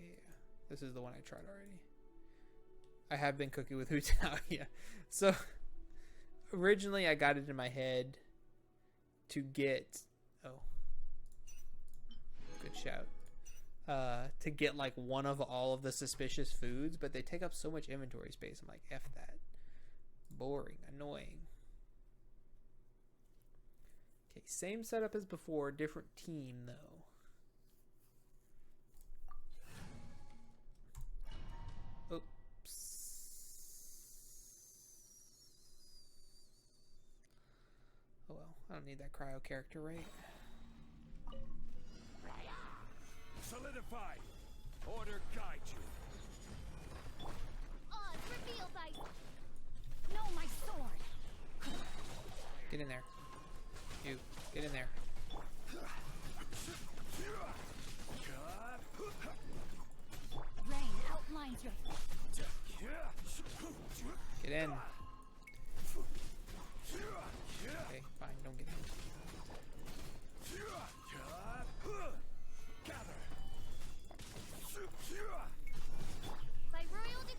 This is the one I tried already. I have been cooking with Hu Tao, yeah. So, originally I got it in my head to get... Oh. Good shout. To get like one of all of the suspicious foods, but they take up so much inventory space. I'm like, F that. Boring. Annoying. Okay, same setup as before, different team though. Oh well, I don't need that cryo character, right? Solidify. Order guide you. Oz, reveal thy... No, my sword. Get in there. You, get in there. Rain outlines your... Get in. Okay, fine, don't get in. By royalty...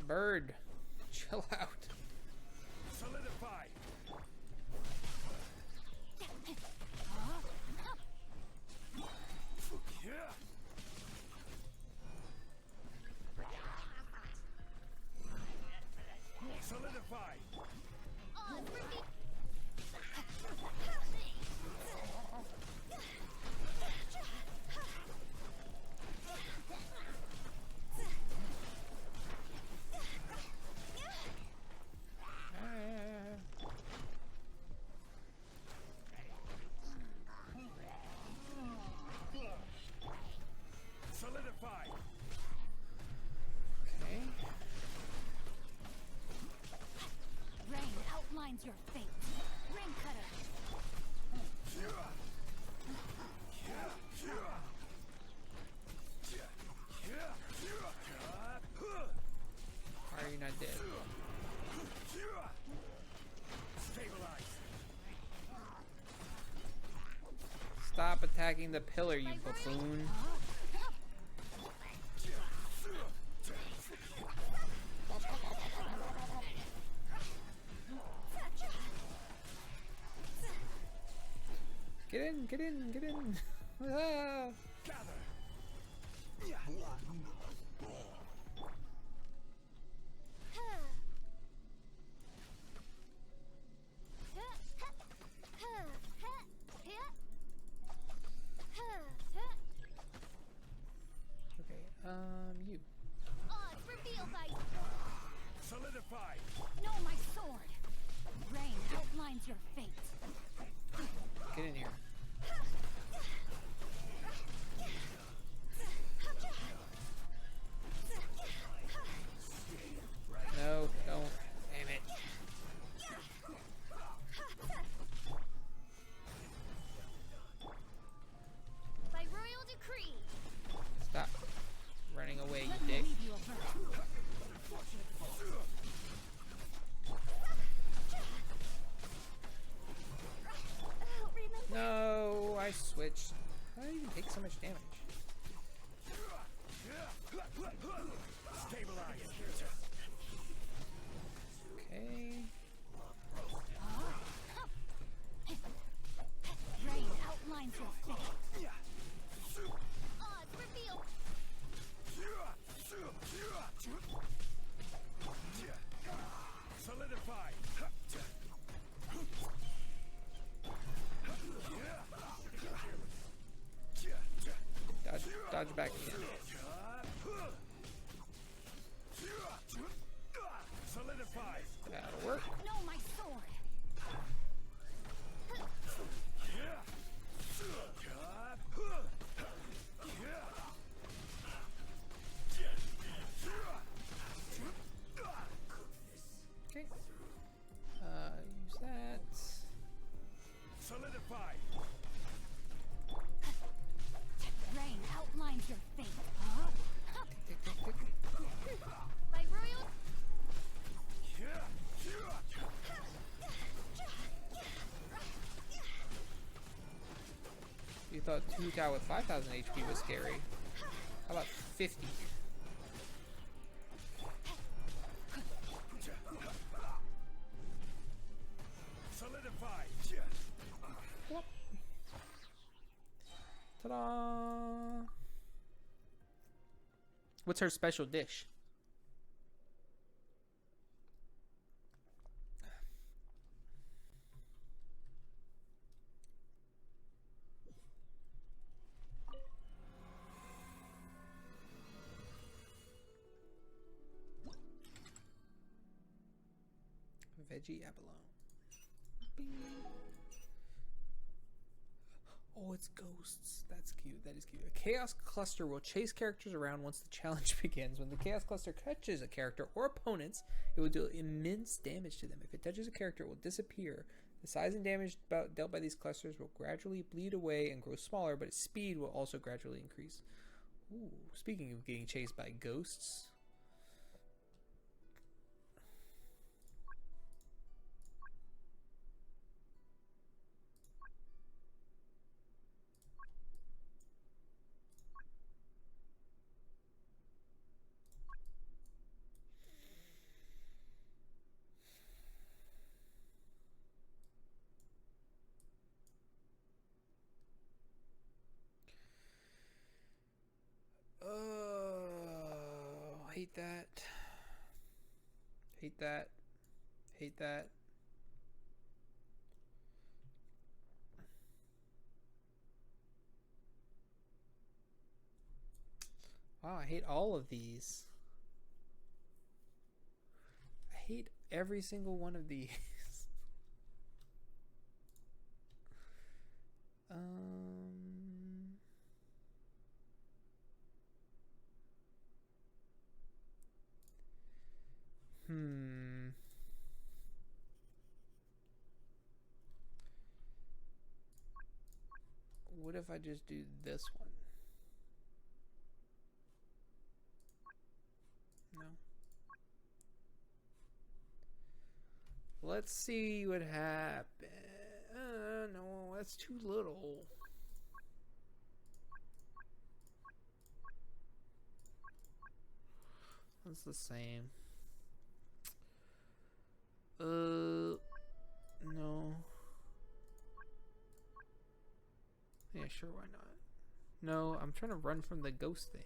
Bird, chill out. Solidify. Stop attacking the pillar, you buffoon. Get in, get in, get in. Ah. Okay, you. Odds revealed by Solidify! know my sword. Rain outlines your fate. Get in here. No, don't. Damn it. By royal decree. Stop running away, Let you me dick. leave you alert. Remember, No, I switched. How did I even take so much damage? Stabilize! Okay. rain outlines your fate. Odds revealed. Solidify! Dodge back again. Solidify! That'll work. Know my sword. Okay. Use that. Solidify! Rain outlines your fate. Huh? Tick, tick, tick, tick. By royal. You thought 2 Tau with 5,000 HP was scary. How about 50? Solidify! Ta-da! What's her special dish? Veggie abalone. Bing. Oh, it's ghosts. That's cute. That is cute. A chaos cluster will chase characters around once the challenge begins. When the chaos cluster touches a character or opponents, it will do immense damage to them. If it touches a character, it will disappear. The size and damage dealt by these clusters will gradually bleed away and grow smaller, but its speed will also gradually increase. Ooh, speaking of getting chased by ghosts. Hate that. Hate that. Hate that. Wow, I hate all of these. I hate every single one of these. What if I just do this one? No. Let's see what happens. No, that's too little. It's the same. No. Yeah, sure, why not? No, I'm trying to run from the ghost thing.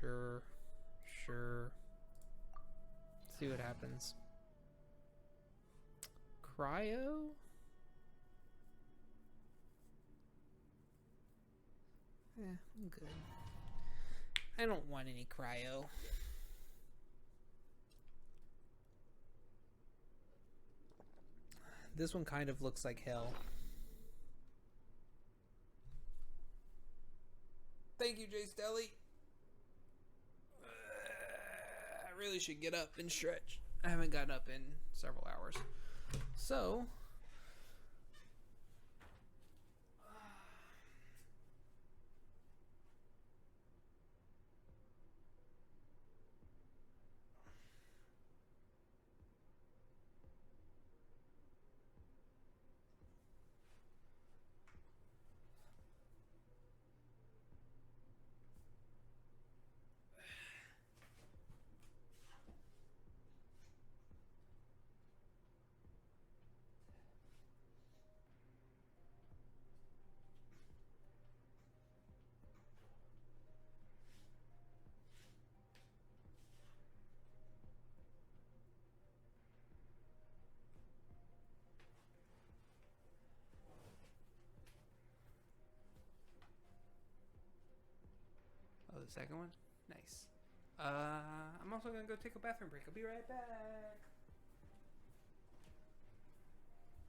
Sure. Sure. See what happens. Cryo? I'm good. I don't want any cryo. This one kind of looks like hell. Thank you, Jay Stelly. I really should get up and stretch. I haven't gotten up in several hours. So, oh, the second one? Nice. I'm also gonna go take a bathroom break. I'll be right back.